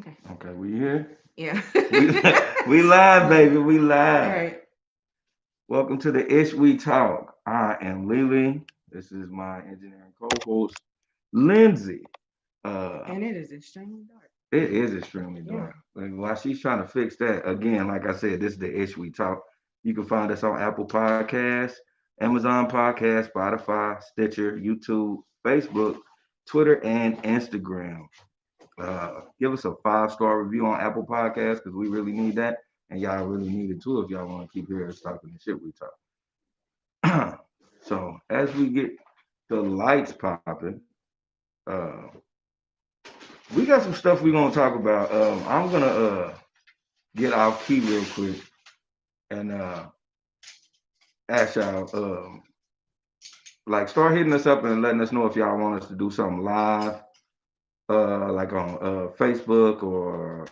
Okay. Okay, we here? Yeah. We we live, baby. We All live. right. Welcome to the Ish We Talk. I am Lily. This is my engineering co-host, Lindsay. Uh, And it is extremely dark. it is extremely Yeah. dark. Like, while she's trying to fix that, again, like I said, this is the Ish We Talk. You can find us on Apple Podcasts, Amazon Podcasts, Spotify, Stitcher, YouTube, Facebook, Twitter, and Instagram. Give us a 5-star review on Apple Podcasts because we really need that. And y'all really need it too if y'all want to keep hearing us talking the shit we talk. So as we get the lights popping, uh, we got some stuff we're gonna talk about. I'm gonna get off key real quick and ask y'all like start hitting us up and letting us know if y'all want us to do something live like on Facebook or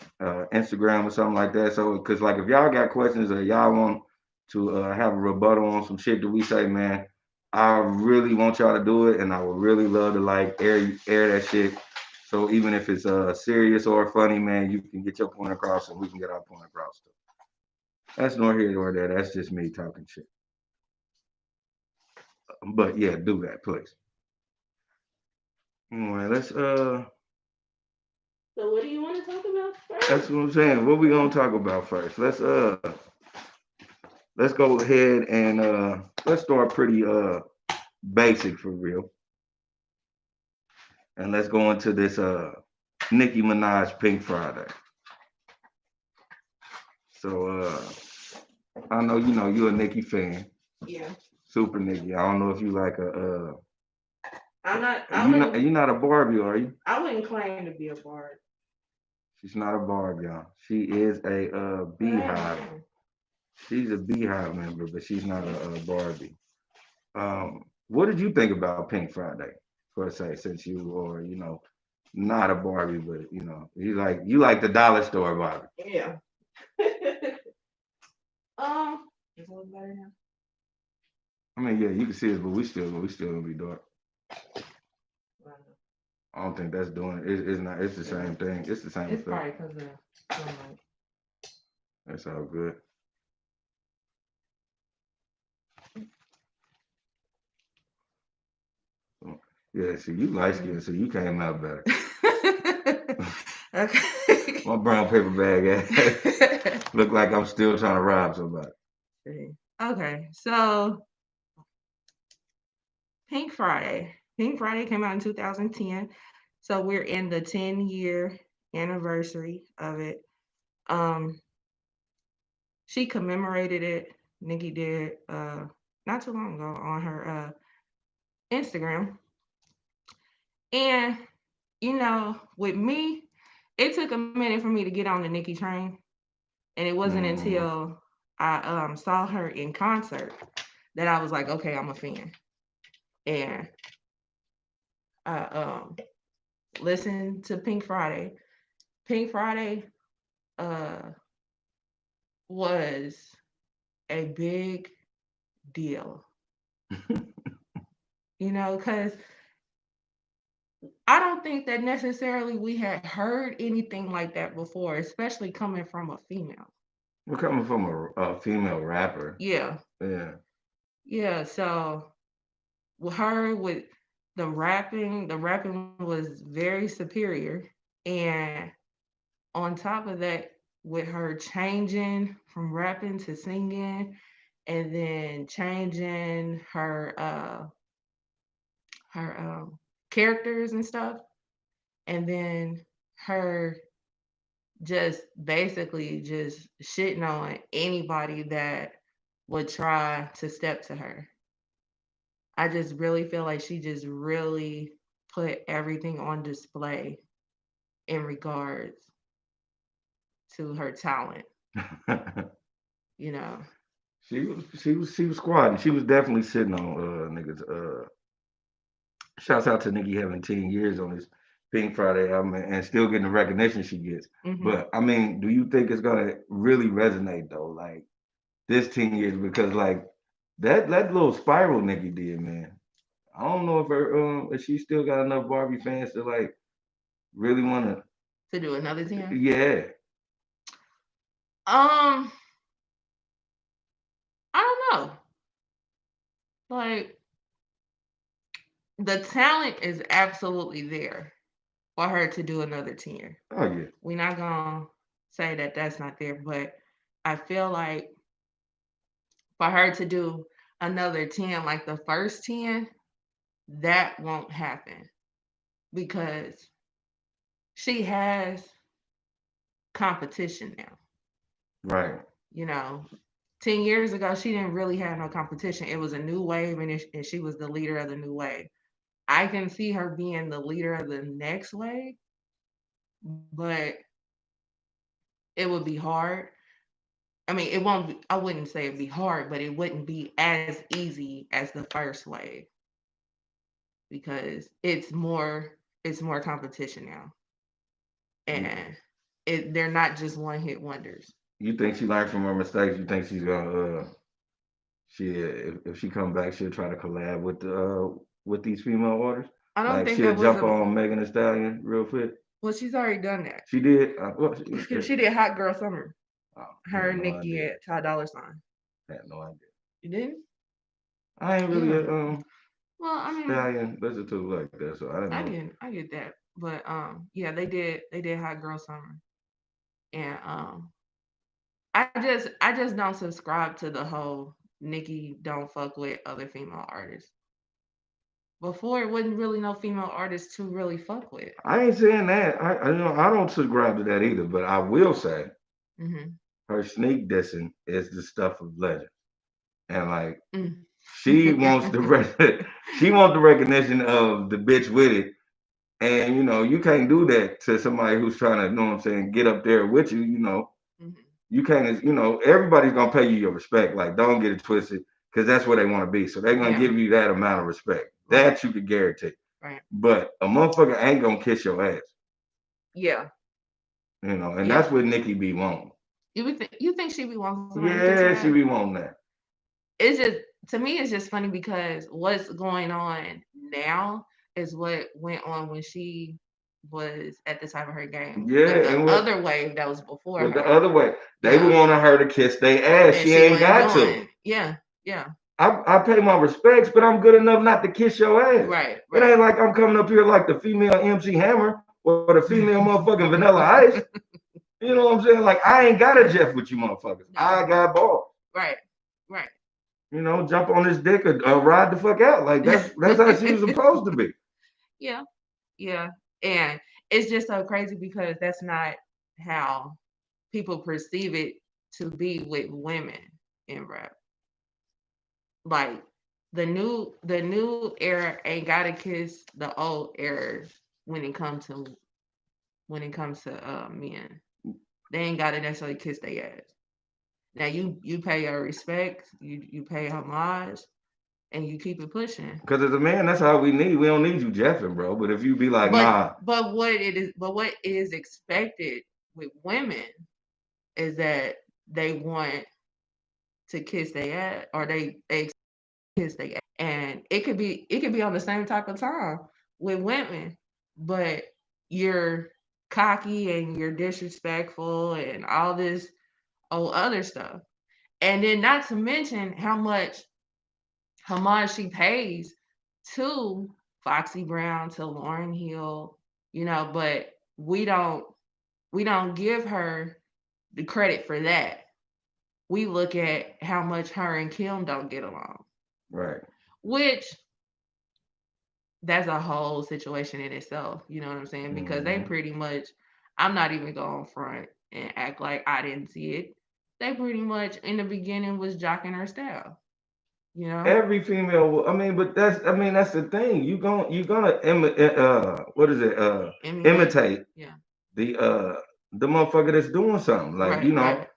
Instagram or something like that. So, because like if y'all got questions or y'all want to have a rebuttal on some shit that we say, man, I really want y'all to do it, and I would really love to like air that shit. So even if it's serious or funny, man, you can get your point across, and we can get our point across too. That's nor here nor there. That's just me talking shit. But yeah, do that, please. Anyway, let's So what do you want to talk about that's first? what I'm saying. What we gonna talk about first? Let's go ahead and let's start pretty basic for real. And let's go into this Nicki Minaj Pink Friday. So I know you're a Nicki fan. Yeah. Super Nicki. I don't know if you like a I'm not. I you're wouldn't. not a Barbie, are you? I wouldn't claim to be a bard. She's not a Barbie, y'all. She is a But I beehive. am. She's a beehive member, but she's not a Barbie. What did you think about Pink Friday? Per se, since you are, not a Barbie, but you like the dollar store Barbie. Yeah. Is it look better now? I mean, yeah, you can see us, but we still gonna be dark. I don't know. I don't think that's doing it. It's not. It's the same thing. It's the same It's effect. probably because of sunlight. That's all good. So, yeah, see, you light skinned, so you came out better. Okay. My brown paper bag ass look like I'm still trying to rob somebody. Okay, so Pink Friday. Pink Friday came out in 2010. So we're in the 10-year anniversary of it. Um, she commemorated it. Nikki did not too long ago on her Instagram. And with me, it took a minute for me to get on the Nikki train. And it wasn't Mm-hmm. until I saw her in concert that I was like, okay, I'm a fan. And I listened to Pink Friday. Pink Friday uh, was a big deal, because I don't think that necessarily we had heard anything like that before, especially coming from a female. We're coming from a female rapper. Yeah, Yeah. yeah. So with her, with the rapping was very superior, and on top of that, with her changing from rapping to singing, and then changing her characters and stuff, and then her just basically just shitting on anybody that would try to step to her. I just really feel like she just really put everything on display in regards to her talent, you know. she was squatting. She was definitely sitting on niggas. Shouts out to Nicki having 10 years on this Pink Friday album and still getting the recognition she gets. Hmm. But I mean, do you think it's gonna really resonate though? Like this 10 years because like that little spiral Nicki did, man. I don't know if her if she still got enough Barbie fans to like really wanna. to do another 10. Yeah. Um, I don't know. Like the talent is absolutely there for her to do another 10. Oh yeah. We're not gonna say that that's not there, but I feel like for her to do another 10 like the first 10, that won't happen because she has competition now. Right. You know, 10 years ago, she didn't really have no competition. It was a new wave, and she was the leader of the new wave. I can see her being the leader of the next wave, but it would be hard. I mean, it won't be, I wouldn't say it'd be hard, but it wouldn't be as easy as the first wave because it's more competition now. You, And they're not just one hit wonders. you think she learned from her mistakes? You think she's gonna she if she come back, she'll try to collab with these female artists? I don't Like think she'll that was jump a on Megan Thee Stallion real quick. well, she's already done that. She did. Well, She did Hot Girl Summer. oh, Her, had no Nikki, idea. and Ty Dolla Sign. Had no idea. You didn't? I ain't really Yeah. a Well, I mean, stallion listen to like that, so I didn't know. I get that, but yeah, they did Hot Girl Summer, and I just don't subscribe to the whole Nikki don't fuck with other female artists. Before it wasn't really no female artists to really fuck with. I ain't saying that. I don't subscribe to that either. But I will say Hmm. her sneak dissing is the stuff of legend, and like Mm. she wants the she wants the recognition of the bitch with it. And you can't do that to somebody who's trying to, what I'm saying, get up there with you. Hmm. You can't, everybody's gonna pay you your respect. Like, don't get it twisted, because that's where they want to be. So they're gonna Yeah. give you that amount of respect. Right. That you can guarantee. Right. But a motherfucker ain't gonna kiss your ass, Yeah. and Yeah. that's what Nikki be wanting. You think she be wanting somebody to kiss her Yeah, ass? she be wanting that. It's just to me, it's just funny because what's going on now is what went on when she was at the top of her game Yeah, with the and what other wave that was before with the her. other way, they were Yeah. wanting her to kiss their ass. And She she ain't wasn't got to. doing. Yeah. Yeah. I pay my respects, but I'm good enough not to kiss your ass. Right. It Right. ain't like I'm coming up here like the female MC Hammer or the female motherfucking Vanilla Ice. You know what I'm saying? Like I ain't got a Jeff with you motherfuckers. No. I got balls. Right. Right. Jump on this dick or ride the fuck out. Like that's how she was supposed to be. Yeah. Yeah. And it's just so crazy because that's not how people perceive it to be with women in rap. Like the new era ain't gotta kiss the old era when it comes to men. They ain't gotta necessarily kiss their ass. Now you pay your respect, you pay homage, and you keep it pushing. Because as a man, that's all we need. We don't need you jeffing, bro. But if you be like, But nah, what is expected with women is that they want to kiss their ass or they kiss their ass. And it could be on the same type of time with women, but you're cocky and you're disrespectful and all this other stuff. And then not to mention how much homage she pays to Foxy Brown, to Lauren Hill, but we don't we don't give her the credit for that. We look at how much her and Kim don't get along, right. which that's a whole situation in itself. You know what I'm saying? Because they Hmm. pretty much, I'm not even going front and act like I didn't see it. They pretty much in the beginning was jocking her style, you know? Every female, I mean, but that's the thing. You gonna what is it? Emulate. Imitate Yeah. the the motherfucker that's doing something. Like, Right, right.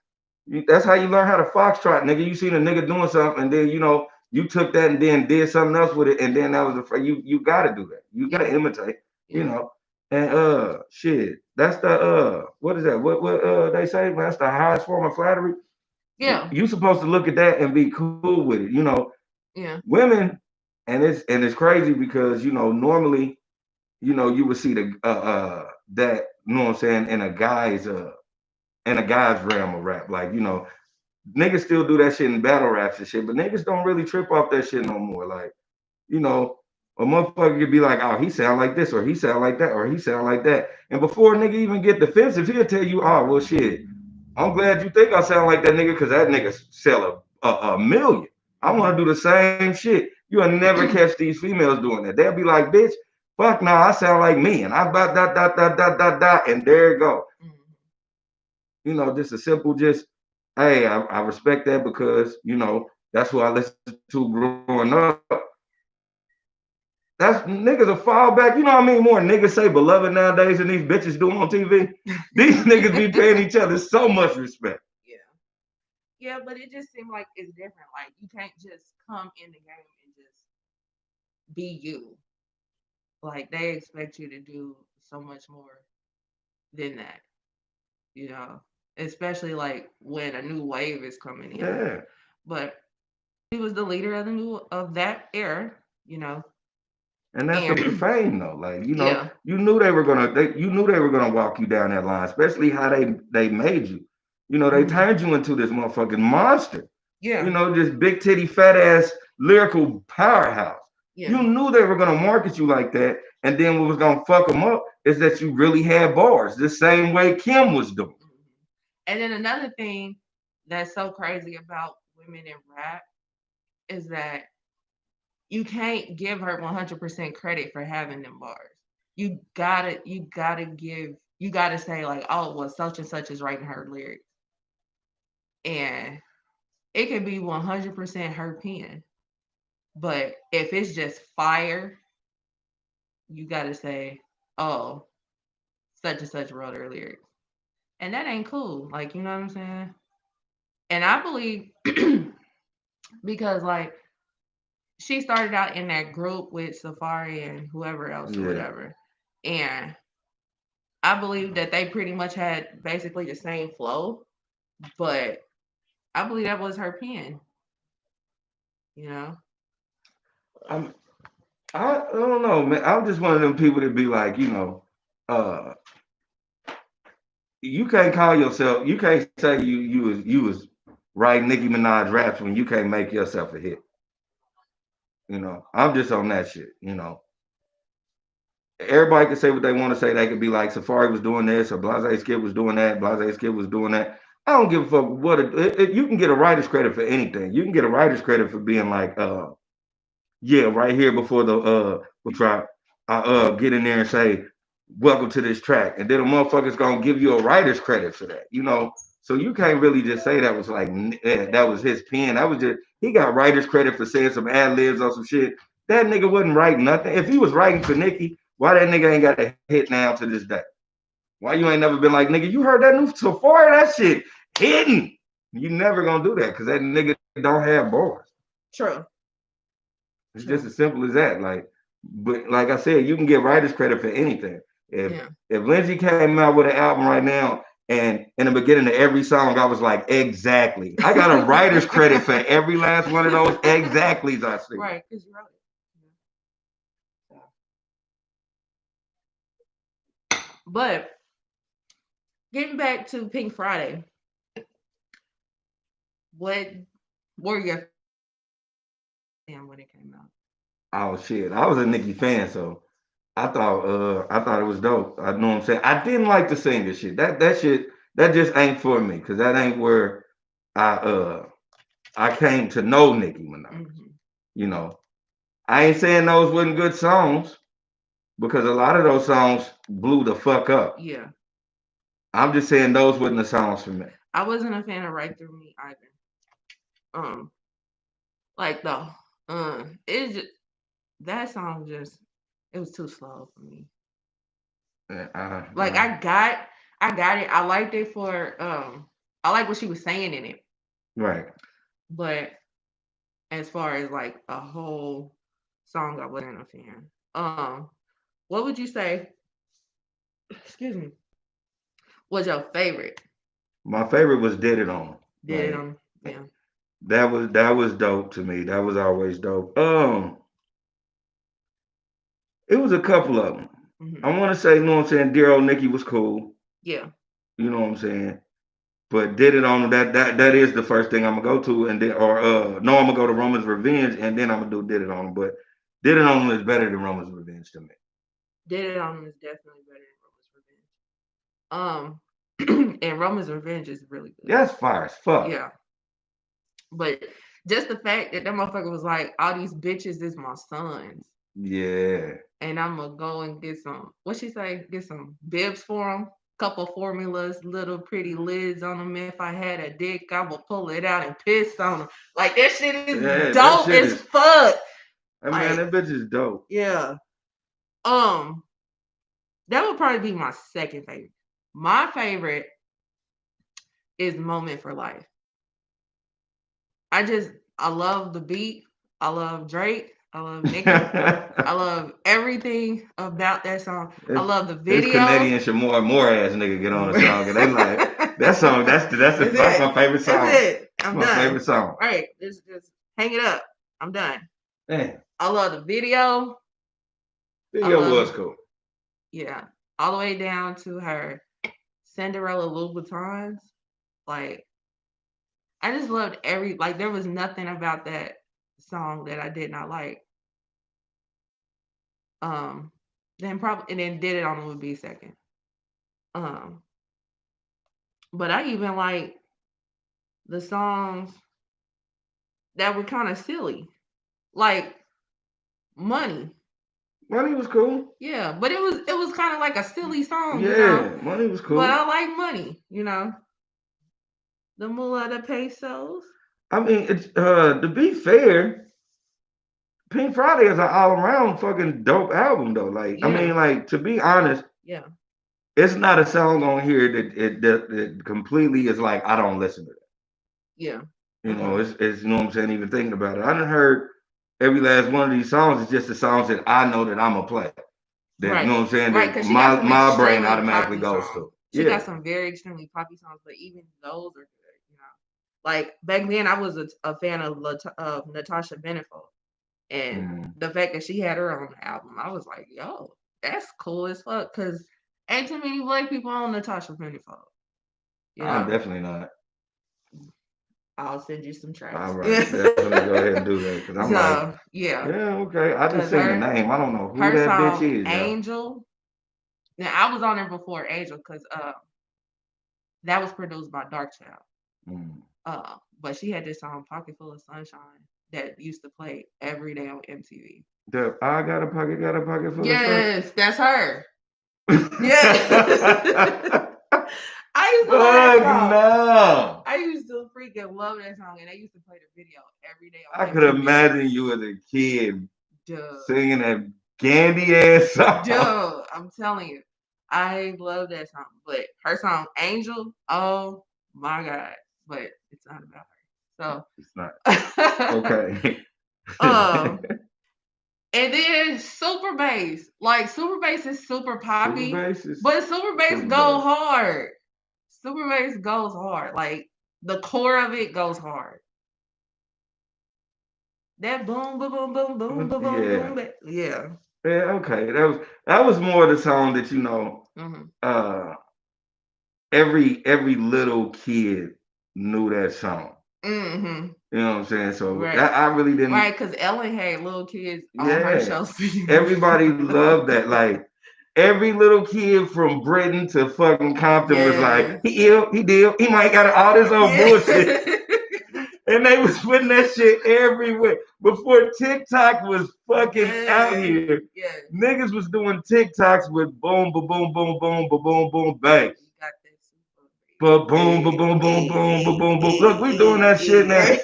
that's how you learn how to foxtrot, nigga. You seen a nigga doing something, and then you took that and then did something else with it, and then that was you gotta do that. You gotta Yeah, imitate, you yeah. know. And shit, that's the what is that? What they say, man? That's the highest form of flattery. Yeah, You supposed to look at that and be cool with it, yeah. women, and it's crazy because normally you would see the you know what I'm saying, in a guy's realm of rap. Like, niggas still do that shit in battle raps and shit, but niggas don't really trip off that shit no more. Like, you know, a motherfucker could be like, oh, he sound like this, or he sound like that, or he sound like that. And before a nigga even get defensive, he'll tell you, oh, well, shit, I'm glad you think I sound like that nigga, because that nigga sell a million. I want to do the same shit. You'll never catch these females doing that. They'll be like, bitch, fuck no, I sound like me, and I dot, and there it go. Just a simple, just, hey, I respect that because, that's who I listened to growing up. That's niggas will fall back. You know what I mean? More niggas say beloved nowadays than these bitches do on TV. These niggas be paying each other so much respect. Yeah. Yeah, but it just seemed like it's different. Like you can't just come in the game and just be you. Like they expect you to do so much more than that, you know. Especially like when a new wave is coming in. Yeah. But he was the leader of the new of that era, you know. And that's the And fame though. Like, yeah. you knew they were gonna walk you down that line, especially how they made you. They Hmm. turned you into this motherfucking monster. Yeah. This big titty fat ass lyrical powerhouse. Yeah. You knew they were gonna market you like that, and then what was gonna fuck them up is that you really had bars, the same way Kim was doing. Mhm. And then another thing that's so crazy about women in rap is that you can't give her 100% credit for having them bars. You gotta say like, oh, well, such and such is writing her lyrics, and it can be 100% her pen. But if it's just fire, you gotta say, oh, such and such wrote her lyrics, and that ain't cool. Like, you know what I'm saying? And I believe because like she started out in that group with Safari and whoever else or Yeah. whatever. And I believe that they pretty much had basically the same flow, but I believe that was her pen, you know? I'm, I don't know, man. I'm just one of them people that be like, uh, you can't say you was writing Nicki Minaj raps when you can't make yourself a hit. I'm just on that shit. Everybody can say what they want to say. They could be like Safari was doing this, or Blase Skip was doing that, Blase Skip was doing that. I don't give a fuck you can get a writer's credit for anything. You can get a writer's credit for being like, yeah, right here before the we'll try get in there and say, welcome to this track. And then a motherfucker's gonna give you a writer's credit for that. So you can't really just say that was like that was his pen. That was just he got writer's credit for saying some ad libs or some shit. That nigga wasn't writing nothing. If he was writing for Nicki, why that nigga ain't got a hit now to this day? Why you ain't never been like, nigga, you heard that new Safari, that shit hitting. You never gonna do that because that nigga don't have bars. True. It's just as True. simple as that. But like I said, you can get writers credit for anything. If Yeah. if Lindsay came out with an album right now, and in the beginning of every song, I was like, exactly. I got a writer's credit for every last one of those exactly's I see. Right, because you wrote it. Yeah. But getting back to Pink Friday, what were your fan when it came out? Oh shit. I was a Nicki fan, so I thought it was dope. I know what I'm saying. I didn't like the singer shit. That shit that just ain't for me because that ain't where I uh I came to know Nicki Minaj. Hmm. You know, I ain't saying those wasn't good songs because a lot of those songs blew the fuck up. Yeah. I'm just saying those wasn't the songs for me. I wasn't a fan of Right Through Me either. Um, like the it's just that song just it was too slow for me. Like I got it. I liked it for I like what she was saying in it. Right. But as far as like a whole song, I wasn't a fan. What would you say, excuse me, was your favorite? My favorite was Did It On. Did it Like on yeah. that was dope to me. That was always dope. It was a couple of them. Hmm. I want to say, you know what I'm saying, Dear Old Nikki was cool. Yeah, You know what I'm saying? But did it on that is the first thing I'm gonna go to, and then or no, I'm gonna go to Roman's Revenge, and then I'm gonna do Did It On Him. But Did It On Him is better than Roman's Revenge to me. Did It On Him is definitely better than Roman's Revenge. And Roman's Revenge is really good. That's fire as fuck. Yeah, but just the fact that that motherfucker was like, all these bitches is my sons, Yeah. and I'm gonna go and get some. What she say? Get some bibs for them. Couple formulas, little pretty lids on them. If I had a dick, I would pull it out and piss on them. Like that shit is Yeah, that dope shit as is. fuck. I mean, Like, that bitch is dope. yeah. Um, that would probably be my second favorite. My favorite is Moment for Life. I love the beat. I love Drake. I love Nicki. I love everything about that song. I It's, love the it's video. Canadian more ass nigga get on the song, and they like that song. That's That's it. my favorite That's song. it. It's I'm my done. favorite song. Right. Just hang it up. I'm done. Man, I love the video. I video was love, cool. yeah, all the way down to her Cinderella Louboutins. Like, I just loved like, there was nothing about that song that I did not like. Um, and then Did It On Him would be second. Um, but I even like the songs that were kind of silly, like Money. Money was cool. Yeah, but it was kind of like a silly song, Yeah, Money was But cool. I like Money. The Moolah the Pesos. I mean, it's to be fair, Pink Friday is an all around fucking dope album though. Like, I Yeah, mean, like to be honest, yeah, it's not a song on here that completely is like I don't listen to that. yeah. You know, Uh-uh. it's you know what I'm saying. Even thinking about it, I done heard every last one of these songs. Is just the songs that I know that I'm gonna play. That you Right, know what I'm saying. right. That Because she got some my brain extremely automatically poppy goes songs. to. She got Yeah. some very extremely poppy songs, but even those are good. Like back then, I was a fan of Natasha Benefield, and Mm. the fact that she had her own album, I was like, yo, that's cool as fuck. Because ain't too many black people on Natasha Benefield. You I'm know, definitely not. I'll send you some All tracks. right, definitely go ahead and do that because I'm like, So yeah, yeah, okay. I just because seen the name. I don't know who her that bitch song is, y'all. Angel. Now I was on there before Angel because that was produced by Dark Child. Mm. But she had this song Pocket Full of Sunshine that used to play every day on MTV. The I got a pocket full of sun. Yes, that's her. Yeah. I used to love that Fuck song. no. I used to freaking love that song, and they used to play the video every day I on could MTV. imagine you as a kid Duh. singing that Gandy ass song. Duh. I'm telling you. I love that song. But her song Angel, oh my God. But it's not about It's not her. So okay. um and then Super Bass. Like Super Bass is super Super poppy, bass is but Super Bass super go bass. hard. Super Bass goes hard. Like the core of it goes hard. That boom, boom, boom, boom, boom, boom, boom, Yeah. boom. Yeah. Yeah, okay. That was more the song that Mm-hmm. uh every little kid knew that song. Mm-hmm. You know what I'm saying? So Right. I really didn't. Right. Because Ellen had little kids on her Yeah, show singing everybody that. loved that. Like every little kid from Britain to fucking Compton was like, Yes. he ill, he deal, he might got all this old bullshit, Yeah. and they was putting that shit everywhere before TikTok was fucking out Yes. here. Yes. Niggas was doing TikToks with boom, boom, boom, boom, boom, boom, boom, boom, bass. You got that super But boom, boom, bass. boom, boom, boom, boom, boom, boom. Look, we doing that shit now. Right.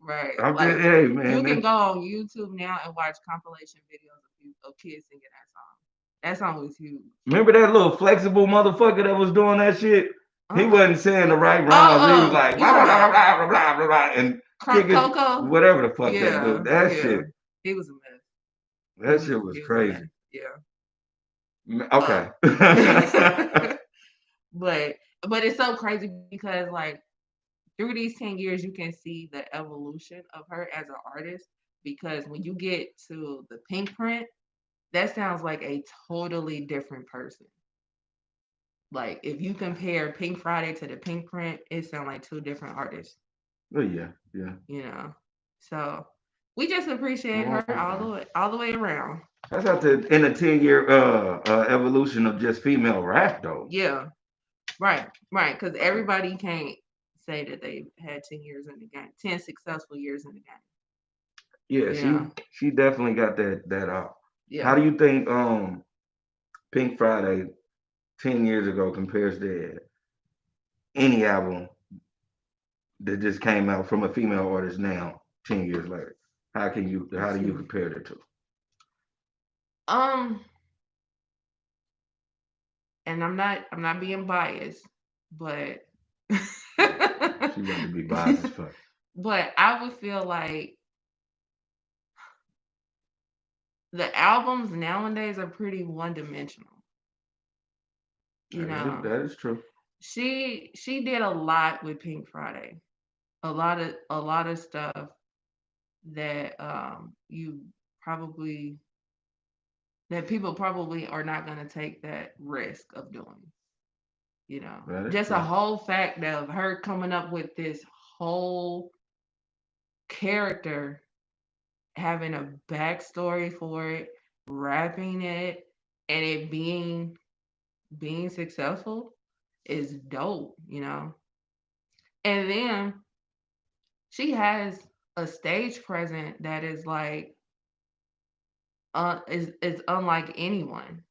Right. I'm just, Like hey you man, can go on YouTube now and watch compilation videos of kids singing that song. That song was huge. remember that little flexible motherfucker that was doing that shit? He Uh-uh. wasn't saying the right rhymes. He was Oh, like you blah blah talking blah about blah blah blah blah, blah and Crunk kick Coco? whatever the fuck that Yeah, dude. That yeah. shit, He was a mess. that shit was He was a mess. crazy. Yeah. Uh Okay. but it's so crazy because like through these 10 years you can see the evolution of her as an artist because when you get to the Pink Print that sounds like a totally different person. Like if you compare Pink Friday to the Pink Print, it sounds like two different artists, Oh yeah, yeah. you know. So we just appreciate her Okay. all the way around. That's not the in the 10 year evolution of just female rap though. Yeah, right, right. Because everybody can't say that they've had 10 years in the game, 10 successful years in the game. Yeah, You know, she definitely got that out. How yeah. do you think Pink Friday 10 years ago compares to any album that just came out from a female artist now 10 years later? How Let's do you see. compare the two? Um, and I'm not being biased, but She about to be biased as fuck. but I would feel like the albums nowadays are pretty one dimensional. You know, That is true. she did a lot with Pink Friday. A lot of stuff that you probably that people probably are not going to take that risk of doing. You know, That is just a true. whole fact of her coming up with this whole character, having a backstory for it, rapping it, and it being successful is dope, you know. And then she has a stage presence that is like is unlike anyone.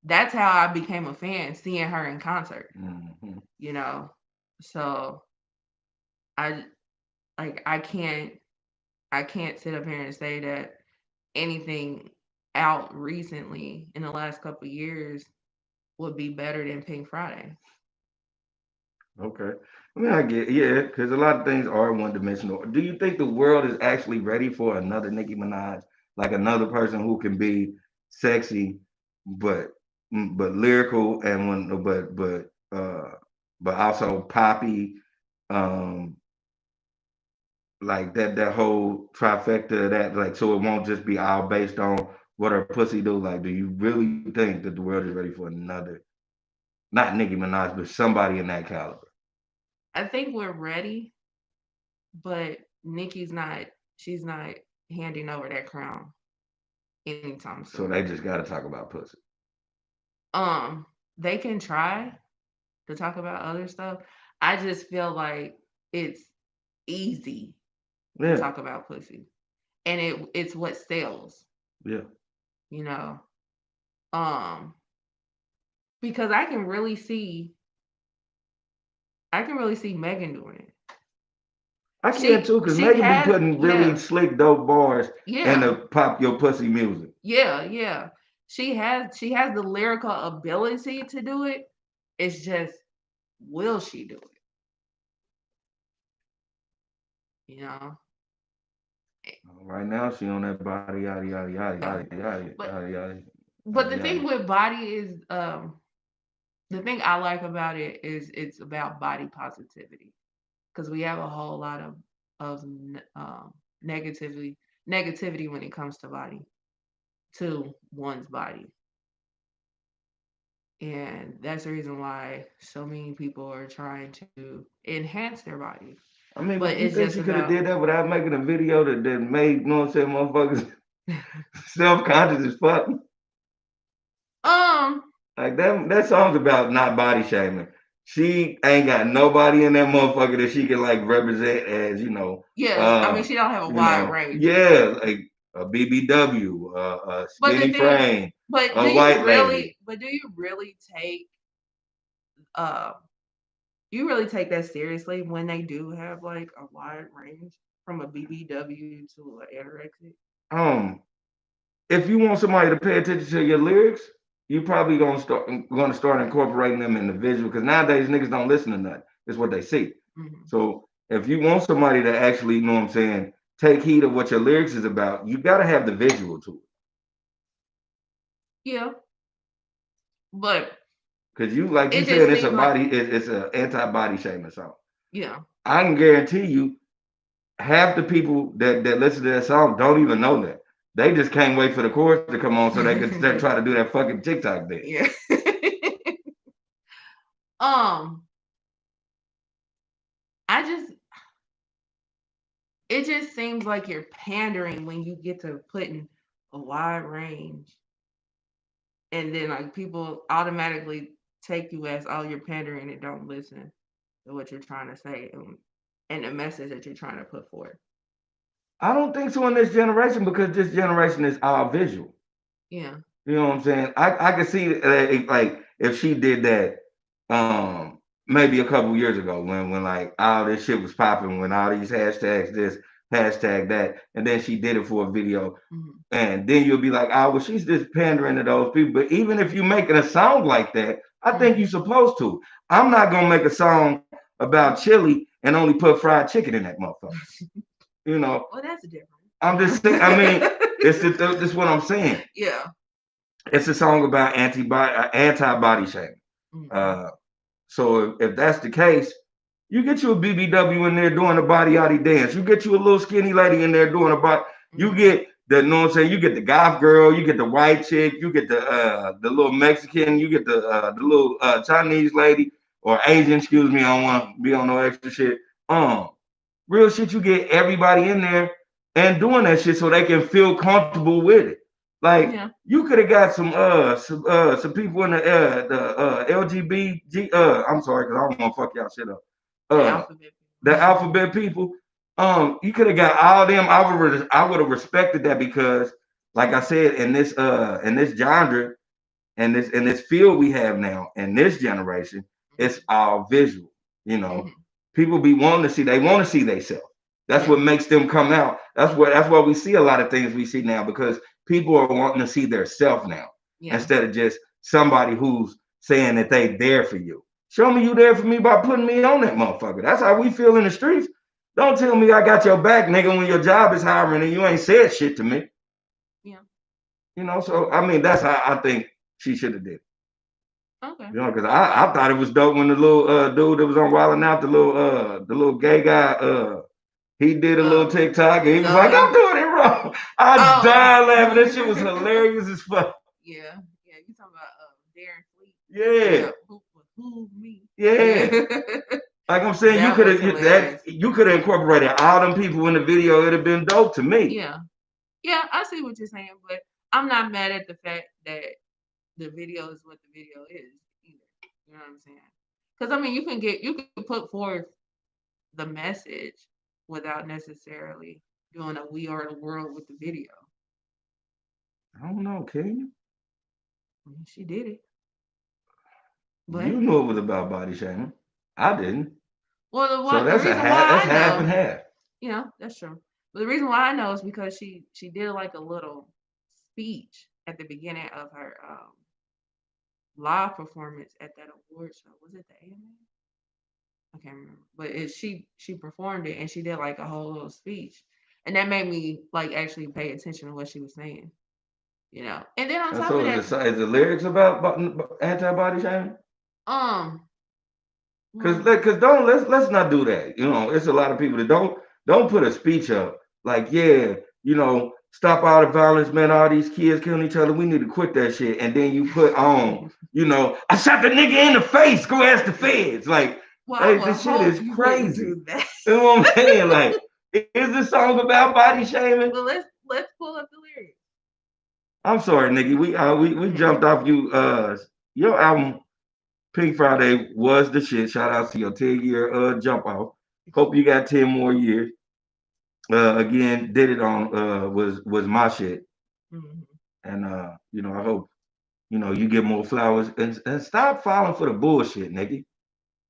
That's how I became a fan, seeing her in concert, Hmm. you know. So I I can't sit up here and say that anything out recently in the last couple of years would be better than Pink Friday. Okay. I mean, I get yeah, because a lot of things are one dimensional. Do you think the world is actually ready for another Nicki Minaj, like another person who can be sexy, but but lyrical and when but also poppy, um, like that whole trifecta of that like so it won't just be all based on what her pussy do. Like, do you really think that the world is ready for another, not Nicki Minaj, but somebody in that caliber? I think we're ready, but Nikki's not. She's not handing over that crown anytime So soon. they just got to talk about pussy. Um, they can try to talk about other stuff. I just feel like it's easy to Yeah, talk about pussy, and it's what sells. yeah. You know, um, because I can really see Megan doing it. I can She too, cause she Megan be has putting really yeah slick dope bars in yeah the pop your pussy music. yeah. She has the lyrical ability to do it. It's just, will she do it? You know. Right now she on that body yada yada yada yada Yeah. yada But yada yada but yada the yada. thing with body is the thing I like about it is it's about body positivity, because we have a whole lot of negativity when it comes to body, to one's body. And that's the reason why so many people are trying to enhance their body. I mean, But but you it's think just she could have about did that without making a video that made, you know what I'm saying, motherfuckers self conscious as fuck? um Like that song's about not body shaming. She ain't got nobody in that motherfucker that she can like represent as, yes, I mean she don't have a wide range. yeah, like a BBW, a But the skinny thing frame, but a white lady. do you really take uh you really take that seriously when they do have like a wide range from a BBW to an anorexic? Um, if you want somebody to pay attention to your lyrics, you probably gonna start incorporating them in the visual because nowadays niggas don't listen to nothing. It's what they see. Hmm. So if you want somebody to actually, you know what I'm saying, take heed of what your lyrics is about, you gotta have the visual to it. Yeah, but Cause you, like you it said, just it's a seemed like body, it's an anti-body shaming song. yeah. I can guarantee you, half the people that listen to that song don't even know that. They just can't wait for the chorus to come on so they can try to do that fucking TikTok dance. Yeah. um, I just it just seems like you're pandering when you get to putting a wide range, and then like people automatically take you as, oh, you're pandering and don't listen to what you're trying to say, and the message that you're trying to put forth. I don't think so in this generation because this generation is all visual. Yeah. You know what I'm saying? I could see like if she did that maybe a couple years ago when like all this shit was popping, when all these hashtags this, hashtag that, and then she did it for a video, Mhm. and then you'll be like, oh well, she's just pandering to those people. But even if you're making a song like that, I think Mhm. you're supposed to. I'm not gonna make a song about chili and only put fried chicken in that motherfucker. You know, Well, that's different. I'm just saying. I mean, this what I'm saying. Yeah. It's a song about anti body shaming. Mhm. Uh, so if that's the case, you get you a BBW in there doing a body yachty dance. You get you a little skinny lady in there doing a body. You Mhm. get the, you know what I'm saying? You get the goth girl. You get the white chick. You get the little Mexican. You get the little Chinese lady or Asian. Excuse me. I don't want to be on no extra shit. Real shit. You get everybody in there and doing that shit so they can feel comfortable with it. Like Yeah. you could have got some people in the LGBT I'm sorry because I don't want to fuck y'all shit up. The Uh alphabet. the alphabet people. You could have got all them. I would have respected that because, like I said, in this genre and this field we have now in this generation, it's all visual. You know, Mhm. people be wanting to see. They want to see themselves. That's Yeah. what makes them come out. That's why we see a lot of things we see now because people are wanting to see their self now Yeah. instead of just somebody who's saying that they there for you. Show me you there for me by putting me on that motherfucker. That's how we feel in the streets. Don't tell me I got your back, nigga, when your job is hiring and you ain't said shit to me. Yeah. So I mean, that's how I think she should have did. Okay. Because I thought it was dope when the little dude that was on Wildin' Out, the little gay guy, he did a little TikTok and he was like, I'm Governor. doing it wrong. I Oh. died laughing. That shit was hilarious as fuck. Yeah. Yeah. You talking about Darren Fleet? Yeah, Yeah. Who me? Yeah. yeah. Like I'm saying, you That could was have that hilarious. you could have incorporated all them people in the video. It'd have been dope to me. Yeah. Yeah. I see what you're saying, but I'm not mad at the fact that the video is what the video is either. You know what I'm saying? Because I mean, you can put forth the message without necessarily doing a "We Are the World" with the video. I don't know, can you? She did it, but You knew it was about body shaming. I didn't. well, So the that's a reason half. why That's I half and know, half. that's true. But the reason why I know is because she did like a little speech at the beginning of her live performance at that award show. Was it the AMA? I can't remember, but she performed it and she did like a whole little speech, and that made me like actually pay attention to what she was saying, And then on And top of so that, is the lyrics about anti-body shaming? um, Cause, well, cause don't let's not do that. It's a lot of people that don't put a speech up like, yeah, stop all the violence, man. All these kids killing each other. We need to quit that shit. And then you put on, I shot the nigga in the face. Go ask the feds. Like, well, I hey, would this shit is hope you wouldn't crazy. do that. You know what I'm saying? Like, is this song about body shaming? But let's pull up the lyrics. I'm sorry, Nikki. We jumped off you. Your album Pink Friday was the shit. Shout out to your 10-year jump off. Hope you got 10 more years. Again, did it on was my shit. Mhm. And I hope you get more flowers and stop falling for the bullshit, nigga.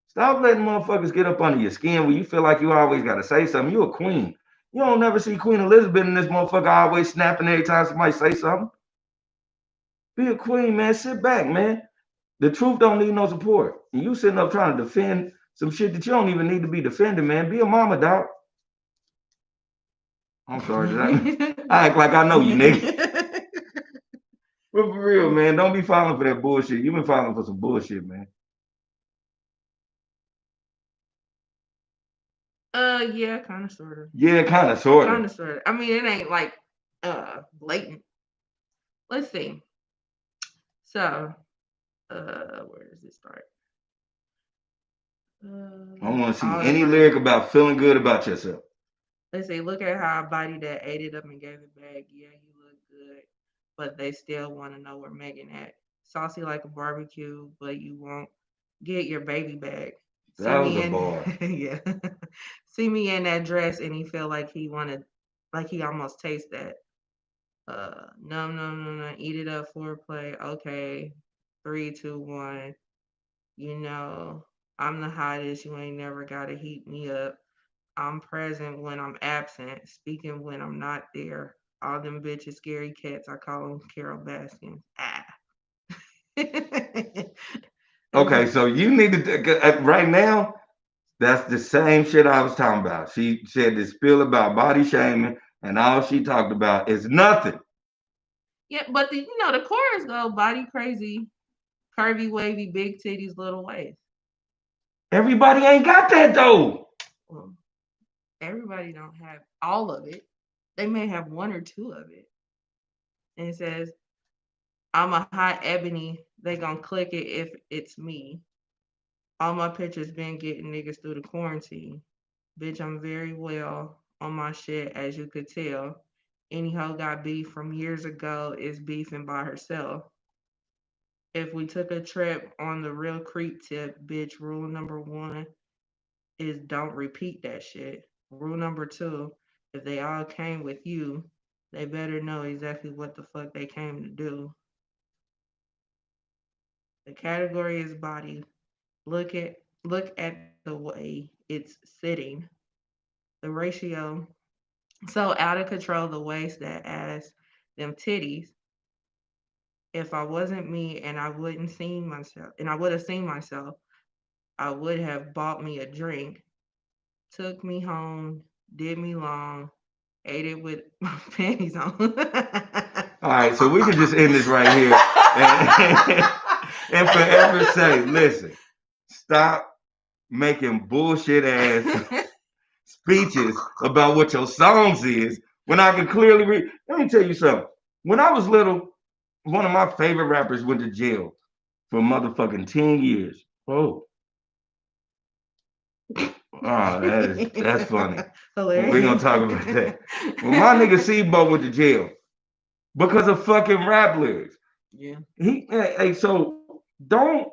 Stop letting motherfuckers get up under your skin where you feel like you always gotta say something. You a queen. You don't never see Queen Elizabeth in this motherfucker always snapping every time somebody say something. Be a queen, man. Sit back, man. The truth don't need no support. And you sitting up trying to defend some shit that you don't even need to be defending, man. Be a mama, dog. I'm sorry. I act like I know you, nigga. But for real, man, don't be filing for that bullshit. You've been filing for some bullshit, man. Yeah, kind of, sort of, Yeah, kind of, sort kind of. of, sort of. I mean, it ain't like blatant. Let's see. So, where does it start? I want to see All the any birds. lyric about feeling good about yourself. Let's see. Look at how a body that ate it up and gave it back. Yeah, you look good, but they still want to know where Megan at. Saucy like a barbecue, but you won't get your baby back. See That was me a in, bar. yeah. See me in that dress, and he feel like he wanted, like he almost taste that. No, no, no, no. Eat it up, foreplay. Okay, 3, 2, 1. You know, I'm the hottest. You ain't never gotta heat me up. I'm present when I'm absent, speaking when I'm not there. All them bitches, scary cats. I call them Carol Baskins. Ah. Okay, so you need to right now. That's the same shit I was talking about. She said this spiel about body shaming, and all she talked about is nothing. Yeah, but the chorus go body crazy, curvy, wavy, big titties, little waist. Everybody ain't got that though. Well, everybody don't have all of it. They may have one or two of it. And it says, I'm a hot ebony. They gonna click it if it's me. All my pictures been getting niggas through the quarantine. Bitch, I'm very well on my shit, as you could tell. Any hoe got beef from years ago is beefing by herself. If we took a trip on the real creep tip, bitch, rule number one is don't repeat that shit. Rule number two, if they all came with you, they better know exactly what the fuck they came to do. The category is body. Look at the way it's sitting. The ratio so out of control the waist that ass them titties. If I wasn't me and I wouldn't seen myself and I would have seen myself, I would have bought me a drink, took me home, did me long, ate it with my panties on. All right, so we can just end this right here and, and forever say, listen, stop making bullshit ass speeches about what your songs is when I can clearly read. Let me tell you something. When I was little, one of my favorite rappers went to jail for motherfucking 10 years. Oh, that's funny. We're gonna Hilarious. talk about that. Well, my nigga Sebo went to jail because of fucking rap lyrics. Yeah. So don't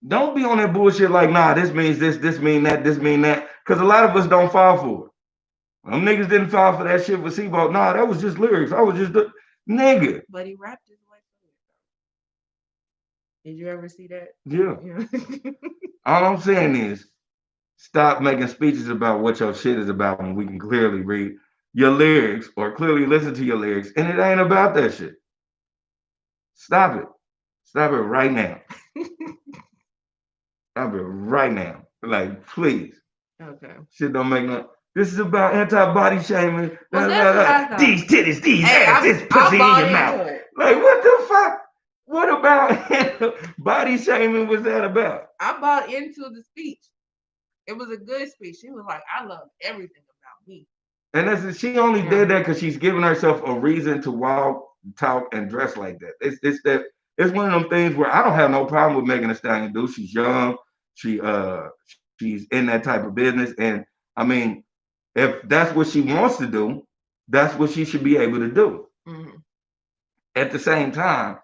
be on that bullshit like, nah, this means this mean that, this mean that. Cause a lot of us don't fall for it. Them niggas didn't fall for that shit with Sebo. Nah, that was just lyrics. I was just the nigga. But he rapped his way through it. Did you ever see that? Yeah. Yeah. All I'm saying is stop making speeches about what your shit is about when we can clearly read your lyrics or clearly listen to your lyrics and it ain't about that shit. Stop it. Stop it right now. Stop it right now. Like, please. Okay. Shit don't make no. This is about anti-body shaming. Well, that's what I thought. These titties, these Hey, ass, I this I pussy in bought your mouth. into it. Like, what the fuck? What about body shaming was that about? I bought into the speech. It was a good speech. She was like, I love everything about me. And that's, she only Yeah. did that because she's giving herself a reason to walk, talk, and dress like that. It's one of them things where I don't have no problem with Megan Thee Stallion do. She's young. She's in that type of business. And I mean, if that's what she wants to do, that's what she should be able to do. Mm-hmm. At the same time,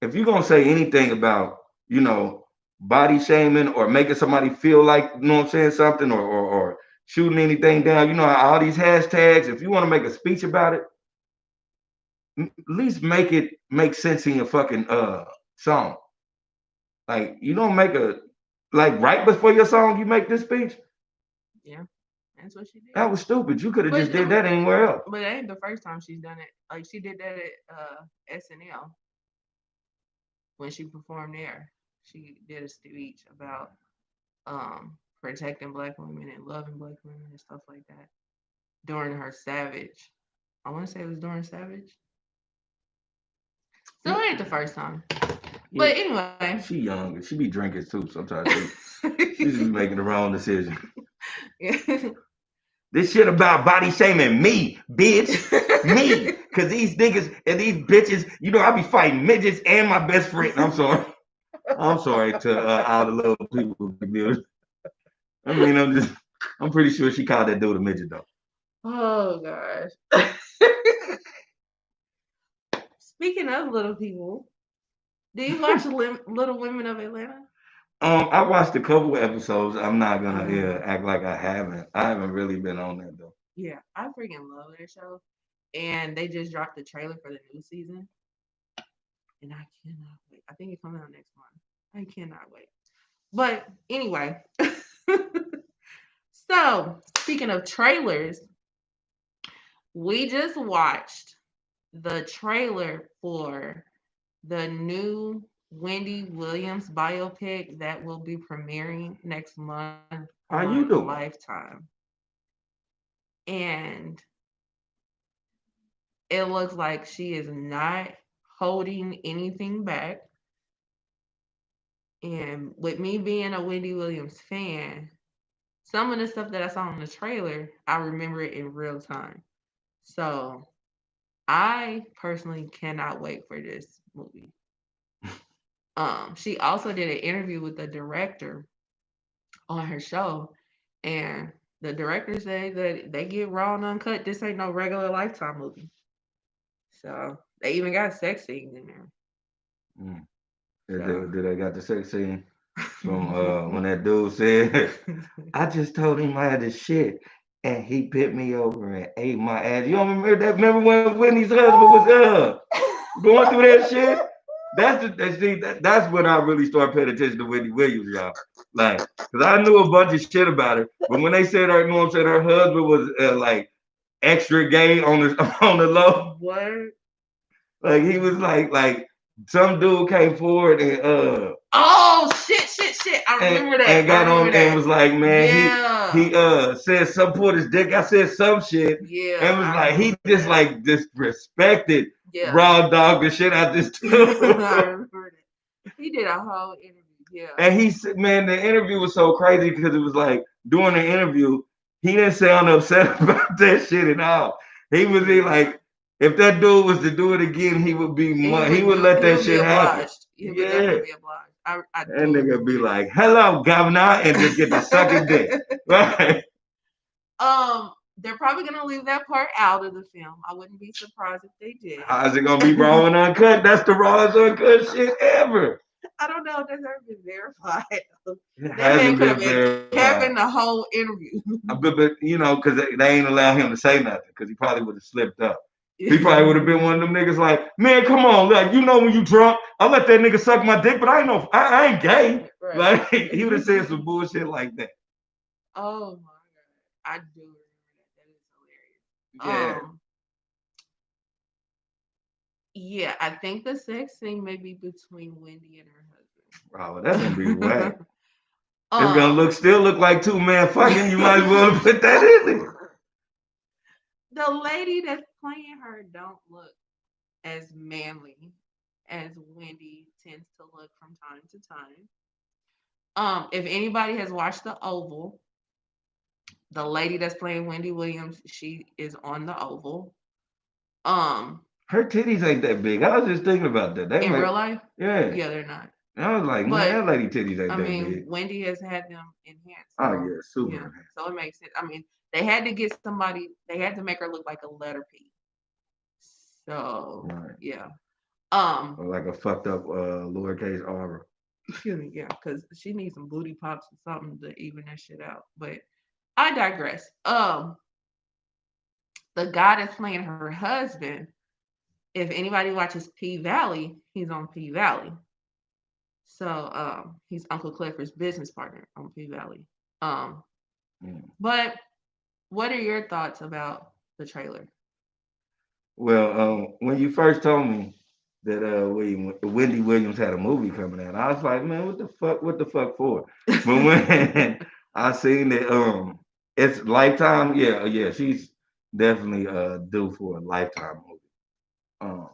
if you're gonna say anything about, you know, body shaming or making somebody feel like, you know what I'm saying, something or shooting anything down, you know, all these hashtags, if you want to make a speech about it, at least make it make sense in your fucking song. Like you don't make a like right before your song, you make this speech. Yeah, that's what she did. That was stupid. You could have But just did that anywhere else. but it ain't the first time she's done it. Like she did that at SNL when she performed there. She did a speech about protecting black women and loving black women and stuff like that during her Savage. I want to say it was during Savage. So it ain't the first time. Yeah, But anyway. she young and she be drinking too. Sometimes she just be making the wrong decision. Yeah. This shit about body shaming me, bitch. Me. Cause these niggas and these bitches, I be fighting midgets and my best friend. I'm sorry. I'm sorry to all the little people in the community. I mean, I'm pretty sure she called that dude a midget though. Oh gosh. Speaking of little people, do you watch Little Women of Atlanta? I watched a couple of episodes. I'm not gonna Uh, act like I haven't. I haven't really been on that though. yeah, I freaking love that show. And they just dropped the trailer for the new season. And I cannot wait. I think it's coming out next month. I cannot wait. But anyway, so speaking of trailers, we just watched the trailer for the new Wendy Williams biopic that will be premiering next month How on you doing? Lifetime. And it looks like she is not holding anything back. And with me being a Wendy Williams fan, some of the stuff that I saw in the trailer, I remember it in real time. So I personally cannot wait for this movie. She also did an interview with the director on her show, and the director said that they get raw and uncut. This ain't no regular Lifetime movie. So they even got sex scenes in there. Mm. So Did I got the sex scene from when that dude said, I just told him I had the shit and he bit me over and ate my ass. You don't remember that? Remember when Whitney's husband was going through that shit? That's when I really started paying attention to Whitney Williams, y'all. Like, cause I knew a bunch of shit about her, but when they said her, her husband was like extra gay on the on the low, what? like he was like some dude came forward and Oh shit! I remember that. and I got remember on and that. was like, man, he Yeah, said some put his dick. I said some shit yeah, and was I like he remember just that. like disrespected Yeah, raw dog the shit out this I dude. remember that. He did a whole interview. Yeah. And he said, man, the interview was so crazy because it was like during the interview, he didn't sound upset about that shit at all. He was like, if that dude was to do it again, he would be he would let He that would be shit happen. obliged. He would Yeah. definitely be obliged. I And do nigga remember be that. like, hello, governor, and just get to sucking dick. Right. They're probably gonna leave that part out of the film. I wouldn't be surprised if they did. How's it gonna be raw and uncut? That's the rawest uncut shit ever. I don't know if that's ever been verified. It That man hasn't could have been been verified. capping the whole interview. But because they ain't allow him to say nothing because he probably would have slipped up. He probably would have been one of them niggas like, man, come on, like when you drunk, I'll let that nigga suck my dick, but I ain't no, I ain't gay. Right. Like he would have said some bullshit like that. Oh my god, I do remember that. That is Yeah. hilarious. Yeah, I think the sex scene may be between Wendy and her Oh, that's gonna be whack. husband. It's gonna still look like two men fucking. You might as well put that in it. The lady that's playing her don't look as manly as Wendy tends to look from time to time. If anybody has watched The Oval, the lady that's playing Wendy Williams, she is on The Oval. Um, Her titties ain't that big. I was just thinking about that. They in make, real life, yeah. yeah, they're not. I was like, man, But that lady titties ain't I that mean, big. Wendy has had them enhanced, Oh so yeah, super yeah, enhanced. so it makes sense. I mean, they had to get somebody. They had to make her look like a letter P. So Right. yeah. Or like a fucked up lowercase r. Excuse me, yeah, because she needs some booty pops or something to even that shit out. But I digress. The guy that's playing her husband, if anybody watches P Valley, he's on P Valley. So he's Uncle Clifford's business partner on P Valley. Um, Mm. but what are your thoughts about the trailer? Well, when you first told me that Wendy Williams had a movie coming out, I was like, man, what the fuck for? But when I seen that it's Lifetime, yeah, she's definitely due for a Lifetime movie. Um,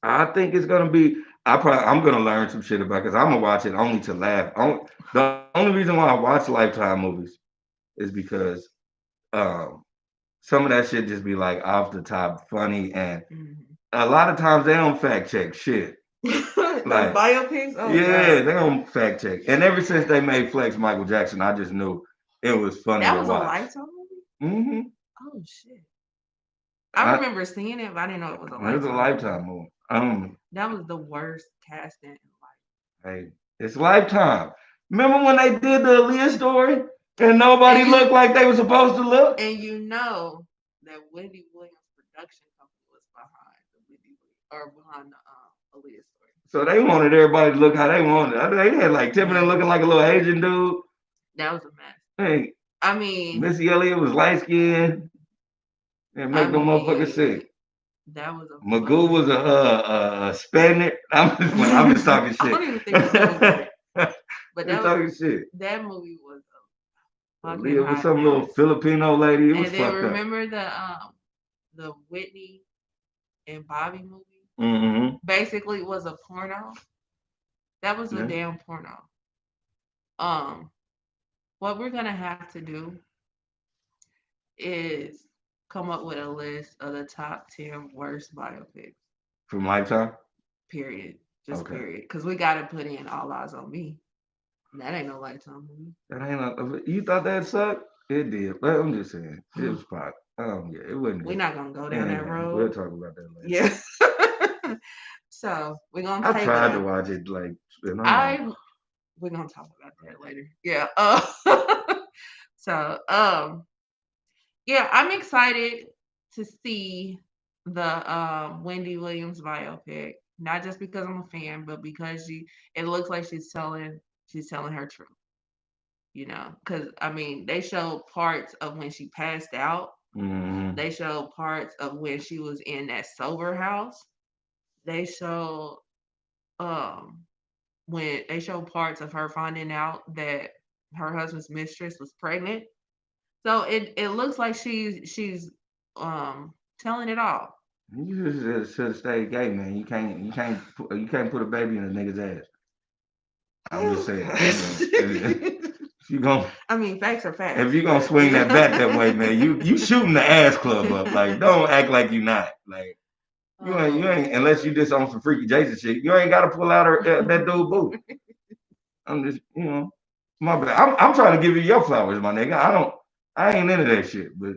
I think it's gonna be. I'm gonna learn some shit about because I'm gonna watch it only to laugh. The only reason why I watch Lifetime movies is because um some of that shit just be like off the top funny, and Mhm. a lot of times they don't fact check shit. Those Like, biopics? Oh yeah, god. they don't fact check. And ever since they made Flex Michael Jackson, I just knew it was funny That to was a watch. Lifetime movie? Hmm. Oh shit. I I, remember seeing it, but I didn't know it was a it was a Lifetime movie. Lifetime movie. That was the worst casting in life. Hey, it's Lifetime. Remember when they did the Aaliyah story and nobody And looked you like they were supposed to look? and you know that Wendy Williams production company was behind the Wendy Williams or behind the Aaliyah story. So they wanted everybody to look how they wanted. They had like Tiffany Man, looking like a little Asian dude. that was a mess. Hey, I mean, Missy Elliott was light skinned and I make them motherfuckers sick. mean, that was a Magoo was fucking a Spaniard. I'm just playing. I'm just talking I shit. don't even think Magoo was white. But Just talking shit. that movie was a fucking Leah was hot some little mess. Filipino lady. It was And then fucked up. remember the Whitney and Bobby movie? Mm-hmm. Basically was a porno. That was a Yeah. damn porno. Um, what we're gonna have to do is come up with a list of the top 10 worst biopics. From Lifetime. Period. Just Okay. period. Because we gotta put in All Eyes on Me. That ain't no Lifetime movie. That ain't. You thought that sucked? It did. But I'm just saying, it was pop. Yeah, it wasn't We're good. not gonna go down that Anyway, we'll road. talk about that later. Yeah. So we're gonna I table tried to that. watch it, like, and I'm like, I we're gonna talk about that later. Yeah. So yeah, I'm excited to see the Wendy Williams biopic. Not just because I'm a fan, but because it looks like she's telling her truth. Because I mean, they showed parts of when she passed out. mm-hmm. They showed parts of when she was in that sober house. They showed um when they showed parts of her finding out that her husband's mistress was pregnant. So it looks like she's telling it all. You just should have stayed gay, man. You can't put a baby in a nigga's ass. I'm just saying. I mean, if you gonna I mean, facts are if facts, you gonna but swing that bat that way, man, you shooting the ass club up. Like, don't act like you not. Like, you ain't oh unless you just on some freaky Jason shit. You ain't got to pull out that dude booty. I'm just, my bad. I'm trying to give you your flowers, my nigga. I ain't into that shit. But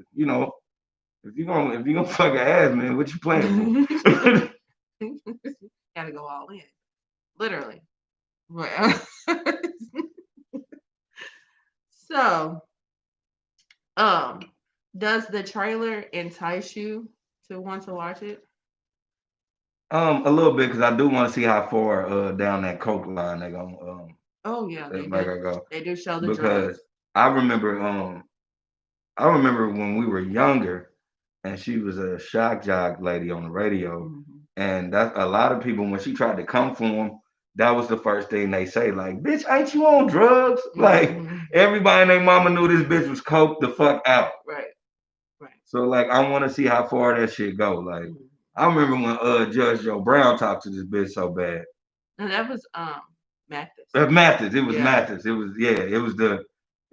if you gonna fuck an ass, man, what you playing for? Lord. Gotta go all in, literally. Well, so um, does the trailer entice you to want to watch it? A little bit because I do want to see how far down that coke line Oh yeah, they they gonna do. go They do show the drugs. because I remember I remember when we were younger and she was a shock jock lady on the radio, Hmm. and that's a lot of people when she tried to come for him. That was the first thing they say, like, "Bitch, ain't you on drugs?" Like Hmm. everybody and their mama knew this bitch was coked the fuck out. Right, right. So like, I want to see how far that shit go. Like, Mhm. I remember when Judge Joe Brown talked to this bitch so bad. And that was Mathis. Mathis. It was Yeah, Mathis. It was yeah. It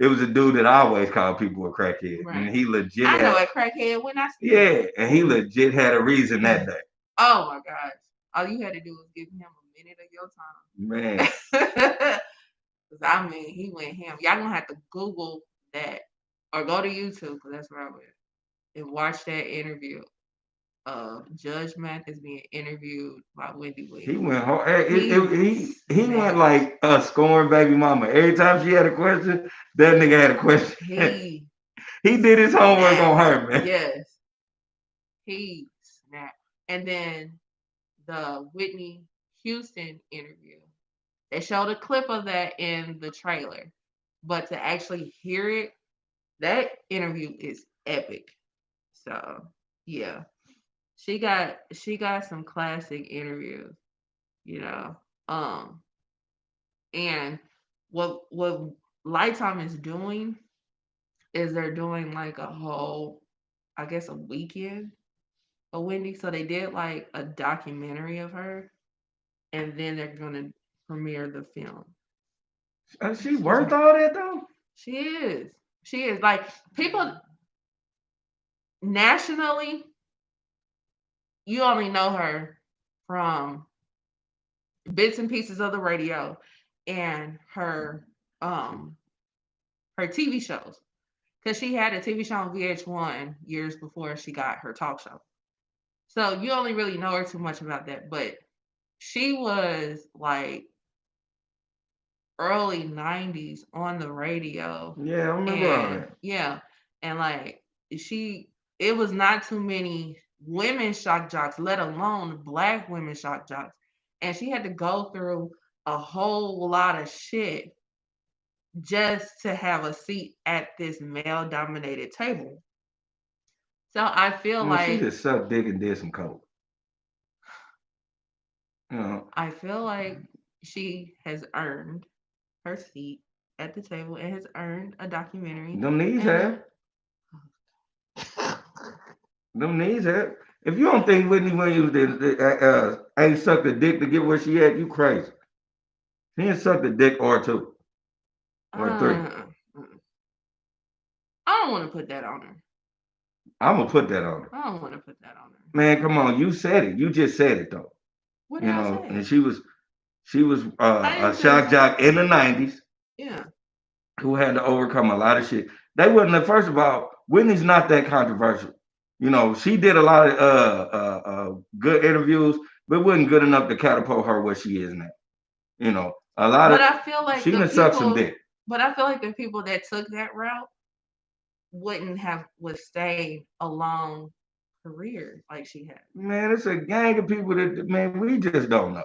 was the dude that I always called people a crackhead, and right. he legit I know had a crackhead when I see one. yeah, and he legit had a reason that day. Oh my gosh. All you had to do was give him a minute Man, of your time. 'Cause I mean, he went ham. Y'all gonna have to Google that or go to YouTube because that's where I went and watch that interview of Judge Mathis being interviewed by Wendy he Williams. went hard. He He went snapped. like a scorned baby mama. Every time she had a question, that nigga had a question. He He did his homework on snapped. her, man. Yes, he snapped. And then the Whitney Houston interview. They showed a clip of that in the trailer, but to actually hear it, that interview is epic. So yeah, she got some classic interviews, you know. Um, and what Lifetime is doing is they're doing like a whole, I guess, a weekend of Wendy. So they did like a documentary of her, and then they're gonna premiere the film. She Excuse worth me. all that though. She is. She is like people nationally. You only know her from bits and pieces of the radio and um her TV shows because she had a TV show on VH1 years before she got her talk show. So you only really know her too much about that, but she was like early 90s on the radio. Yeah, I remember all And that. yeah, and like she it was not too many women shock jocks, let alone black women shock jocks. And she had to go through a whole lot of shit just to have a seat at this male dominated table. So I feel Well, she like just sucked dick and did some coke. You know, I feel like she has earned her seat at the table and has earned a documentary them knees and have. Them knees have. If you don't think Whitney Williams ain't sucked a dick to get where she at, you crazy. She ain't sucked a dick or two or three. uh, I don't want to put that on her. I'm gonna put that on her. I don't want to put that on her. Man, come on, you said it. You just said it though. What did You I know, and say? she was I a didn't say shock jock in the '90s yeah. who had to overcome a lot of shit. They wasn't. First of all, Whitney's not that controversial. You know, she did a lot of good interviews, but wasn't good enough to catapult her where she is now. You know, a lot But of I feel like she the done sucked some people, dick. but I feel like the people that took that route wouldn't have withstayed a long career like she had. Man, it's a gang of people that man we just don't know.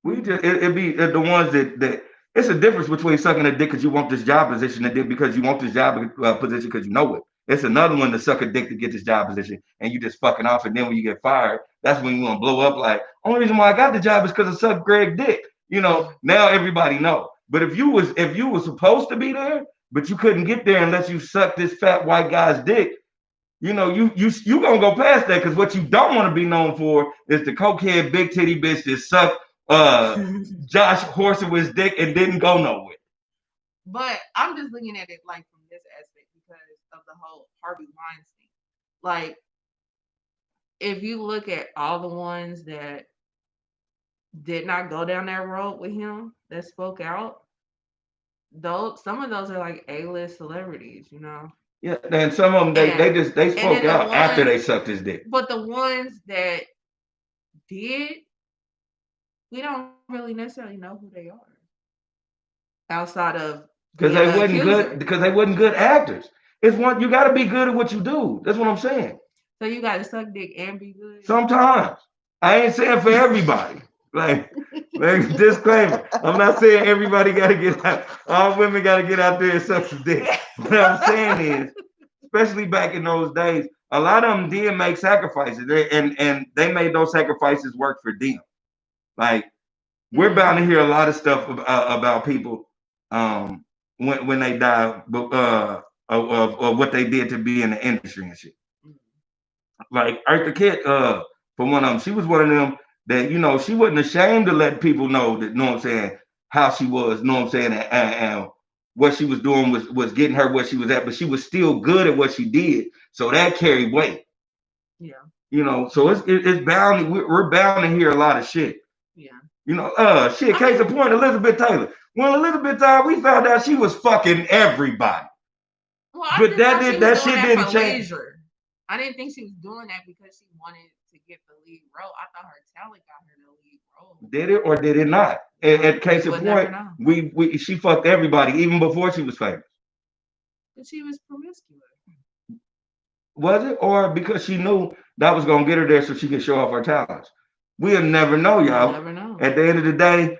We just it be the ones that it's a difference between sucking a dick because you want this job position and dick because you want this job position because you know it. It's another one to suck a dick to get this job position and you just fucking off and then when you get fired, that's when you want to blow up. Like only reason why I got the job is because I sucked Greg dick. You know now everybody know. But if you was supposed to be there, but you couldn't get there unless you sucked this fat white guy's dick, you know, you gonna go past that because what you don't want to be known for is the cokehead big titty bitch that sucked Josh Horsowitz dick and didn't go nowhere. But I'm just looking at it like from this aspect because of the whole Harvey Weinstein. Like, if you look at all the ones that did not go down that road with him, that spoke out, those some of those are like A-list celebrities, you know. Yeah, and some of them they And just they and spoke then the out after ones, they sucked his dick but the ones that did, we don't really necessarily know who they are outside of because being they the wasn't good accuser. because they wasn't good actors. It's one you got to be good at what you do. That's what I'm saying. So you got to suck dick and be good. Sometimes I ain't saying for everybody. Like disclaimer, I'm not saying everybody got to get out. All women got to get out there and suck some dick. What I'm saying is, especially back in those days, a lot of them did make sacrifices, and they made those sacrifices work for them. Like we're bound to hear a lot of stuff about people when they die, of what they did to be in the industry and shit. Like Eartha Kitt, for one of them, she was one of them that she wasn't ashamed to let people know that, know what I'm saying, how she was, know what I'm saying, and what she was doing was getting her where she was at, but she was still good at what she did, so that carried weight. Yeah. So it's bound. We're bound to hear a lot of shit. Yeah. Shit. I Case in mean, point, Elizabeth Taylor. When Elizabeth died, we found out she was fucking everybody, well, I but just thought she was that doing shit that didn't for change. leisure. I didn't think she was doing that because she wanted to get the lead role. I thought her talent got her the lead role. Did it or did it not? At We case in would never point, know. we she fucked everybody even before she was famous. But she was promiscuous. Was it or because she knew that was gonna get her there so she could show off her talents? We'll never know, We'll y'all. never know. At the end of the day,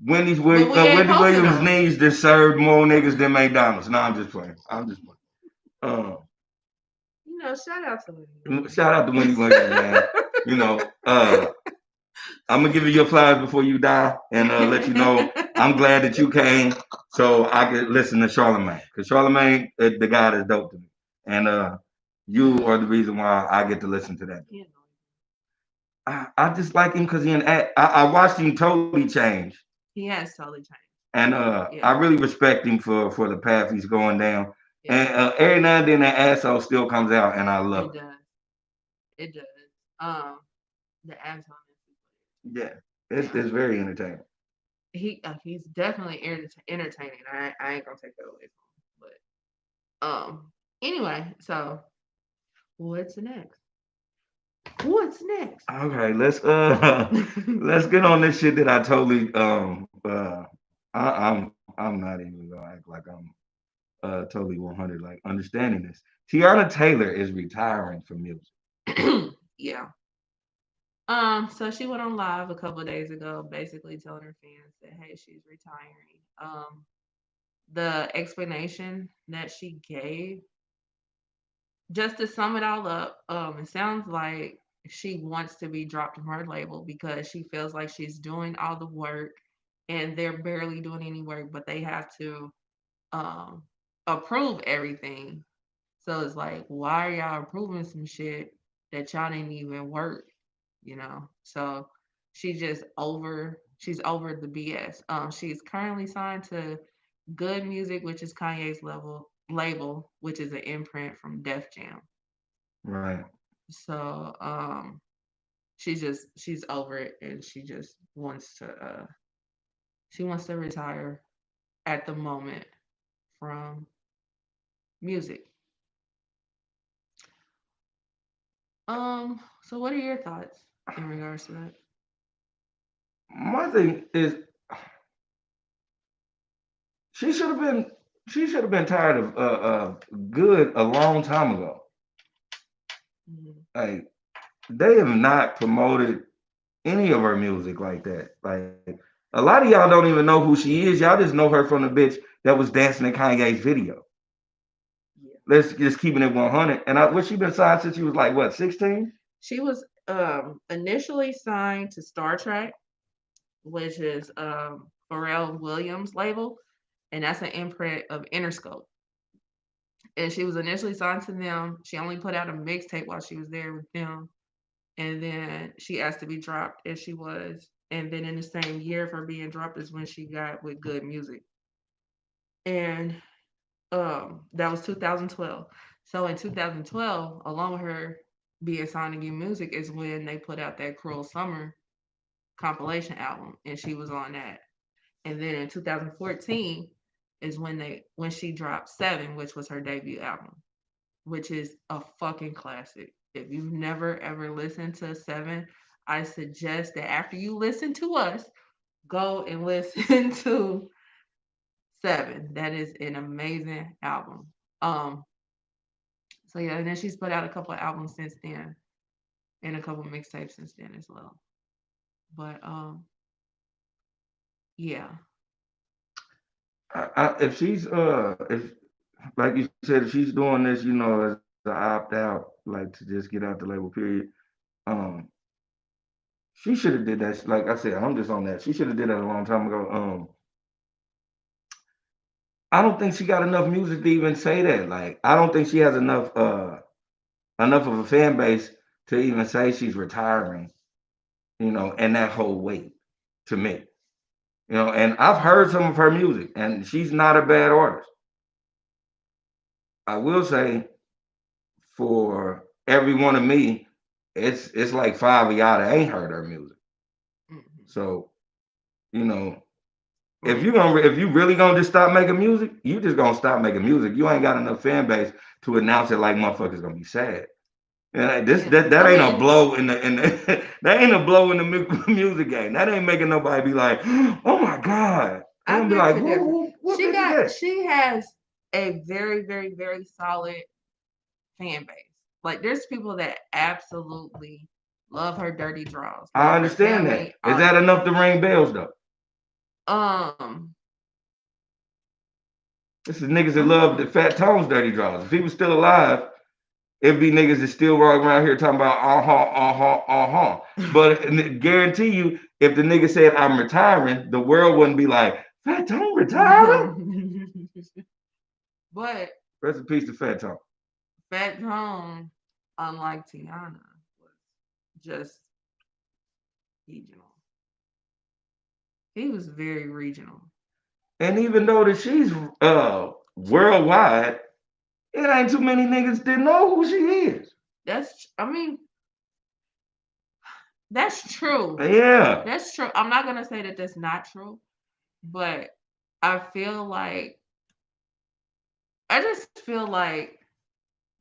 But we ain't Wendy supposed to Williams' know. knees just served more niggas than McDonald's. No, I'm just playing. I'm just playing. Shout out to Shout out to Wendy Williams, man. You know, I'm gonna give you your flowers before you die, and let you know I'm glad that you came, so I could listen to Charlemagne, because Charlemagne, the guy that's dope to me, and you are the reason why I get to listen to that. Yeah. I just like him because I watched him totally change. He has totally changed. And I Yeah. really respect him for the path he's going down. Yeah. And every now and then that asshole still comes out, and I love It it. does. It does. Um, the Amazon is Yeah, it's very entertaining. he's definitely entertaining. I ain't gonna take that away from him. But anyway, so what's next? What's next? Okay, let's get on this shit that I totally I'm not even gonna act like I'm totally 100 like understanding this. Tiana Taylor is retiring from music. Yeah. So she went on live a couple of days ago, basically telling her fans that hey, she's retiring. The explanation that she gave, just to sum it all up, it sounds like she wants to be dropped from her label because she feels like she's doing all the work and they're barely doing any work, but they have to um approve everything. So it's like, why are y'all approving some shit that y'all didn't even work, you know? So she's over the BS. She's currently signed to Good Music, which is Kanye's label, which is an imprint from Def Jam. Right. So she's over it and she wants to retire at the moment from music. So what are your thoughts in regards to that? My thing is she should have been she should have been tired of good a long time ago. Mhm. Like they have not promoted any of her music like that. Like a lot of y'all don't even know who she is. Y'all just know her from the bitch that was dancing in Kanye's video. Yeah. Let's just keeping it 100. And what she been signed since she was like what 16? She was initially signed to Star Trek, which is Pharrell Williams label, and that's an imprint of Interscope. And she was initially signed to them. She only put out a mixtape while she was there with them, and then she asked to be dropped, and she was. And then in the same year of her being dropped is when she got with Good Music, and that was 2012. So in 2012, along with her being signed to Good Music, is when they put out that Cruel Summer compilation album, and she was on that. And then in 2014 is when she dropped Seven, which was her debut album, which is a fucking classic. If you've never ever listened to Seven, I suggest that after you listen to us, go and listen to Seven. That is an amazing album. Um, so yeah, and then she's put out a couple of albums since then and a couple of mixtapes since then as well. But yeah. If she's if like you said, if she's doing this, as an opt out, like to just get out the label, period. Um, she should have did that. Like I said, I'm just on that. She should have did that a long time ago. I don't think she got enough music to even say that. Like, I don't think she has enough of a fan base to even say she's retiring. And that whole weight to me. And I've heard some of her music, and she's not a bad artist. I will say for every one of me, it's like five of y'all that ain't heard her music. Mhm. So, you know, if Right. you really gonna just stop making music, you just gonna stop making music. You ain't got enough fan base to announce it like motherfuckers gonna be sad. And this Yeah. that I ain't a mean, blow in the that ain't a blow in the music game. That ain't making nobody be like, oh my god. They I gonna be beg like, to differ. what bitch is that? She has a very, very, very solid fan base. Like there's people that absolutely love her dirty draws. I Like her understand that. family, Is all that that. enough to ring bells though? Um, This is niggas that I don't love know. the Fat Tones dirty draws. If he was still alive, it'd be niggas that still walking around here talking about But guarantee you, if the nigga said I'm retiring, the world wouldn't be like, Fat Tone retiring? But Rest in peace to Fat Tone. Fat Tone, unlike Tiana, was just regional. He was very regional. And even though that she's worldwide, it ain't too many niggas that know who she is. I mean, that's true. Yeah. That's true. I'm not gonna say that that's not true, but I feel like I just feel like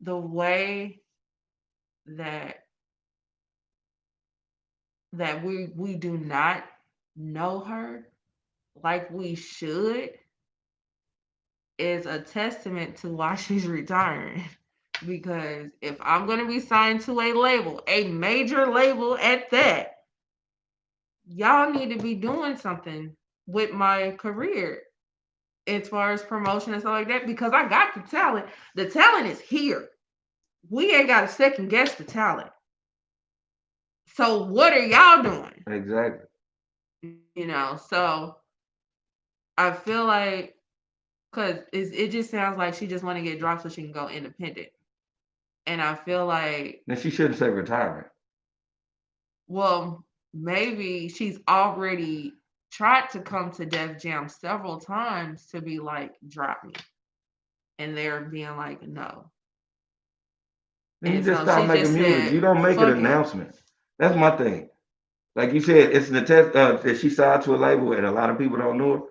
the way that we do not know her like we should is a testament to why she's retiring. Because if I'm gonna be signed to a major label at that, y'all need to be doing something with my career as far as promotion and stuff like that. Because I got the talent. The talent is here. We ain't got to second guess the talent. So what are y'all doing? Exactly. So I feel like because it just sounds like she just want to get dropped so she can go independent. And I feel like, Then she shouldn't say retirement. well, maybe she's already tried to come to Def Jam several times to be like, drop me. And they're being like, no. Then you And just so stop she making just music. said, You don't make an fuck it. announcement. That's my thing. Like you said, it's an test that she signed to a label and a lot of people don't know her.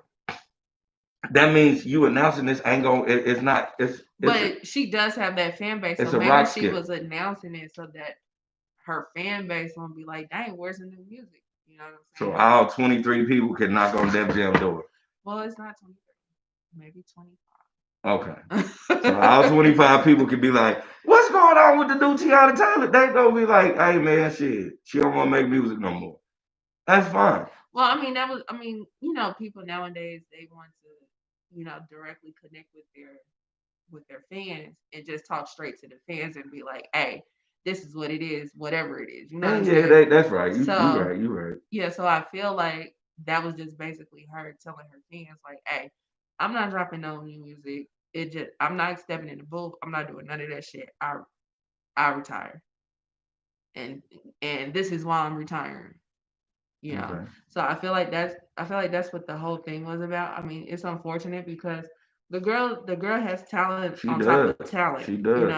That means you announcing this ain't going. It's not. But she does have that fan base. So It's a maybe rock she skip. was announcing it so that her fan base won't be like, dang, where's the new music? You know what I'm So saying? all 23 people can knock on Def Jam door. Well, it's not 23, maybe Okay. 25. So all 25 people can be like, what's going on with the new Tiana Taylor? They gonna be like, hey man, shit, she don't want to make music no more. That's fine. Well, I mean, people nowadays, they want to, directly connect with their fans and just talk straight to the fans and be like, hey, this is what it is, whatever it is. You know what I'm And yeah, saying? that's right. You So right. You right. yeah, so I feel like that was just basically her telling her fans like, hey, I'm not dropping no new music. I'm not stepping in the booth. I'm not doing none of that shit. I retire. And this is why I'm retiring. you know. Okay. So I feel like that's what the whole thing was about. I mean, it's unfortunate because the girl has talent She on top of does. talent, She does.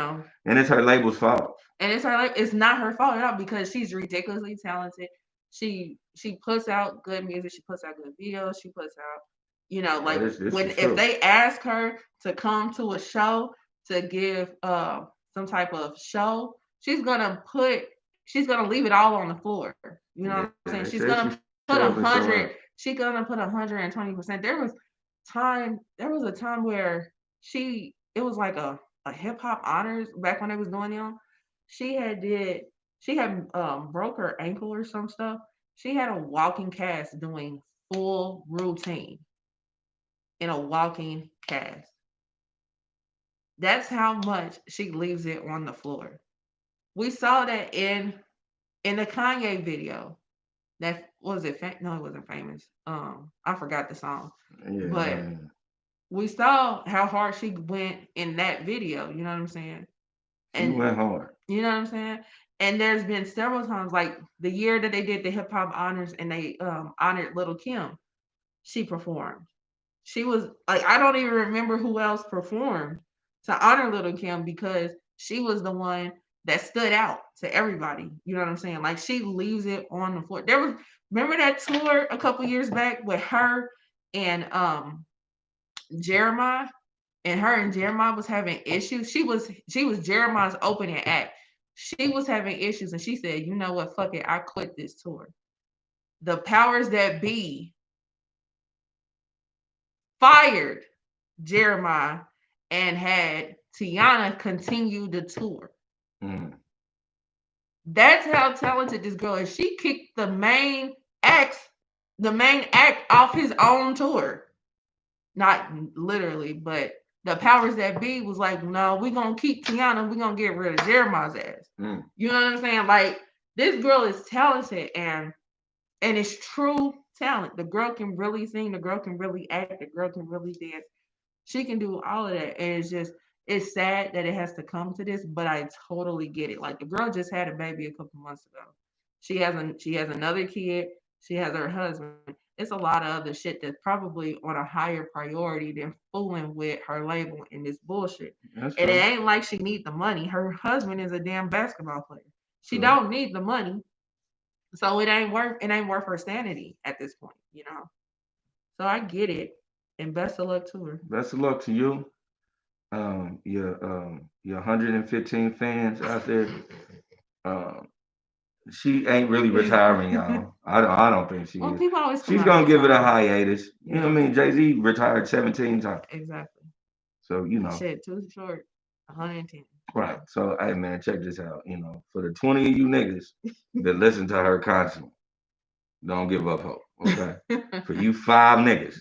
And it's her label's fault. and it's not her fault at all because she's ridiculously talented. She puts out good music, she puts out good videos, she puts out, Oh, like this when is if true. they ask her to come to a show to give some type of show, she's gonna leave it all on the floor. You know what I'm Yeah, saying? they She's said gonna she put a show up and show hundred. out. She's gonna put 120%. There was a time where it was like a hip hop honors back when they was doing them. She had did she had broke her ankle or some stuff. She had a walking cast doing full routine in a walking cast. That's how much she leaves it on the floor. We saw that in the Kanye video. That was it. No, it wasn't famous. I forgot the song, Yeah, but we saw how hard she went in that video. You know what I'm saying? she And went hard. you know what I'm saying? And there's been several times, like the year that they did the hip hop honors and they honored Little Kim, she performed. She was like, I don't even remember who else performed to honor Little Kim because she was the one that stood out to everybody. You know what I'm saying? Like she leaves it on the floor. There was remember that tour a couple years back with her and Jeremiah, and her and Jeremiah was having issues. She was Jeremiah's opening act. She was having issues, and she said, "You know what? Fuck it, I quit this tour." The powers that be fired Jeremiah and had Tiana continue the tour. Mm. That's how talented this girl is. She kicked act, the main act off his own tour. Not literally, but the powers that be was like, no, we're gonna keep Tiana, we're gonna get rid of Jeremiah's ass. Mm. You know what I'm saying? Like this girl is talented and it's true talent. The girl can really sing, the girl can really act, the girl can really dance. She can do all of that. And it's sad that it has to come to this, but I totally get it. Like the girl just had a baby a couple months ago. She has another kid. She has her husband. it's a lot of other shit that's probably on a higher priority than fooling with her label and this bullshit. That's And it true. ain't like she need the money. Her husband is a damn basketball player. She True. don't need the money. So it ain't worth her sanity at this point. So I get it. And best of luck to her. Best of luck to you. Your 115 fans out there. Um, she ain't really retiring, y'all. I don't think she Well, is. people always come She's out and gonna give it a retire. hiatus. You know Yeah, what I mean? Jay-Z retired 17 times. exactly. So, Shit, too short. 110. right. So hey man, check this out. For the 20 of you niggas that listen to her constantly, don't give up hope. Okay? For you 5 niggas,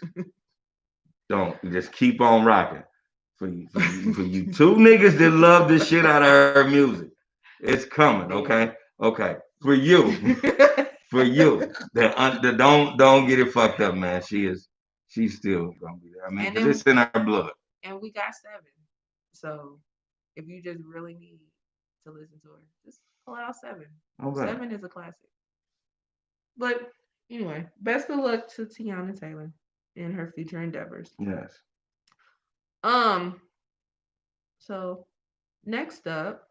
don't just keep on rocking. For you 2 niggas that love the shit out of her music, it's coming, okay? Damn. Okay. For you, for you, that don't get it fucked up, man. She's still gonna be there. I mean, and because it's then in her blood. and we got 7. So if you just really need to listen to her, just pull out 7. Okay. 7 is a classic. But anyway, best of luck to Tiana Taylor in her future endeavors. Yes. Um, so next up,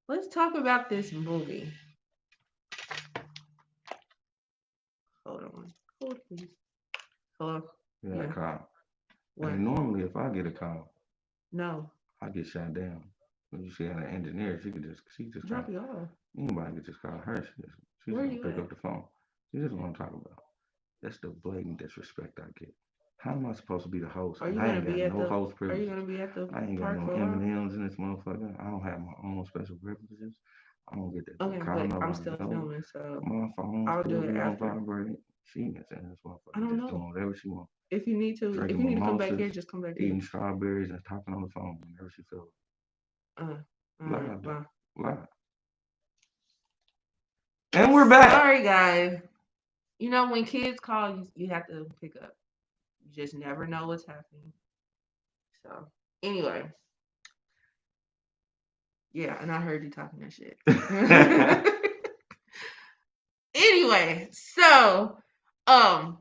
let's talk about this movie. Hold on. Hold please. Hello. Yeah, Yeah. call. What? And normally, if I get a call, No. I get shot down. When you see an engineer, she just call. Drop you off. Anybody could just call her. She's Where gonna you pick at? up the phone. She just want to talk about. That's the blatant disrespect I get. How am I supposed to be the host? Are And you I gonna ain't got be at no the host Are you privileges. gonna be at the I ain't got park no for a while? M&Ms in this motherfucker. I don't have my own special privileges. I don't get to Okay, call but I'm nobody still else. filming, so My phone I'll do still it be on after. vibrate. She is in this I motherfucker don't just know. doing whatever she wants. If Drinking you need to come back here, mimosas, just come back here. eating strawberries, and talking on the phone whenever she feels. Uh, all right. Live though. Well, Live. And we're back. sorry guys. When kids call, you have to pick up. You just never know what's happening. So anyway, yeah, and I heard you talking that shit. Anyway, so um,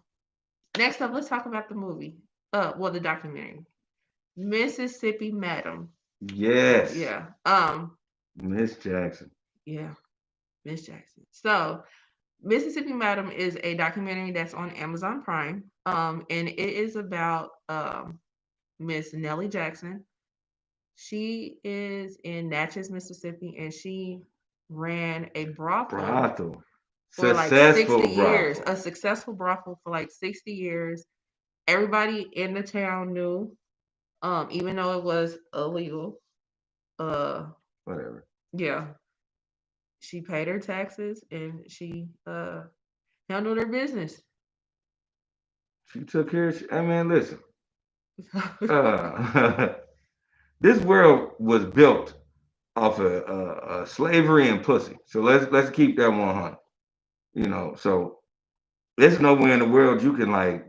next up, let's talk about the movie. Well, the documentary, Mississippi Madam. Yes. Yeah. Miss Jackson. Yeah, Miss Jackson. So Mississippi Madam is a documentary that's on Amazon Prime. And it is about Miss Nellie Jackson. She is in Natchez, Mississippi, and she ran a brothel Brothel. for like 60 Successful years, brothel. a successful brothel for like 60 years. Everybody in the town knew, even though it was illegal. Uh, Whatever. yeah, she paid her taxes and she handled her business. She took care of I mean, listen. This world was built off of slavery and pussy. So let's keep that 100. So there's nowhere in the world you can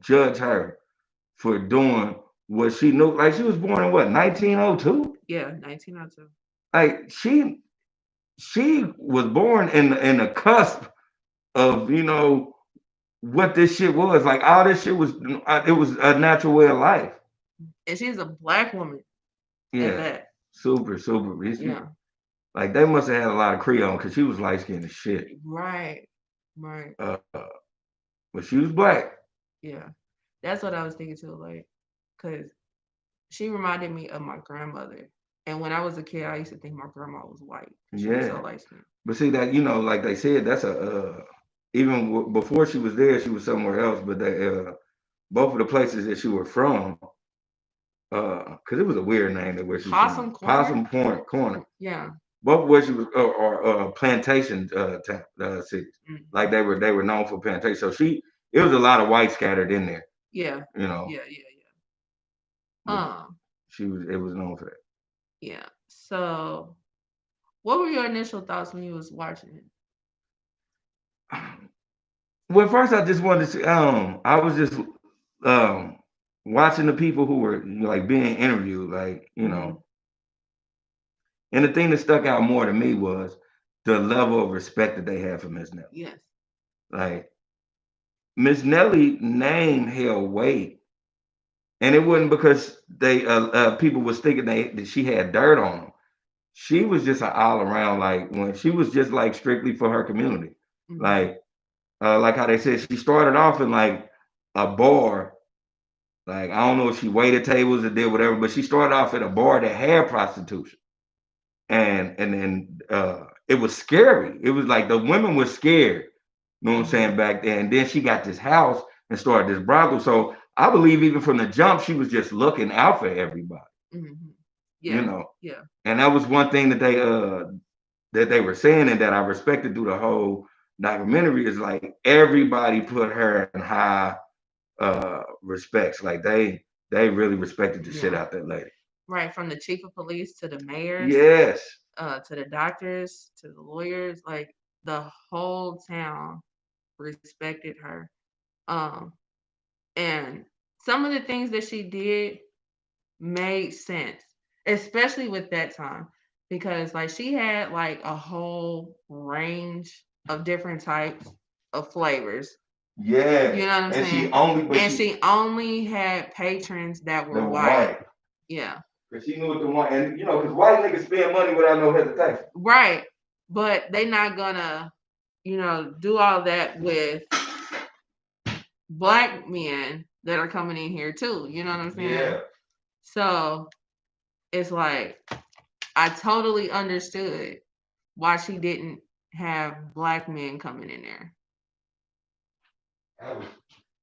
judge her for doing what she knew. Like she was born in what 1902. Yeah, 1902. Like she was born in the cusp of what this shit was. Like all this shit was it was a natural way of life. And she's a black woman at Yeah, that. super super. Yeah. Like they must have had a lot of Creole because she was light skinned as shit. Right. Right. But she was black. Yeah. That's what I was thinking too, like, because she reminded me of my grandmother. And when I was a kid, I used to think my grandma was white. She was so Yeah. light skinned. But see that like they said, that's even before she was there, she was somewhere else. But they both of the places that she was from, because it was a weird name that where she was from, Possum Possum Corner? Point Corner. Yeah. Both where she was or plantation cities, Mm. like they were known for plantation. So it was a lot of white scattered in there, Yeah. you know. Yeah. Yeah. Yeah. But it was known for Yeah. So, what were your initial thoughts when you was watching it? that. Well, first I just wanted to say, I was just um watching the people who were like being interviewed, Mm-hmm. and the thing that stuck out more to me was the level of respect that they had for Miss Nelly. Yes. Like Miss Nelly name held weight, and it wasn't because they people was thinking that she had dirt on them. She was just an all around, like, when she was just like strictly for her community, Mhm. like how they said she started off in like a bar. Like, I don't know if she waited tables or did whatever, but she started off at a bar that had prostitution, and then it was scary. It was like the women were scared. You know what I'm saying, Mhm. back then. And then she got this house and started this brothel. So I believe even from the jump, she was just looking out for everybody. Mhm. You Yeah. know, Yeah. and that was one thing that they were saying, and that I respected through the whole documentary, is like everybody put her in high respects. Like they really respected the shit Yeah. out that lady. Right. From the chief of police to the mayors, Yes. to the doctors, to the lawyers, like the whole town respected her. Um, and some of the things that she did made sense, especially with that time, because like she had like a whole range of different types of flavors. Yes. You know what I'm And she saying? only, but And she she only had patrons that they were were white. white. Yeah. Cause she knew what the one, and cause white niggas spend money without no hesitation. Right. But they not gonna, do all that with black men that are coming in here too. You know what I'm saying? Yeah. So it's like I totally understood why she didn't have black men coming in there. That was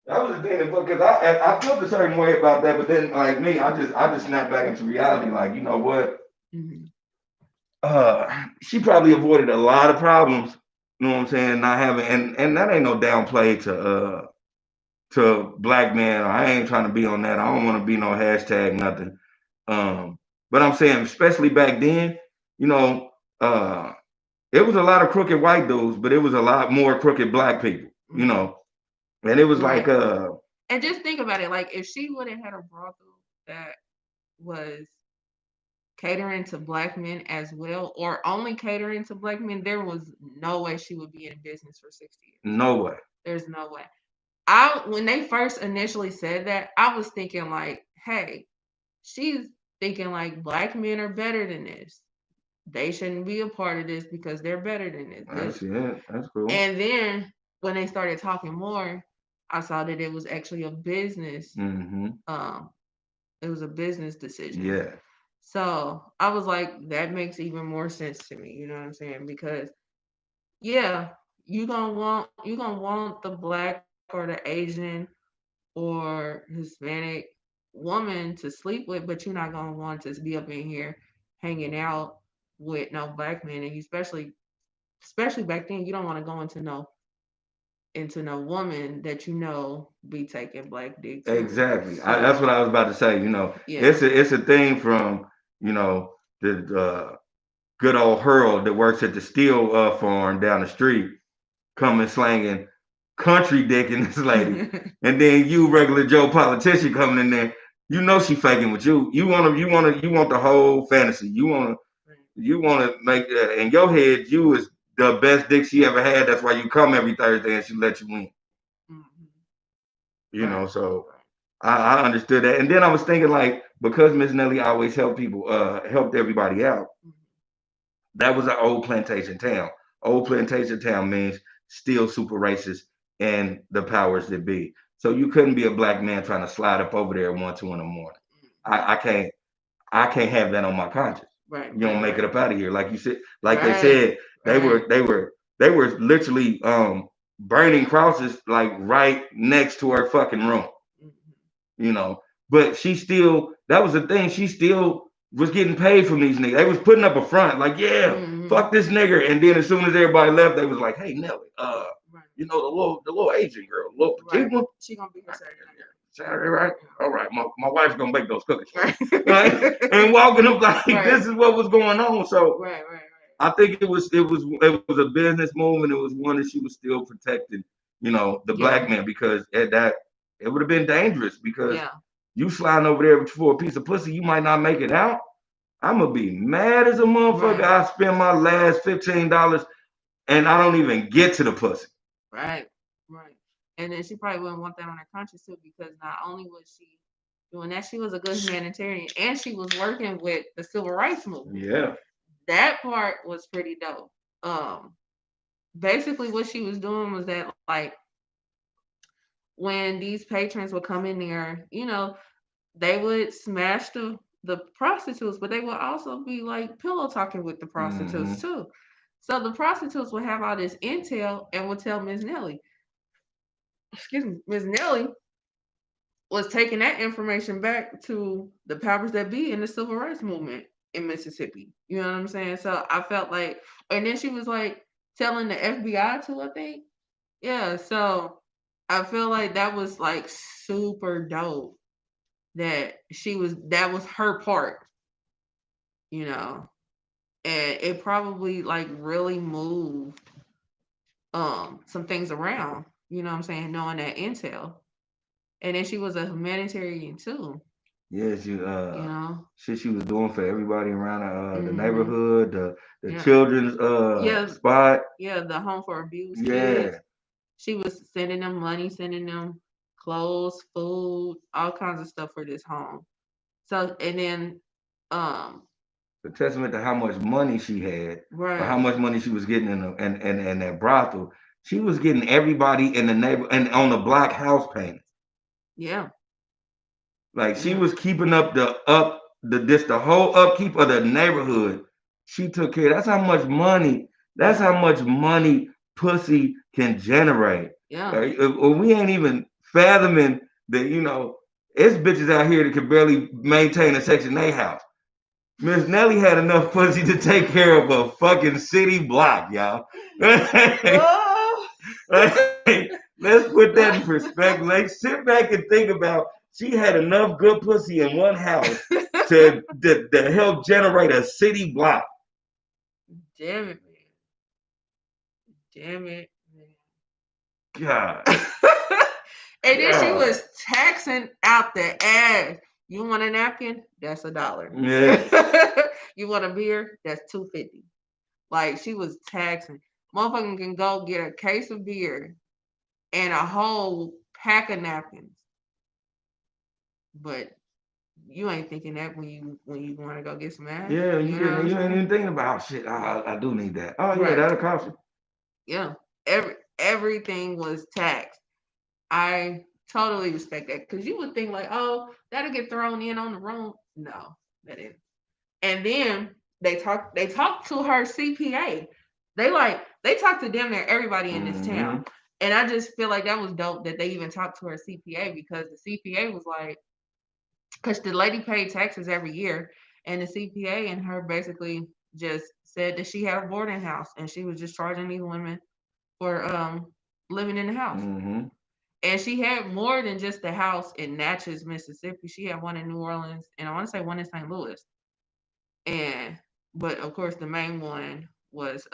that was the thing that, because I felt a certain way about that, but then like me, I just snapped back into reality. Like, you know what? Hmm. She probably avoided a lot of problems. You know what I'm saying? Not having, and that ain't no downplay to black man. I ain't trying to be on that. I don't want to be no hashtag nothing. Um, but I'm saying, especially back then, you know, uh, it was a lot of crooked white dudes, but it was a lot more crooked black people. Hmm. And it was like, Right. And just think about it. Like if she would have had a brothel that was catering to black men as well, or only catering to black men, there was no way she would be in business for 60 years. no way. There's no way. I When they first initially said that, I was thinking like, hey, she's thinking like black men are better than this. They shouldn't be a part of this because they're better than this. That's it. That's cool. And then when they started talking more, I saw that it was actually a business. Mm-hmm. Um, it was a business decision. Yeah. So I was like, that makes even more sense to me. You know what I'm saying? Because yeah, you gonna want the black or the Asian or Hispanic woman to sleep with, but you're not gonna want to be up in here hanging out with no black men, and you especially back then, you don't want to go into no woman that be taking black dick too. Exactly. That's So what I was about to say. yeah. It's a thing from the good old Harold that works at the steel farm down the street, coming slanging country dick in this lady, and then you regular Joe politician coming in there. You know she faking with you. You want the whole fantasy. You want to make in your head you is the best dick she ever had. That's why you come every Thursday and she let you in. Mhm. Right. So Right. I understood that, and then I was thinking like, because Miss Nelly always helped people, helped everybody out. Mhm. That was an old plantation town. Old plantation town means still super racist and the powers that be. So you couldn't be a black man trying to slide up over there at 1, 2 in the morning. Mhm. I can't have that on my conscience. Right. You don't Right. make it Right. up out of here. Like you said, like they Right. said, they Right. were they were they were literally burning crosses like right next to her fucking room. Mhm. you know. But she still, that was the thing, she still was getting paid from these niggas. They was putting up a front, like, yeah, Mhm. fuck this nigga. And then as soon as everybody left, they was like, hey Nelly, Right. the little Asian girl, the little Right. petite one. She gonna be here Saturday night. Saturday, right? All right, my wife's gonna make those cookies for Right. you. Right? And walking up like Right. this is what was going on. So Right. Right. I think it was a business move, and it was one that she was still protecting, the Yeah. black man, because at that it would have been dangerous, because Yeah. you sliding over there for a piece of pussy, you might not make it out. I'm gonna be mad as a motherfucker. Right. I spend my last $15 and I don't even get to the pussy. Right. Right. And then she probably wouldn't want that on her conscience too, because not only was she doing that, she was a good humanitarian and she was working with the civil rights movement. Yeah. That part was pretty dope. Basically what she was doing was that, like, when these patrons would come in there, they would smash the prostitutes, but they would also be like pillow talking with the prostitutes Mm-hmm. too. So the prostitutes would have all this intel and would tell Miss Nelly. Excuse me, Miss Nelly was taking that information back to the powers that be in the civil rights movement in Mississippi. You know what I'm saying? So I felt like, and then she was like telling the FBI too, I think. Yeah, so I feel like that was like super dope that was her part, you know. And it probably like really moved some things around, you know what I'm saying, knowing that intel. And then she was a humanitarian too, Yeah, you know. shit she was doing for everybody around the Mhm. neighborhood, the Yeah. children's Yeah, spot. yeah, the home for abused kids. Yeah. She was sending them money, sending them clothes, food, all kinds of stuff for this home. So and then um A testament to how much money she had, or how right. much money she was getting in that brothel. She was getting everybody in the neighbor and on the block house paint. Yeah. Like she Yeah. was keeping up the whole upkeep of the neighborhood. She took care. That's how much money. That's Yeah. how much money pussy can generate. Yeah. We ain't even fathoming that. It's bitches out here that can barely maintain a Section 8 house. Miss Nelly had enough pussy to take care of a fucking city block, y'all. Oh. Let's put that in perspective. Like, sit back and think about she had enough good pussy in one house to help generate a city block. Damn it, man. Damn it, God, man. And then she God. was taxing out the ass. You want a napkin? That's $1. Yeah. You want a beer? That's $2.50. Like she was taxing. Motherfucker can go get a case of beer and a whole pack of napkins. But you ain't thinking that when you want to go get some ass. Yeah, You know what I'm you ain't saying? even thinking about shit. I do need that. Oh yeah, Right. that'll cost you. Yeah. Everything was taxed. I totally respect that because you would think like, oh, that'll get thrown in on the room. No, that didn't. And then they talked to her CPA. They talked to damn near everybody in this town. Mm-hmm. And I just feel like that was dope that they even talked to her CPA because the CPA was like, because the lady paid taxes every year, and the CPA and her basically just said that she had a boarding house and she was just charging these women for living in the house. Mm-hmm. And she had more than just the house in Natchez, Mississippi. She had one in New Orleans, and I want to say one in St. Louis. And but of course, the main one was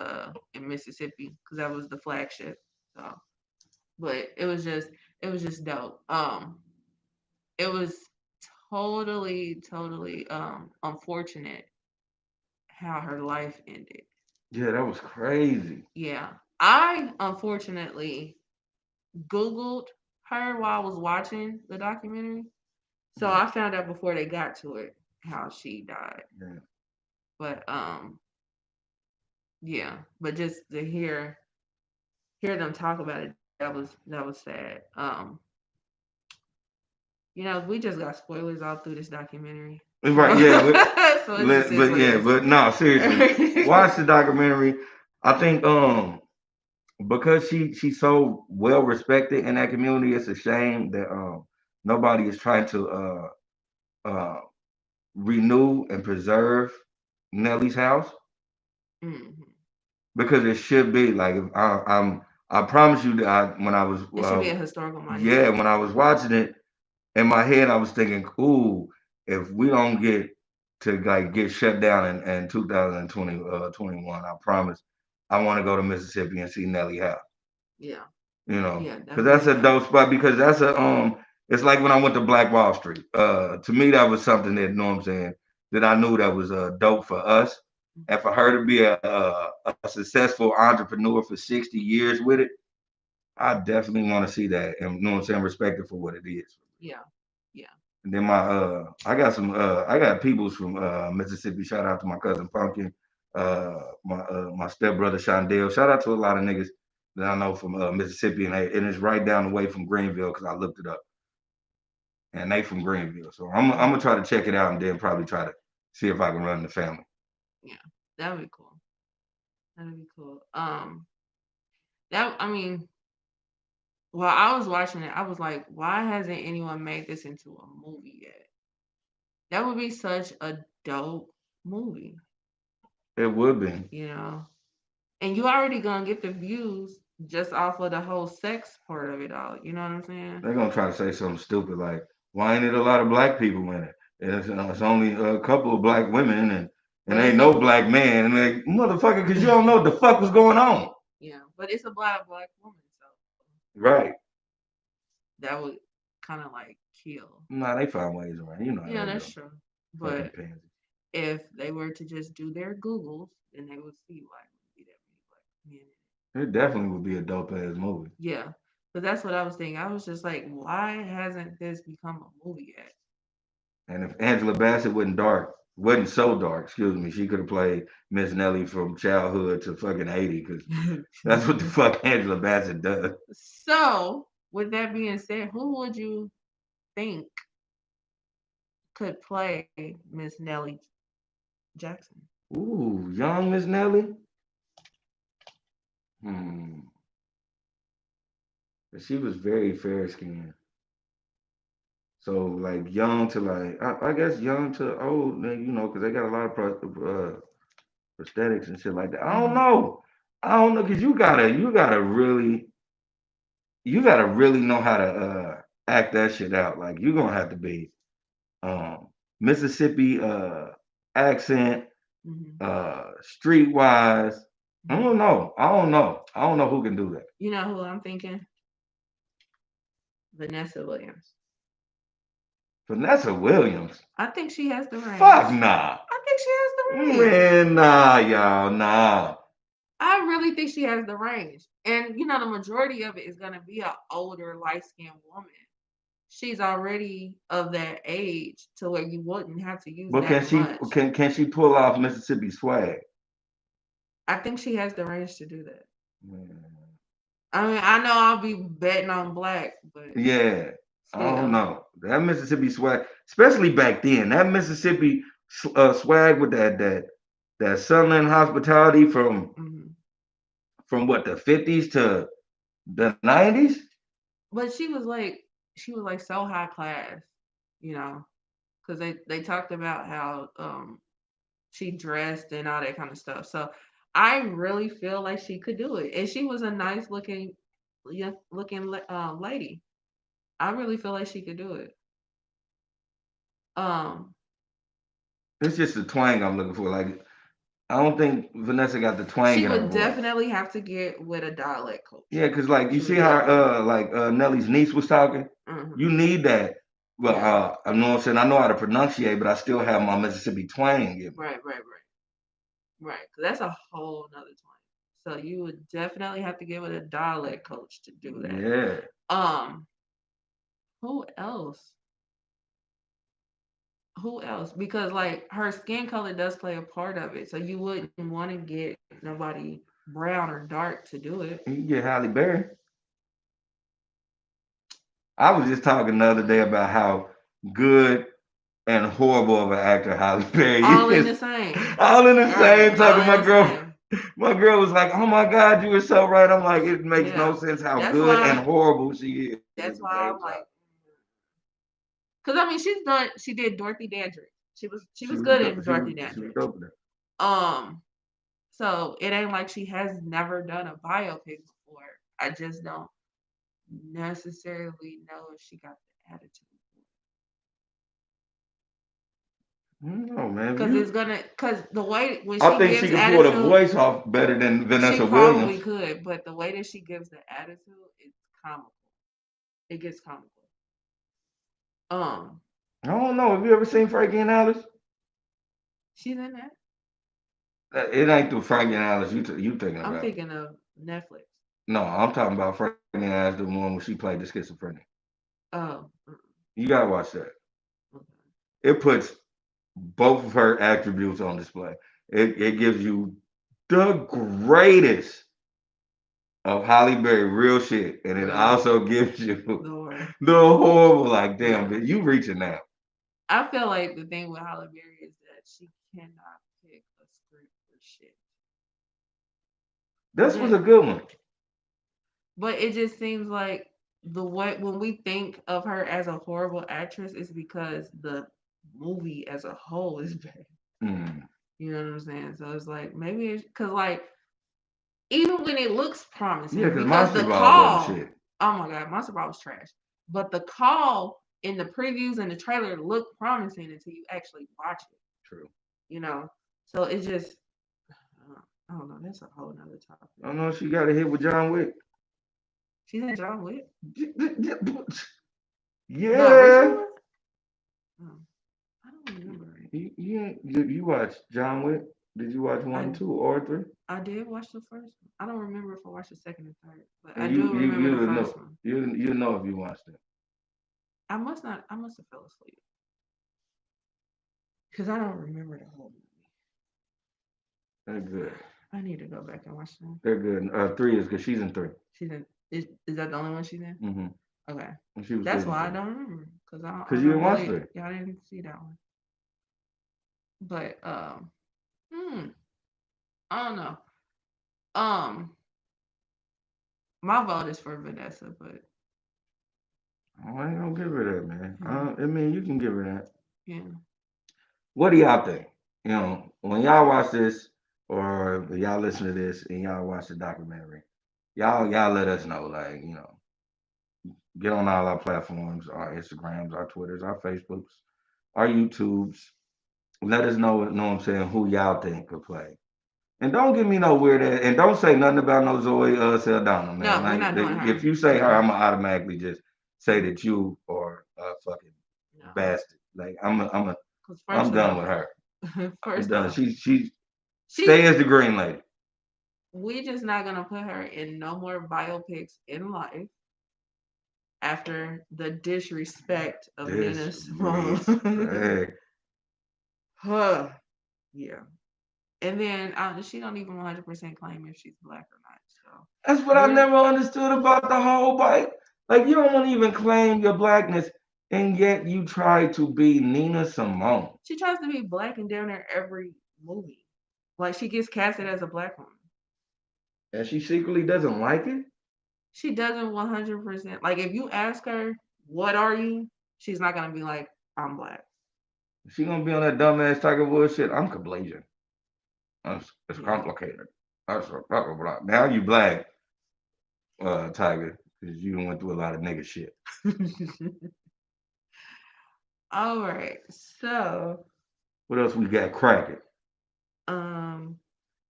in Mississippi because that was the flagship. So, but it was just dope. It was totally unfortunate how her life ended. Yeah, that was crazy. Yeah, I unfortunately Googled her while I was watching the documentary. So Yeah. I found out before they got to it how she died. Yeah. But yeah, but just to hear them talk about it, that was sad. We just got spoilers all through this documentary. So Right, yeah, so it just is but what it yeah, is. but no, seriously, watch the documentary. I think because she's so well respected in that community, it's a shame that nobody is trying to uh renew and preserve Nelly's house Mhm. because it should be like if I promise you that when I was It should be a historical yeah, monument. when I was watching it in my head I was thinking, ooh, if we don't get to like get shut down in 2020 21, I promise I want to go to Mississippi and see Nelly House. Yeah. Yeah, Because that's definitely a go. dope spot. Because that's a it's like when I went to Black Wall Street. To me, that was something that, you know what I'm saying, that I knew that was dope for us, and for her to be a successful entrepreneur for 60 years with it. I definitely want to see that, and you know what I'm saying, respect it for what it is. Yeah. Yeah. And then I got peoples from Mississippi. Shout out to my cousin Pumpkin, my stepbrother Shondale. Shout out to a lot of niggas that I know from Mississippi, and it's right down the way from Greenville because I looked it up, and they from Greenville. So I'm Mhm. gonna try to check it out and then probably try to see if I can run the family. Yeah. That would be cool. That'd be cool. That I mean, while I was watching it, I was like, why hasn't anyone made this into a movie yet? That would be such a dope movie, It would be. you know? And you already gonna get the views just off of the whole sex part of it all. You know what I'm saying? They're gonna try to say something stupid like, "Why ain't it a lot of black people in it? It's only a couple of black women and But it's ain't a no black man." And like, motherfucker, because you don't know what the fuck was going on. yeah, but it's a black woman, so Right. that would kind of like kill. Nah, they find ways around. You know how Yeah, they that's do. true. Fucking But pansy. if they were to just do their Googles, then they would see why it would be that many black men in it. It definitely would be a dope ass movie. Yeah, but that's what I was thinking. I was just like, why hasn't this become a movie yet? And if Angela Bassett wasn't so dark, excuse me, she could have played Miss Nelly from childhood to fucking 80, because that's what the fuck Angela Bassett does. So, with that being said, who would you think could play Miss Nellie Jackson? Ooh, young Miss Nelly. Hmm. She was very fair skinned. So like young to like I guess young to old, you know, because they got a lot of prosthetics and shit like that. I don't Hmm. know. I don't know because you gotta really know how to act that shit out. Like you're gonna have to be um Mississippi accent, Hmm. streetwise. I Hmm. don't know. I don't know. I don't know who can do that. You know who I'm thinking? Vanessa Williams. Vanessa Williams. I think she has the Fuck range. nah. I think she has the range. Man, nah, y'all, nah. I really think she has the range. And you know, the majority of it is gonna be an older, light skinned woman. She's already of that age to where you wouldn't have to use But that much. can she pull off Mississippi swag? I think she has the range to do that. Man. I mean, I know I'll be betting on black, but Yeah, I don't still. know that Mississippi swag, especially back then. That Mississippi swag with that Southern hospitality Mhm. from what the 50s to the 90s. But she was like so high class, you know, because they talked about how she dressed and all that kind of stuff. So I really feel like she could do it, and she was a nice looking, yeah, lady. I really feel like she could do it. Um, It's just the twang I'm looking for. Like I don't think Vanessa got the twang she in her would voice. definitely have to get with a dialect coach. Yeah, because like you She see would how definitely. Nelly's niece was talking. You Hmm. need that. Well, Yeah. I know what I'm saying. I know how to pronunciate, but I still have my Mississippi twang in me. Right. Right. Right. Right. 'Cause that's a whole nother twang. So you would definitely have to get with a dialect coach to do that. Yeah. Um, who else? Who else? Because like her skin color does play a part of it. So you wouldn't want to get nobody brown or dark to do it. You can get Halle Berry. I was just talking the other day about how good and horrible of an actor Halle Berry All in the is. same. All in the Right. same All talking. in the same. My girl was like, "Oh my God, you were so right." I'm like, it makes no Yeah. sense how That's good and why horrible she is at the that's same why I'm time. like, because I mean she did Dorothy Dandridge. She She was was good dope. in Dorothy She was Dandridge. dope in Um, so it ain't like she has never done a biopic before. I just don't necessarily know if she got the attitude. No man, Cause it's gonna, cause the way when I she think she gives could pull the attitude, voice off better than she Vanessa probably Williams. could, but the way that she gives the attitude, it's comical. It gets comical. Um, I don't know. Have you ever seen Frankie and Alice? she's in that. It ain't the Frankie and Alice you thinking I'm about. thinking of Netflix. No, I'm talking about Frankie as the one when she played the schizophrenic. Oh, You gotta watch that. okay. It puts both of her attributes on display. It gives you the greatest of Holly Berry real shit, and it Really, also gives you the worst. the horrible like, damn, Yeah. bitch, you reaching now. I feel like the thing with Halle Berry is that she cannot pick a script for shit. This was a But good one. it just seems like the way when we think of her as a horrible actress is because the movie as a whole is bad. Mm. You know what I'm saying? So it's like maybe it's because like even when it looks Yeah, promising, because because Monster the Ball wasn't call, shit. oh my god, Monster Ball was trash. But the call in the previews and the trailer looked promising until you actually watch it. True. You know, so it's just I don't know. That's a whole nother topic. I don't know. She got a hit with John Wick. She's in John Wick, the original Yeah. one. Oh, I don't remember it. You watched John Wick? Did you watch I one, two, or three? I did watch the first one. I don't remember if I watched the second and third, but And I do remember the you first know one. you know if you watched it. I must not. I must have fell asleep because I don't remember the whole movie. They're good. I need to go back and watch them. They're good. Three is because she's in three. She's in. Is that the only one she's in? Mm-hmm. Okay, And she was that's good in why I three. don't remember because I Because you don't didn't watch really. three. Yeah, I didn't see that one. But hmm, I don't know. Um, my vote is for Vanessa, but Oh, I ain't gonna give her that, man. hmm, I mean, you can give her that. yeah. What do y'all think? You know, when y'all watch this or y'all listen to this and y'all watch the documentary, y'all let us know. Like, get on all our platforms, our Instagrams, our Twitters, our Facebooks, our YouTubes. Let us know what I'm saying, who y'all think could play. And don't give me no weird ass, and don't say nothing about no Zoe Saldana, man. No, we're Like, not doing if her. you say her, Mm-mm. I'm gonna automatically just say Mm, that you are a fucking no, bastard. Like, because I'm first done off, with her. I'm first done. off, She she's stay as the green lady. we just not gonna put her in no more biopics in life after the disrespect of Nina Simone. Disrespect. Huh. Yeah. And then she don't even 100% claim if she's black or not. So That's what I we're never understood about the whole bite. Like, you don't want to even claim your blackness, and yet you try to be Nina Simone. she tries to be black and down there every movie. Like she gets casted as a black woman. And she secretly doesn't like it. She doesn't 100%. Like if you ask her, "What are you?" She's not gonna be like, "I'm black." She gonna be on that dumbass Tiger Woods shit. I'm Caucasian. It's Yeah. complicated. That's blah, blah, blah. Now you black, Tiger, because you went through a lot of nigga shit. All right. So, What else we got cracking? um,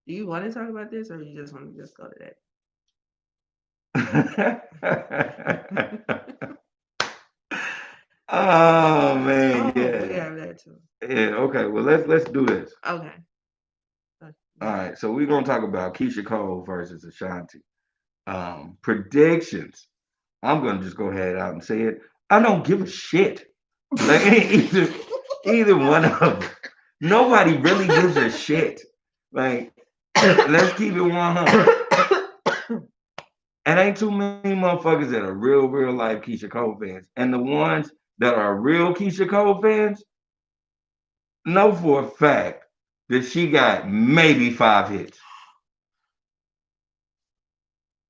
do you want to talk about this, or you just want to just go to that? Oh man, Oh, we yeah. have that too. Yeah, okay. Well, let's do this. Okay. All Yeah. right. So we're gonna talk about Keisha Cole versus Ashanti. Predictions. I'm gonna just go ahead out and say it. I don't give a shit. Like either one of them. Nobody really gives a shit. Like, let's keep it 100. And ain't too many motherfuckers that are real life Keisha Cole fans. And the ones that are real Keisha Cole fans know for a fact that she got maybe 5 hits.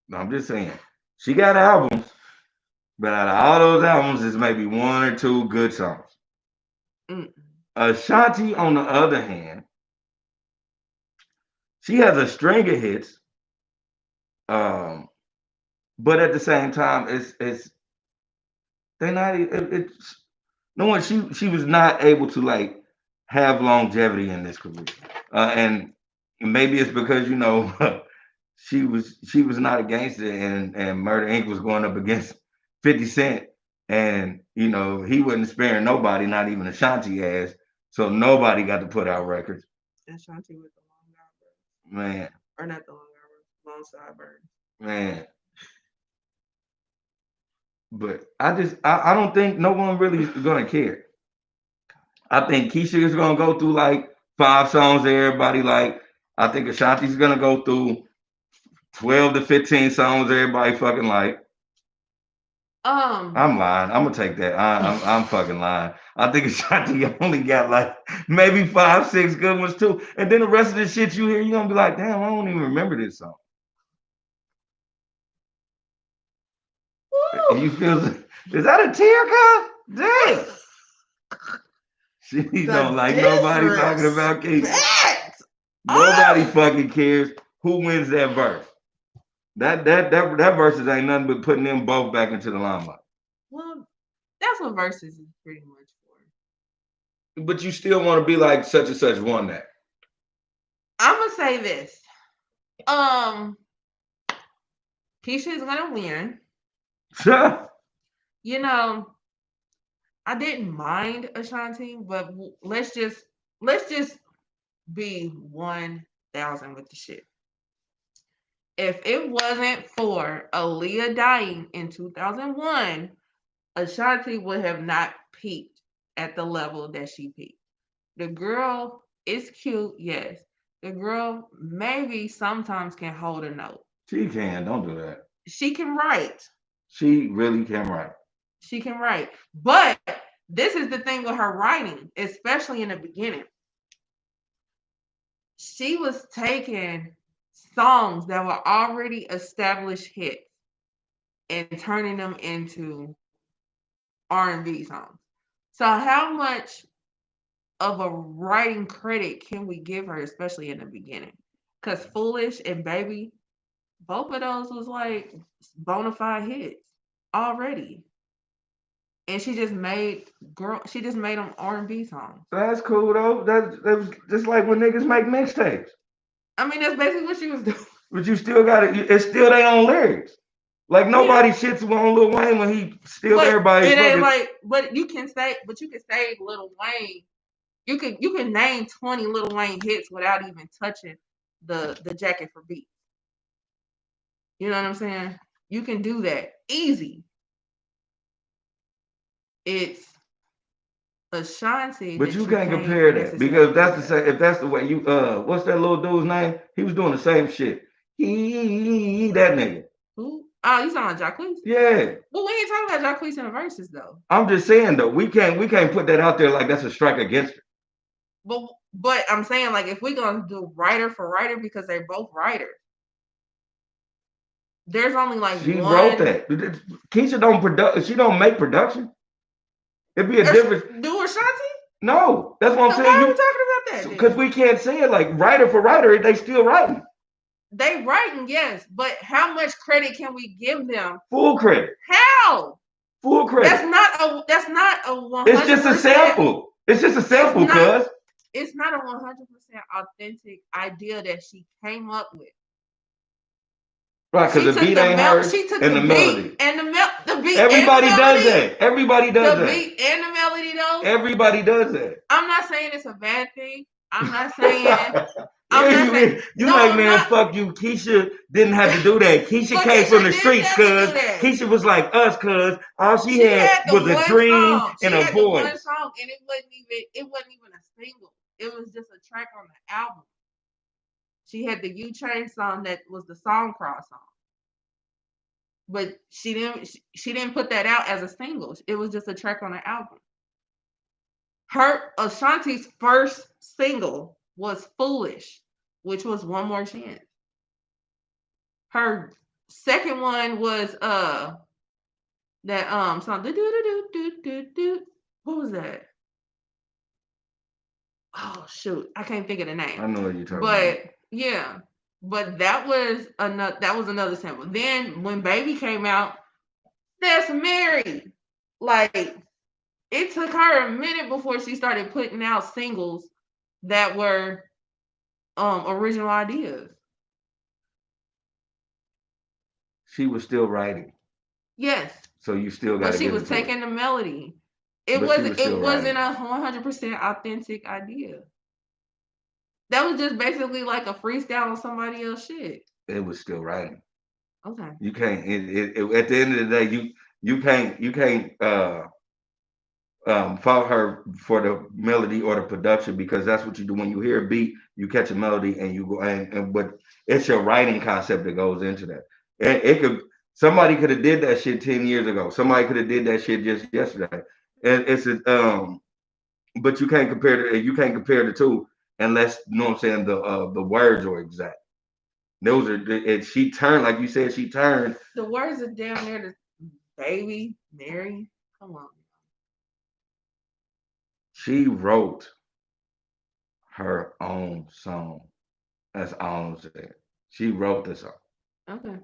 No, I'm just saying. She got albums, but out of all those albums, there's maybe one or two good songs. Mm. Ashanti, on the other hand, she has a string of hits, um, but at the same time, it's they not it's no one she was not able to like have longevity in this career, and maybe it's because she was not a gangster, and Murder Inc. was going up against 50 Cent, and he wasn't sparing nobody, not even Ashanti ass, so nobody got to put out records. Ashanti with the long eyebrows. Man, Or not the long eyebrows, long sideburns. Man, but I don't think no one really is gonna care. I think Keisha is gonna go through like 5 songs that everybody like. I think Ashanti's gonna go through 12 to 15 songs everybody fucking like. Um, I'm lying. I'm gonna take that. I'm fucking lying. I think Ashanti only got like maybe 5, 6 good ones too, and then the rest of the shit you hear, you gonna be like, damn, I don't even remember this song. woo, You feel? Is that a tear, cuz? Damn. She don't the like nobody talking about Keisha. disrespect. Nobody Oh, fucking cares who wins that verse. That verses ain't nothing but putting them both back into the limelight. well, that's what verses is pretty much for. But you still want to be like such and such won that. I'm gonna say this. Um, Keisha is gonna win. You know, I didn't mind Ashanti, but let's just be 1,000 with the shit. If it wasn't for Aaliyah dying in 2001, Ashanti would have not peaked at the level that she peaked. The girl is cute, yes. The girl maybe sometimes can hold a note. She can. Don't do that. She can write. She really can write. She can write. But this is the thing with her writing, especially in the beginning. She was taking songs that were already established hits and turning them into R&B songs. So how much of a writing credit can we give her, especially in the beginning? Because Foolish and Baby, both of those was like bona fide hits already. And she just made them R&B songs. That's cool though. That was just like when niggas make mixtapes. I mean, that's basically what she was doing. But you still got it. It's still their own lyrics. Like Yeah. nobody shits on Lil Wayne when he steal But everybody's it ain't fucking. like, but you can say Lil Wayne. You can name 20 Lil Wayne hits without even touching the jacket for beats. You know what I'm saying? You can do that easy. It's Ashanti But you that you can't can't compare that necessarily because do that's the that. same. If that's the way you what's that little dude's name? He was doing the same shit. He that nigga. Who? Oh, you talking about Jacquees? Yeah. Well, we ain't talking about Jacquees in the verses though. I'm just saying though, we can't put that out there like that's a strike against her. But I'm saying like if we're gonna do writer for writer because they're both writers, there's only like She wrote one. that. Keisha don't she don't make production. It'd be a difference. Do Ashanti? No, that's what I'm So saying. why are we You talking about that because then? we can't say it like writer for writer, they still writing. They writing, yes, but how much credit can we give them? Full credit. How? Full credit. That's not a one It's hundred just a percent. sample. It's just a It's sample, not. cuz. It's not a 100% authentic idea that she came up with. Right, because She the took beat the ain't mel. hers She took and the the melody. beat and the beat and the Everybody does melody. that. Everybody does The that. beat and the melody, though. Everybody does that. I'm not saying it's a bad thing. I'm not saying. I'm Yeah, not saying. you No, like, I'm man, not. fuck you. Keisha didn't have to do that. Keisha But came from Keisha the didn't streets, have to cuz. do that. Keisha was like us, cuz. All she She had had the was a one dream song. and She a had the one voice. song, and it wasn't even a single. It was just a track on the album. She had the U Chain song that was the song cross song, but she didn't put that out as a single. It was just a track on the album. Her Ashanti's first single was "Foolish," which was "One More Chance." Her second one was that song. Do do do do do do. What was that? Oh shoot, I can't think of the name. I know what you're talking about. But yeah, but that was another sample. Then when Baby came out, that's Mary. Like it took her a minute before she started putting out singles that were original ideas. She was still writing. Yes, So you still got but to she give was it to her. taking the melody. It But she wasn't was still it writing. wasn't a 100% authentic idea. That was just basically like a freestyle on somebody else's shit. It was still writing. Okay. You can't. At the end of the day, you can't fault her for the melody or the production because that's what you do when you hear a beat. You catch a melody and you go and but it's your writing concept that goes into that. And it could somebody could have did that shit 10 years ago. Somebody could have did that shit just yesterday. And it's a but you can't compare the two unless you know what I'm saying the words are exact. Those are and she turned like you said she turned. The words are damn near the baby, Mary. Come on. She wrote her own song. That's all I'm saying. She wrote the song. Okay.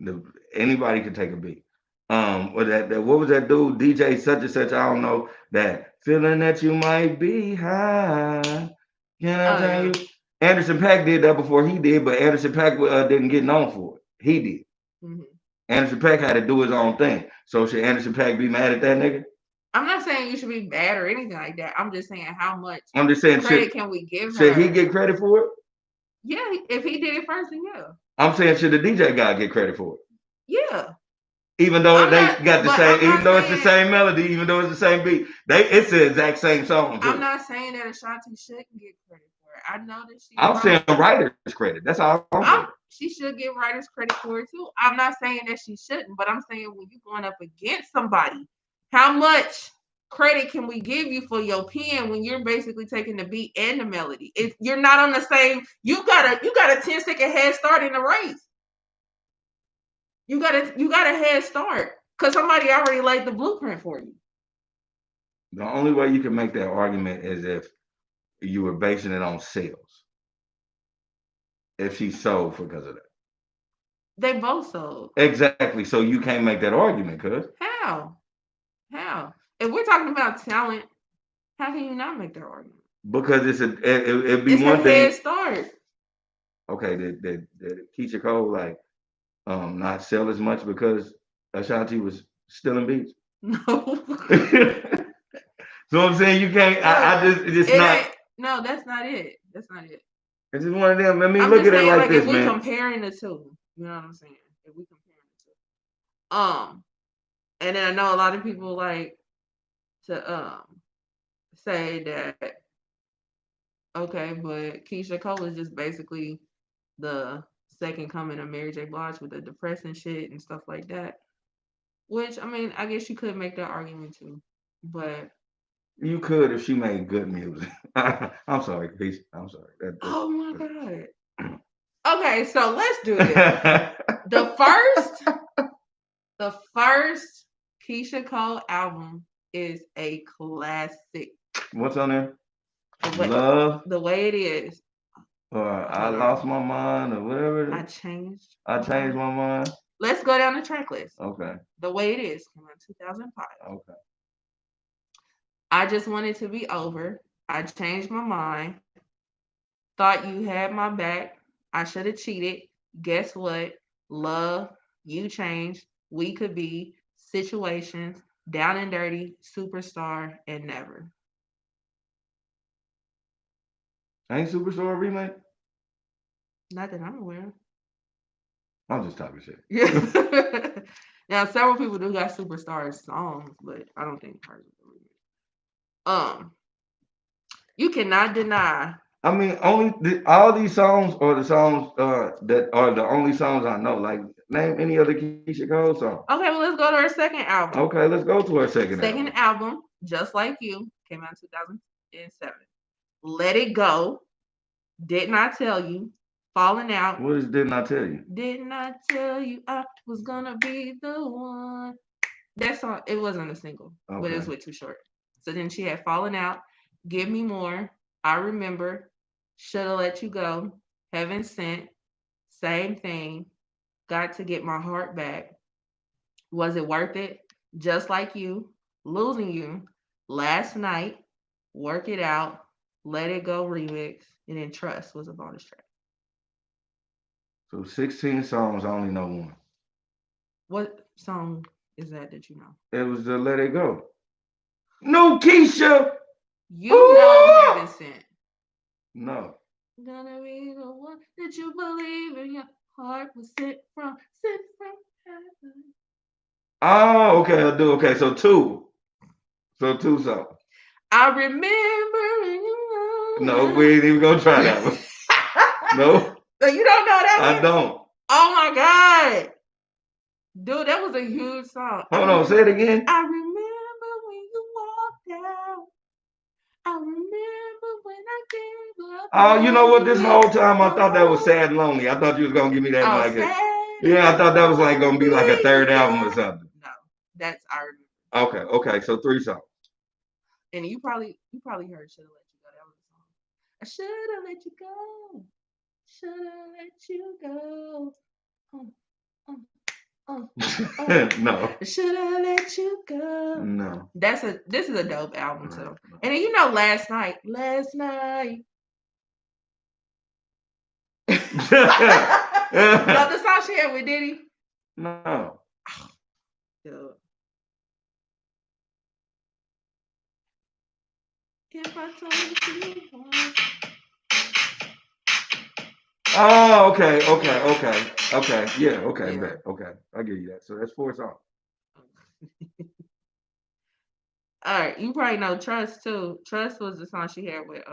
The, anybody can take a beat. Or that what was that dude DJ such and such? I don't know that feeling that you might be high. Can I Oh tell yeah. you? Anderson Paak did that before he did, but Anderson Paak didn't get known for it. He did. Hmm. Anderson Paak had to do his own thing. So should Anderson Paak be mad at that nigga? I'm not saying you should be bad or anything like that. I'm just saying how much I'm just saying credit can we give should he her? get credit for it? Yeah, if he did it first, then yeah. I'm saying should the DJ guy get credit for it? Yeah. Even though I'm they not got the but same, I'm even not though it's the saying same melody, even though it's the same beat, it's the exact same song I'm too. not saying that Ashanti shouldn't get credit for it. I know that she I'm saying wrote. writer's credit. That's all I'm saying. She should get writers credit for it too. I'm not saying that she shouldn't, but I'm saying when you're going up against somebody, how much credit can we give you for your pen when you're basically taking the beat and the melody? If you're not on the same, you got a 10-second head start in the race. You got a head start because somebody already laid the blueprint for you. The only way you can make that argument is if you were basing it on sales. If she sold because of that. They both sold. Exactly. So you can't make that argument, cuz. How? How? If we're talking about talent, how can you not make that argument? Because it'd be It's a one head thing. start. Okay, did Keisha Cole like not sell as much because Ashanti was stealing beats? No. So I'm saying you can't. Look, I just it's it not. ain't. No, that's not it. That's not it. It's just one of them. I mean, I'm look just at it saying, like like, if this, we man. comparing the two, you know what I'm saying? If we comparing the two, and then I know a lot of people like to say that okay, but Keisha Cole is just basically the second coming of Mary J. Blige with the depressing shit and stuff like that. Which I mean, I guess you could make that argument too, but You could if she made good music. I'm sorry, Keisha. I'm sorry. oh my god. Okay, so let's do this. The first, the first Keisha Cole album is a classic. What's on there? The way, Love the way it is. or I Hold lost on. my mind or whatever. I changed I my changed mind. my mind. Let's go down the track list. Okay. The way it is came out in 2005. Okay. I just wanted to be over. I changed my mind. Thought you had my back. I should have cheated. Guess what? Love, you changed. We could be situations, down and dirty, superstar, and never. Ain't Superstore a remake? Not that I'm aware of. I'm just talking shit. Yeah. Now several people do got superstar songs, but I don't think hers is a remake. Um, you cannot deny. I mean, all these songs are the songs that are the only songs I know. Like, name any other Keisha Cole song. Okay, well let's go to her second album. Okay, let's go to her second Second album. album, Just Like You, came out in 2007. Let It Go, Didn't I Tell You, Falling Out. What is Didn't I Tell You? Didn't I tell you I was gonna be the one? That song, it wasn't a single, but it was Okay. way too short. So then she had Falling Out, Give Me More, I Remember, Shoulda Let You Go, Heaven Sent, Same Thing, Got to Get My Heart Back, Was It Worth It? Just Like You, Losing You, Last Night, Work It Out, Let It Go remix, and then Trust was a bonus track. So 16 songs, I only know one. What song is that you know? It was the Let It Go. No, Keisha! You know Ooh! Heaven Sent. No. Gonna be the one that you believe in. Yeah. heart was sent from heaven. Oh, okay, I do. Okay, so two. So two songs. I remember you. No, we ain't even gonna try that one. No. So you don't know that I one? don't. Oh my God. Dude, that was a huge song. Hold on, say it again. I remember when you walked out. I remember when I gave up. Oh, you know what? This whole time I thought that was Sad and Lonely. I thought you was gonna give me that Oh, like a, sad. yeah, I thought that was like gonna be like a third album or something. No, that's I remember. Okay, so three songs. And you probably heard "Shoulda Let You Go." That was a song. I shoulda let you go. Shoulda let you go. No. Shoulda let you go. No. This is a dope album too. No. And then you know, last night. Know the song she had with Diddy? No. Dude. If I told you once. Oh, okay. Yeah, okay, bet. Okay. I'll give you that. So that's four songs. All right, you probably know Trust too. Trust was the song she had with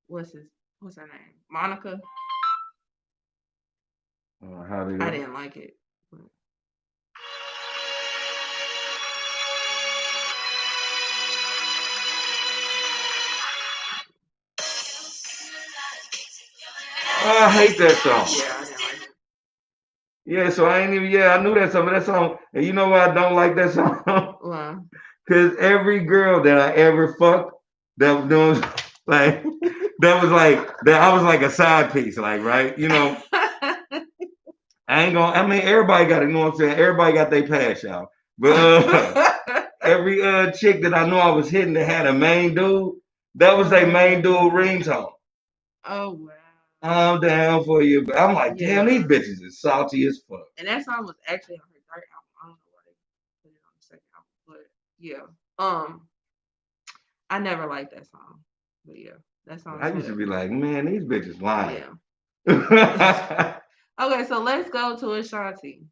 what's her name? Monica. How do you? I didn't like it. I hate that song. Yeah, I didn't like it. Yeah, so I ain't even. Yeah, I knew that song, but that song. And you know why I don't like that song? Wow. Because every girl that I ever fucked, that was like, that was like that. I was like a side piece, like right, you know. I ain't gonna. I mean, everybody got it. You know what I'm saying? Everybody got their pass, y'all. But every chick that I know I was hitting that had a main dude, that was a main dude ringtone. Oh wow. I'm down for you. But I'm like, Yeah. damn, these bitches is salty as fuck. And that song was actually on her third album. I don't know why they put it on the second album, but yeah. I never liked that song, but yeah, that song. I used to be like, man, these bitches lying. Yeah. Okay, so let's go to Ashanti.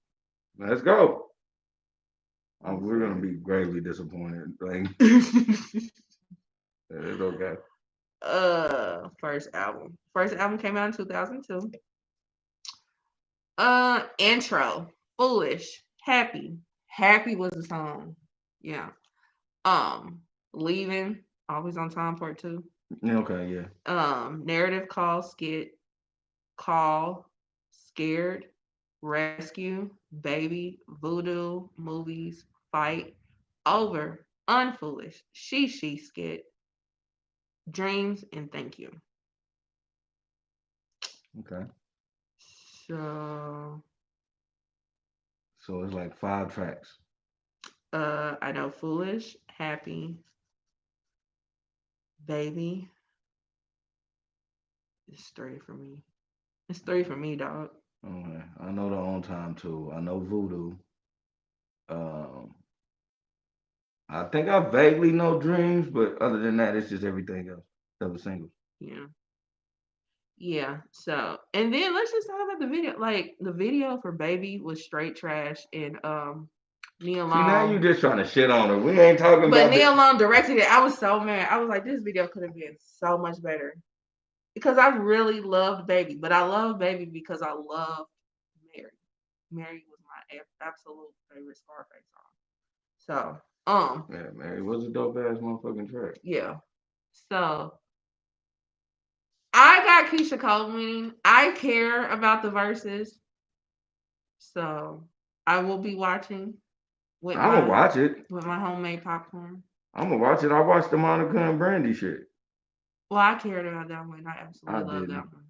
Let's go. We're gonna be gravely disappointed. Like, it's okay. First album. First album came out in 2002. Intro. Foolish. Happy. Happy was the song. Yeah. Leaving. Always on Time Part 2. Okay, yeah. Narrative Call Skit. Call. Scared. Rescue. Baby. Voodoo. Movies. Fight. Over. Unfoolish. She Skit. Dreams and Thank You. Okay. So So it's like 5 tracks. I know Foolish, Happy, Baby. It's three for me. It's three for me, dog. Okay. I know the On Time too. I know Voodoo. Um, I think I vaguely know Dreams, but other than that, it's just everything else that was single. Yeah. Yeah. So and then let's just talk about the video. Like the video for Baby was straight trash and Neil See, now you Long. just trying to shit on her. We ain't talking But about Neil the. Long directed it. I was so mad. I was like, this video could have been so much better. Because I really loved Baby, but I love Baby because I love Mary. Mary was my absolute favorite Scarface song. So, Yeah, man, it was a dope ass motherfucking track. yeah. So I got Keisha Cole winning. I care about the verses. So I will be watching with I'm gonna watch it. my homemade popcorn. I'm gonna watch it. I watched the Monica and Brandy shit. Well, I cared about that one. I I absolutely love didn't. that one.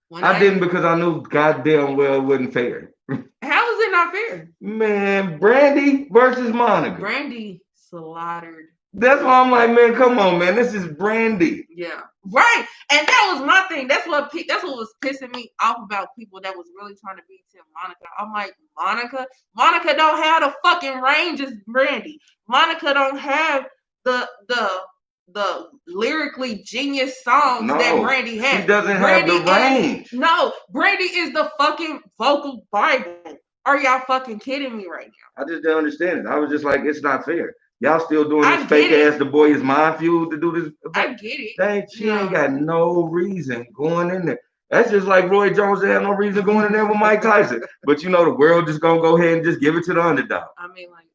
When I didn't because I knew goddamn well it wasn't fair. how is it not fair? Man, Brandy versus Monica. Brandy slaughtered. That's why I'm like, man, come on, man. This is Brandy. Yeah, right. And that was my thing. That's what was pissing me off about people that was really trying to beat Tim Monica. I'm like, Monica don't have the fucking range as Brandy. Monica don't have the the lyrically genius songs that No, Brandy she has. doesn't have Brandy the is range. no, Brandy is the fucking vocal Bible. Are y'all fucking kidding me right now? I just didn't understand it. I was just like, it's not fair. Y'all still doing this I fake get ass. it. The boy is mind fueled to do this. I get it. She ain't got no reason going in there. That's just like Roy Jones had no reason going in there with Mike Tyson. But you know, the world just gonna go ahead and just give it to the underdog. I mean, like,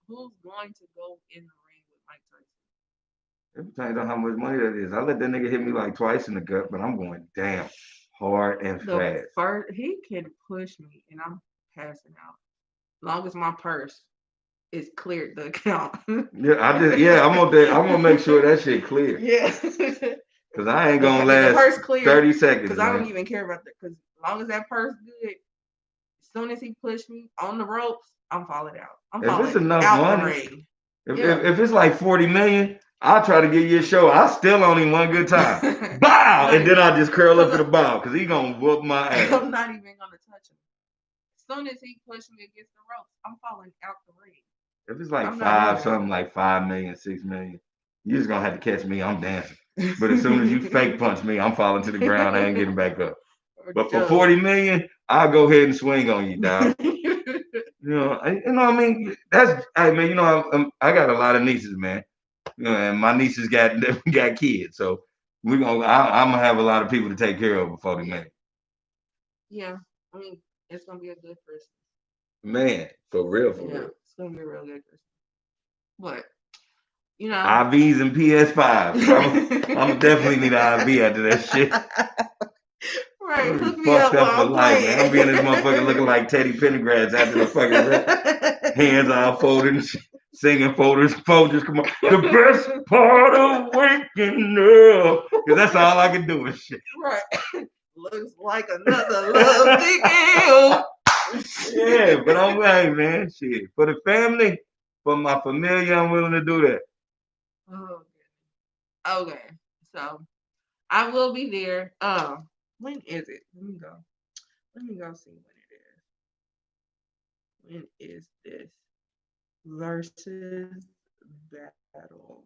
who's going to go in the ring with Mike Tyson? It depends on how much money that is. I let that nigga hit me like twice in the gut, but I'm going damn hard and fast. First, he can push me, and I'm passing out. Long as my purse is cleared the account. I'm gonna make sure that shit clear. Yeah. Cause I ain't gonna the last purse clear 30 seconds. Because I don't even care about that. Because as long as that purse good, as soon as he pushed me on the ropes, I'm falling out. I'm if falling it's enough out the money, ring. if it's like 40 million, I'll try to get you a show. I still only one good time. Bow! And then I'll just curl up in the bow because he gonna whoop my ass. I'm not even gonna touch him. As soon as he pushed me against the ropes, I'm falling out the ring. If it's like something like 5 million, 6 million, you're just gonna have to catch me. I'm dancing. But as soon as you fake punch me, I'm falling to the ground. I ain't getting back up. But for 40 million, I'll go ahead and swing on you, dog. You know what I mean? I mean, I got a lot of nieces, man. And my nieces got kids, so I'm gonna have a lot of people to take care of before they marry. Yeah, I mean, it's gonna be a good Christmas. Man, for real. It's gonna be a real good Christmas. But IVs and PS5s. I'm definitely need an IV after that shit. Right, hook me up while I'm life, playing. man. I'm being this motherfucker looking like Teddy Pendergrass after the fucking rip. Hands all folded and singing Folgers come on. The best part of waking up. Because that's all I can do is shit. Right. Looks like another love thing. Yeah, but I'm like, man, shit. For the family, for my familia, I'm willing to do that. Okay. So I will be there. When is it? Let me go. Let me go see when it is. When is this versus battle?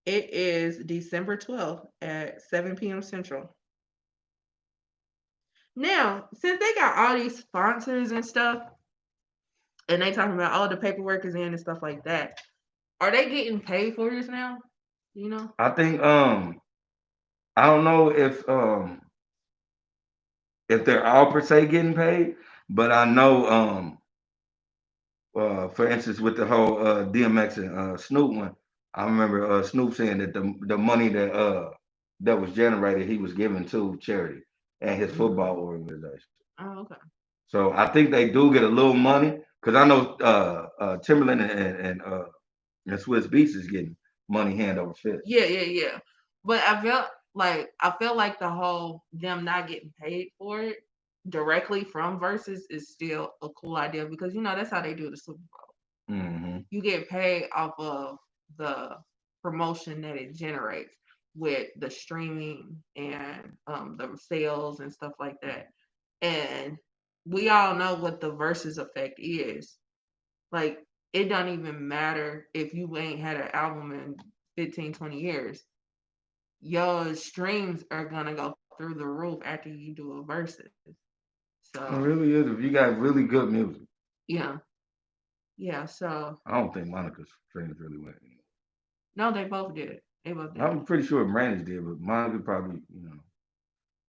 It is December 12th at 7 p.m. Central. Now, since they got all these sponsors and stuff, and they talking about all the paperwork is in and stuff like that, are they getting paid for this now? You know? I think I don't know if they're all per se getting paid, but I know for instance with the whole DMX and Snoop one, I remember Snoop saying that the money that was generated he was giving to charity and his football organization. Oh, okay. So I think they do get a little money because I know Timberland and Swiss Beats is getting money hand over fist. Yeah. But I felt like the whole them not getting paid for it directly from verses is still a cool idea because that's how they do the Super Bowl. Mm-hmm. You get paid off of the promotion that it generates with the streaming and the sales and stuff like that. And we all know what the versus effect is. Like, it don't even matter if you ain't had an album in 15, 20 years. Your streams are gonna go through the roof after you do a versus. So it really is if you got really good music. Yeah. So I don't think Monica's streams really went anywhere. no, they both did. I'm pretty sure Brandy's did, but Monica probably,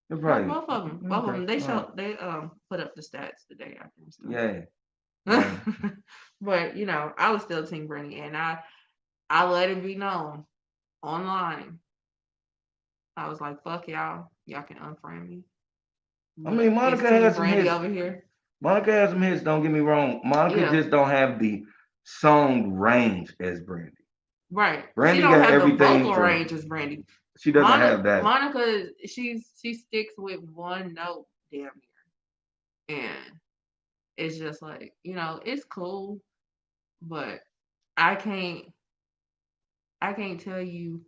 they're probably Both of them. Both of them. They put up the stats the day after. So. Yeah. But I was still Team Brandy, and I let it be known online. I was like, "Fuck y'all. Y'all can unfriend me." I mean, Monica has some hits over here. Monica has some hits. Don't get me wrong. Monica just don't have the song range as Brandy. Right. Brandy she don't got have everything the vocal range as Brandy. She doesn't have that. Monica, she sticks with one note damn near, and it's just like it's cool, but I can't tell you.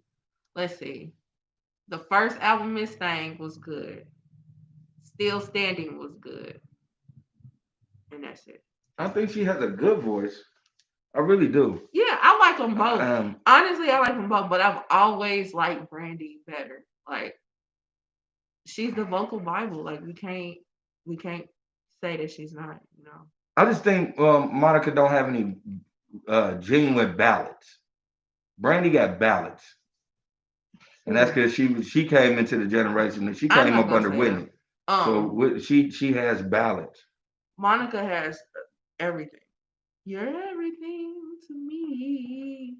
Let's see. The first album, Miss Thing, was good. Still Standing was good, and that's it. I think she has a good voice. I really do. Yeah, I like them both. Um, Honestly, I like them both, but I've always liked Brandy better. Like she's the vocal Bible. Like we can't say that she's not. You know. I just think Monica don't have any genuine ballads. Brandy got ballads, and that's Ooh, because she came into the generation and she I'm came not up gonna under say that. Whitney. So Um, she has ballads. Monica has everything. You're everything to me.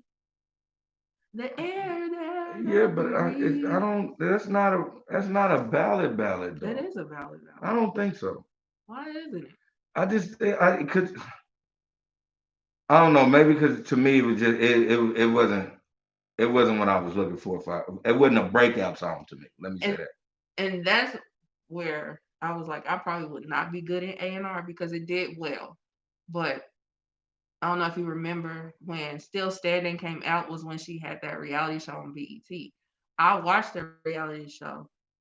The air that Yeah, I but I breathe. don't. That's not a ballad That though. is a valid I ballad. don't think so. Why isn't it? I just I could I don't know, maybe because to me it was just it wasn't what I was looking for. It wasn't a breakout song to me. Let me say And that. and that's where I was like, I probably would not be good in A&R because it did well. But I don't know if you remember when Still Standing came out was when she had that reality show on BET. I watched the reality show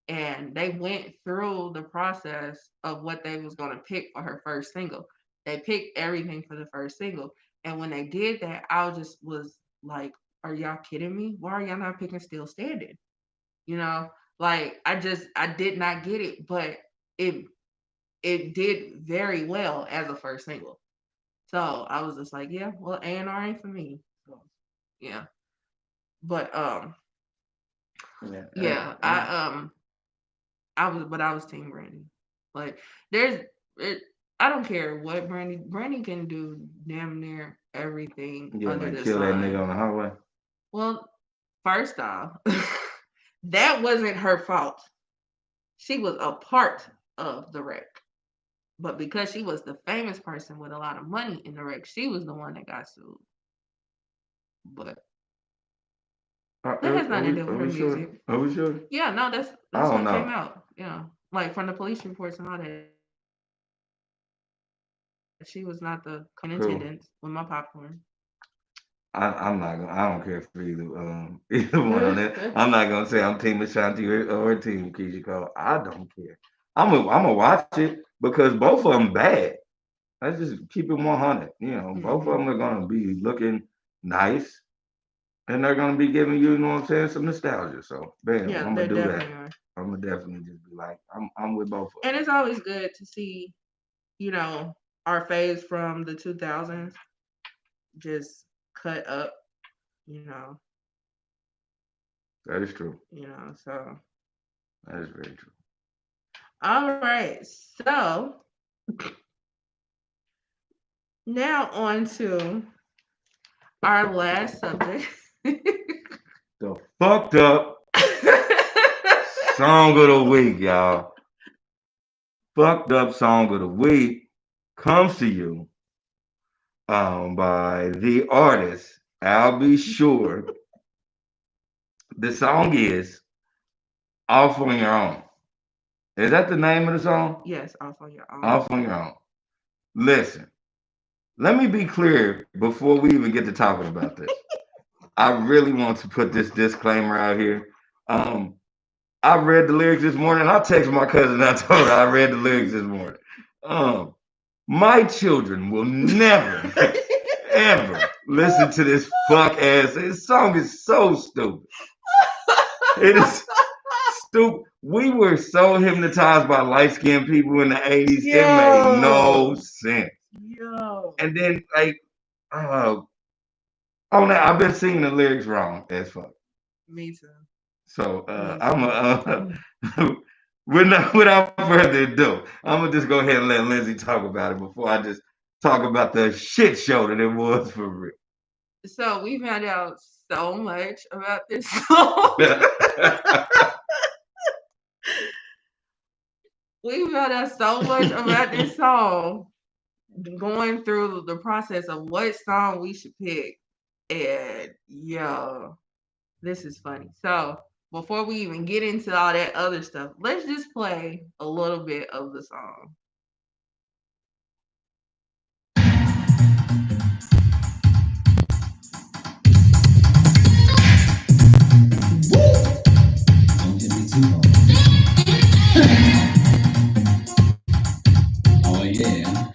and they went through the process of what they was going to pick for her first single. They picked everything for the first single. And when they did that, I just was like, are y'all kidding me? Why are y'all not picking Still Standing? You know, like I did not get it, but it it did very well as a first single. So I was just like, yeah, well, A&R ain't for me. So yeah, but Yeah, yeah, I was Team Brandy. Like there's it. I don't care what Brandy can do damn near everything yeah, under like the kill that nigga sun. on the highway. Well, first off, that wasn't her fault. She was a part of the wreck. But because she was the famous person with a lot of money in the wreck, she was the one that got sued. But that has Are nothing to we do are with her we sure? music. Are we sure? Yeah, no, I that's don't what came know. out. Yeah, like from the police reports and all that, she was not the cop in attendance with my popcorn. Cool. I don't care for either either one on that. I'm not gonna say I'm Team Ashanti or Team Keisha Cole. I don't care. I'm gonna watch it because both of them bad. Let's just keep it 100. Both of Hmm. them are gonna be looking nice, and they're gonna be giving you, know what I'm saying, some nostalgia. So, bam, Yeah, I'm they gonna do that. definitely are. I'm gonna definitely just be like, I'm with both of And it's always good to see, you know, our faves from the 2000s just cut up, you know, them. That is true. so That is very true. all right. So now on to our last subject. The fucked up song of the week, y'all. Fucked up song of the week comes to you by the artist. I'll be sure. The song is Off on Your Own. Is that the name of the song? Yes, off on your own. Off on Your Own. Listen, let me be clear before we even get to talking about this. I really want to put this disclaimer out here. Um, I read the lyrics this morning. I texted my cousin. I told her I read the lyrics this morning. Um, my children will never, ever listen to this fuck ass. This song is so stupid. It is stupid. We were so hypnotized by light skinned people in the 80s. It made no Yo, sense. yo. And then, like, uh, oh, now I've been singing the lyrics wrong as fuck. Me too. So Me I'm too. without further ado, I'm gonna just go ahead and let Lindsay talk about it before I just talk about the shit show that it was for real. So we found out so much about this song. We found out so much about this song going through the process of what song we should pick. And yo, this is funny. So before we even get into all that other stuff, let's just play a little bit of the song. Don't hit me too hard. Oh yeah.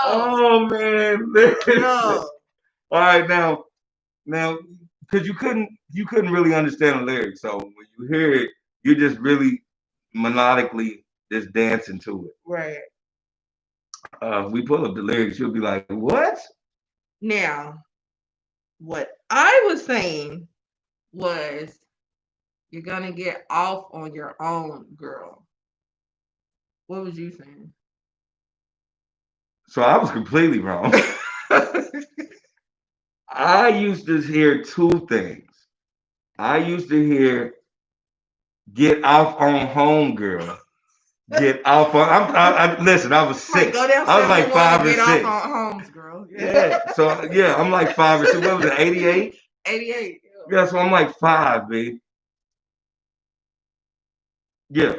Oh man, listen. Yo. All right, now, because you couldn't really understand the lyrics, so when you hear it, you're just really melodically just dancing to it. Right. If we pull up the lyrics, you'll be like, "What?" Now, what I was saying was you're gonna get off on your own, girl. What was you saying? So I was completely wrong. I used to hear two things. I used to hear "Get off on home, girl." Get off on. Listen. I was Like, 6. go down I was like 701 5 and or get off 6. on homes, girl. Yeah. So yeah, I'm like 5 or 6. What was it? 88. 88. Yeah. So I'm like 5, babe. Yeah.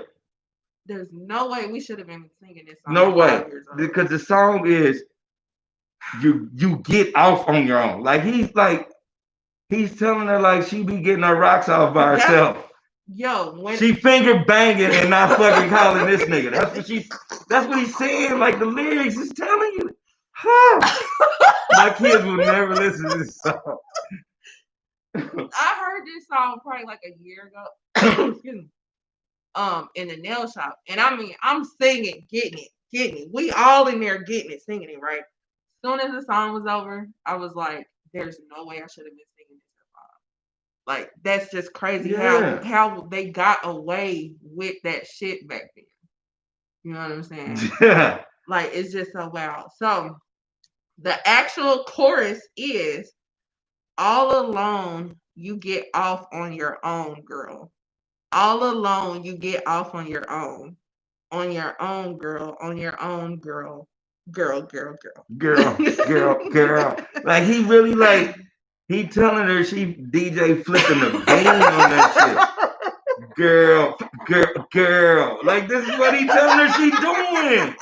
There's no way we should have been singing this song No at way. 5 years old. Because the song is you get off on your own. Like he's telling her like she be getting her rocks off by herself. When She finger banging and not fucking calling this nigga. That's what he's saying. Like the lyrics is telling you. Huh. My kids will never listen to this song. I heard this song probably like a year ago. Excuse me. In the nail shop. And I mean, I'm singing, getting it. We all in there getting it, singing it, right? As soon as the song was over, I was like, there's no way I should have been singing this at 5. Like, that's just crazy Yeah. how they got away with that shit back then. You know what I'm saying? Yeah. Like, it's just so wild. So the actual chorus is all alone, you get off on your own, girl. All alone, you get off on your own. On your own, girl. On your own, girl. Girl. Girl. Like he really like he telling her she DJ flipping the bean on that shit. Girl. Like this is what he telling her she doing.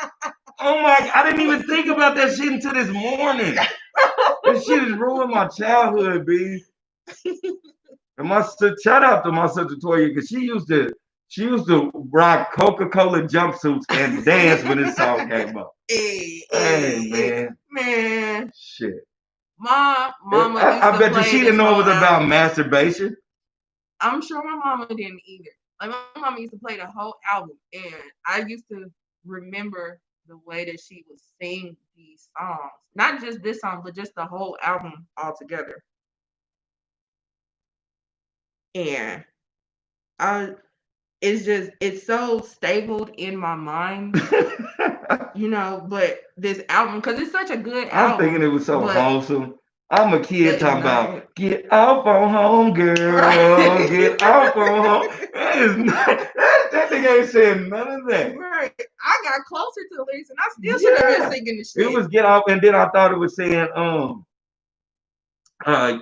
Oh my! I didn't even think about that shit until this morning. This shit has ruined my childhood, B. And shout out to my sister Toya because she used to rock Coca-Cola jumpsuits and dance when this song came up. Hey, man. shit. My mama used I to bet you play she this didn't know it whole was about album. masturbation. I'm sure my mama didn't either. Like my mama used to play the whole album, and I used to remember the way that she would sing these songs. Not just this song, but just the whole album altogether. And I it's so stapled in my mind, but this album, because it's such a good I'm album. thinking it was so but wholesome. I'm a kid that is talking not about it. get off on home, girl. Right. Get off on home. That is not, that nigga ain't saying none of that. Right. I got closer to the lyrics and I still should have been singing the shit. It was get off, and then I thought it was saying off on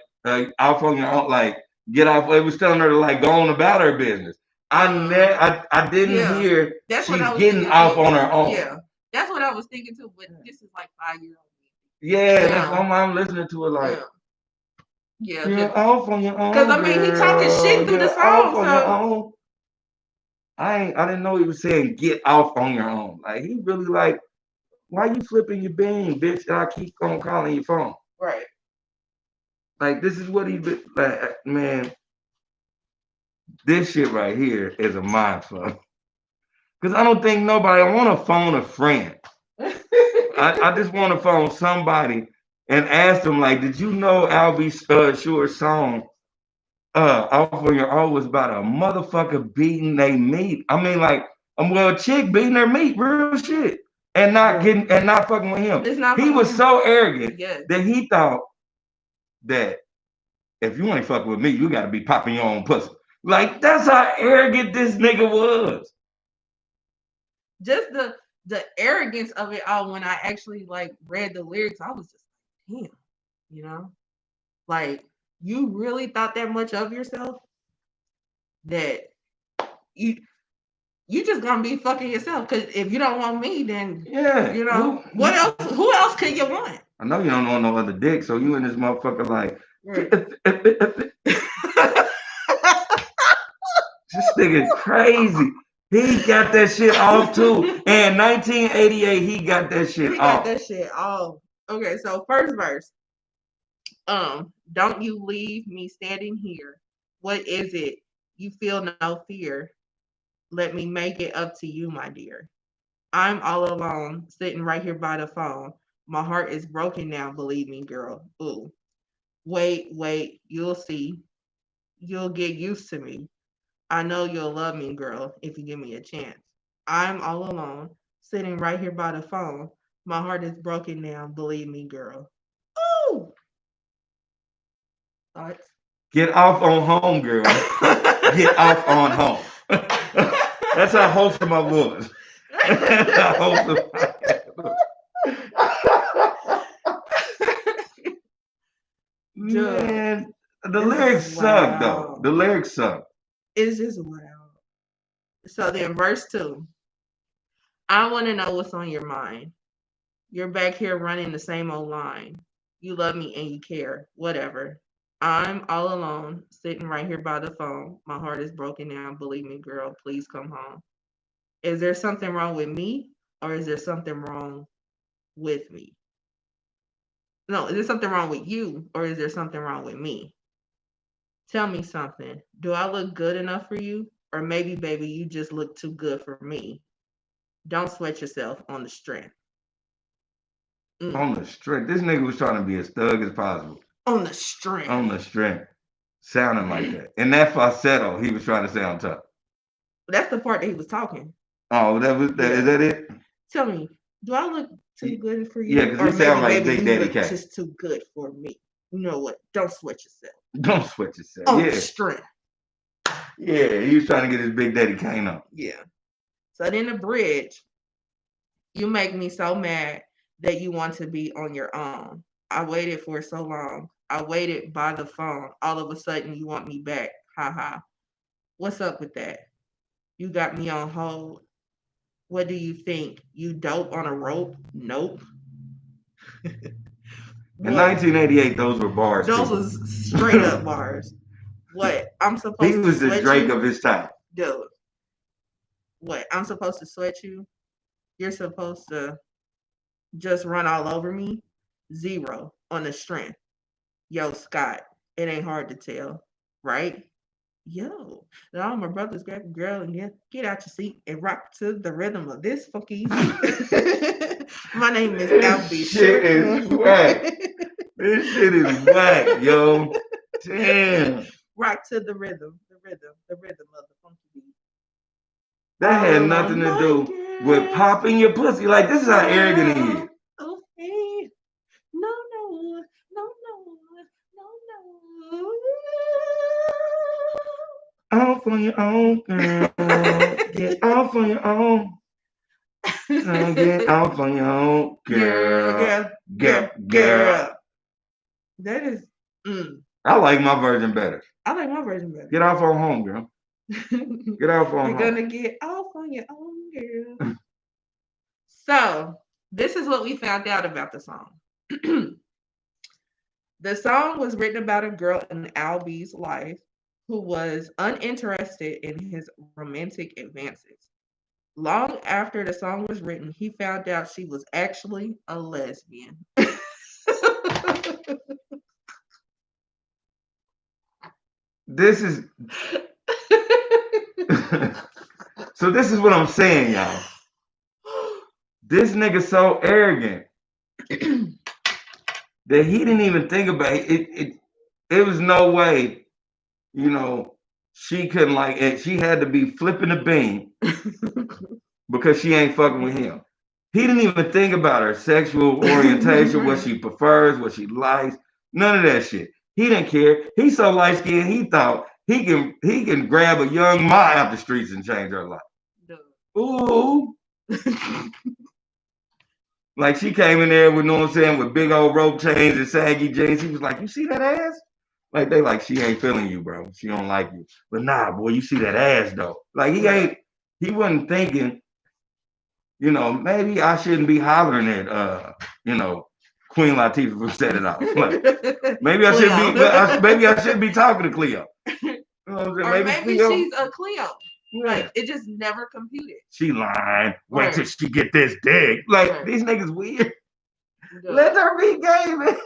your own, like get off. It was telling her to like go on about her business. I didn't hear That's what she's I was getting thinking off too. on her own. Yeah. That's what I was thinking too, but this is like 5 years old. Yeah, that's why I'm listening to it like. Yeah. You're off on your own. Because I mean, he talking shit through the You're song. off on your own. I didn't know he was saying get off on your own. Like he really like, why you flipping your bean, bitch? And I keep on calling your phone. Right. Like this is what he like, man. This shit right here is a mind fuck. Cause I don't think nobody. I want to phone a friend. I just want to phone somebody and ask them like, did you know Albie Sure's song off on your own was about a motherfucker beating they meat. I mean, like, a chick beating her meat, real shit, and not fucking with him. He was so arrogant that he thought that if you ain't fucking with me, you got to be popping your own pussy. Like that's how arrogant this nigga was. Just the arrogance of it all. When I actually like read the lyrics, I was just like, damn, like you really thought that much of yourself that you just gonna be fucking yourself. Because if you don't want me, then what else? Who else can you want? I know you don't want no other dick, so you and this motherfucker like. Right. This nigga crazy. He got that shit off too. And 1988, he got that shit He got off. that shit off. Okay, so first verse. Don't you leave me standing here. What is it? You feel no fear. Let me make it up to you, my dear. I'm all alone, sitting right here by the phone. My heart is broken now, believe me, girl. Ooh. Wait, you'll see. You'll get used to me. I know you'll love me, girl, if you give me a chance. I'm all alone, sitting right here by the phone. My heart is broken now, believe me, girl. Ooh! Thoughts? Get off on home, girl. Get off on home. That's how wholesome I was. How wholesome I Dude, Man, the this lyrics is suck though. wow. The lyrics suck. It's just wow. So then, verse 2. I want to know what's on your mind. You're back here running the same old line. You love me and you care. Whatever. I'm all alone, sitting right here by the phone. My heart is broken now. Believe me, girl. Please come home. Is there something wrong with me or is there something wrong with me? No, is there something wrong with you or is there something wrong with me? Tell me something. Do I look good enough for you? Or maybe, baby, you just look too good for me. Don't sweat yourself on the strength. Mm. On the strength. This nigga was trying to be as thug as possible. On the strength. On the strength. Sounding like that. And that falsetto, he was trying to sound tough. That's the part that he was talking. Oh, that was that. Yeah. Is that it? Tell me, do I look too good for Yeah, you? because Or he sound maybe, like baby, Big you Daddy look Kane. just too good for me. You know what? Don't sweat yourself. Don't sweat yourself. On the Yeah. strength. Yeah, he was trying to get his Big Daddy Kane on. Yeah. So then the bridge, you make me so mad that you want to be on your own. I waited for so long. I waited by the phone. All of a sudden, you want me back. Ha ha. What's up with that? You got me on hold. What do you think? You dope on a rope? Nope. In What? 1988, those were bars Those too. was straight up bars. What? I'm He supposed to was the sweat Drake you? of his time. Dude, what? I'm supposed to sweat you? You're supposed to just run all over me? Zero on the strength. Yo, Scott, it ain't hard to tell, right? Yo, now my brothers grab a girl and get out your seat and rock to the rhythm of this funky beat. My name is This Albie. shit Sure. is whack. This shit is whack, yo. Damn. Rock to the rhythm of the funky beat. That All had alone, nothing to my do with girl, popping your pussy. Like, this is how arrogant he is. girl. Oh, hey. No, no, no, no, no, no. Off on your own, girl. Get off on your own. Get off on your own, Girl, girl. girl, Girl, girl, girl. girl. That is, mm, I like my version better. I like my version better. Get off on home, girl. Get off on You're home. gonna get off on your own, girl. So, this is what we found out about the song. The song was written about a girl in Albie's life who was uninterested in his romantic advances. Long after the song was written, he found out she was actually a lesbian. This is so this is what I'm saying, y'all. This nigga so arrogant that he didn't even think about it. It was no way, you know, she couldn't like it. She had to be flipping the bean because she ain't fucking with him. He didn't even think about her sexual orientation, what she prefers, what she likes, none of that shit. He didn't care. He's so light skinned, he thought he can grab a young Ma out the streets and change her life. Ooh. Like she came in there with, you know what I'm saying, with big old rope chains and saggy jeans. He was like, "You see that ass?" Like they like, she ain't feeling you, bro. She don't like you. But nah, boy, you see that ass though. Like he wasn't thinking, maybe I shouldn't be hollering at Queen Latifah from Set It Off. Like maybe I should be, maybe I should be talking to Cleo. You know what I'm saying? Or Maybe maybe Cleo. she's a Cleo. Yeah. Like it just never computed. She lying. Wait till Right. she get this dick. Like Right. these niggas weird. Let Duh. her be gay, man.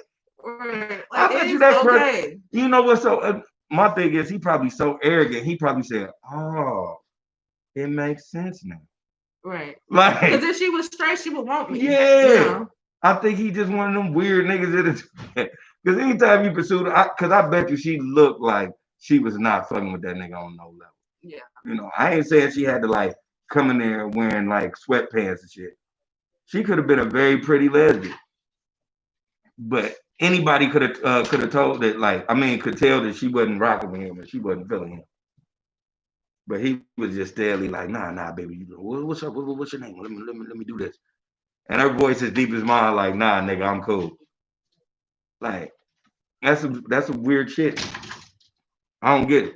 Right. Like I bet it's you that person. okay. You know what's so? My thing is, he probably so arrogant. He probably said, "Oh, it makes sense now." Right. Because Like, if she was straight, she would want me. You yeah. know. I think he just one of them weird niggas that. Because anytime you pursue, because I bet you she looked like she was not fucking with that nigga on no level. Yeah. You know, I ain't saying she had to like come in there wearing like sweatpants and shit. She could have been a very pretty lesbian, but anybody could have told that. Like, I mean, could tell that she wasn't rocking with him and she wasn't feeling him. But he was just steadily like, nah, baby, what's up? What's your name? Let me do this. And her voice is deep as mine, like, nah, nigga, I'm cool. Like, that's some weird shit. I don't get it.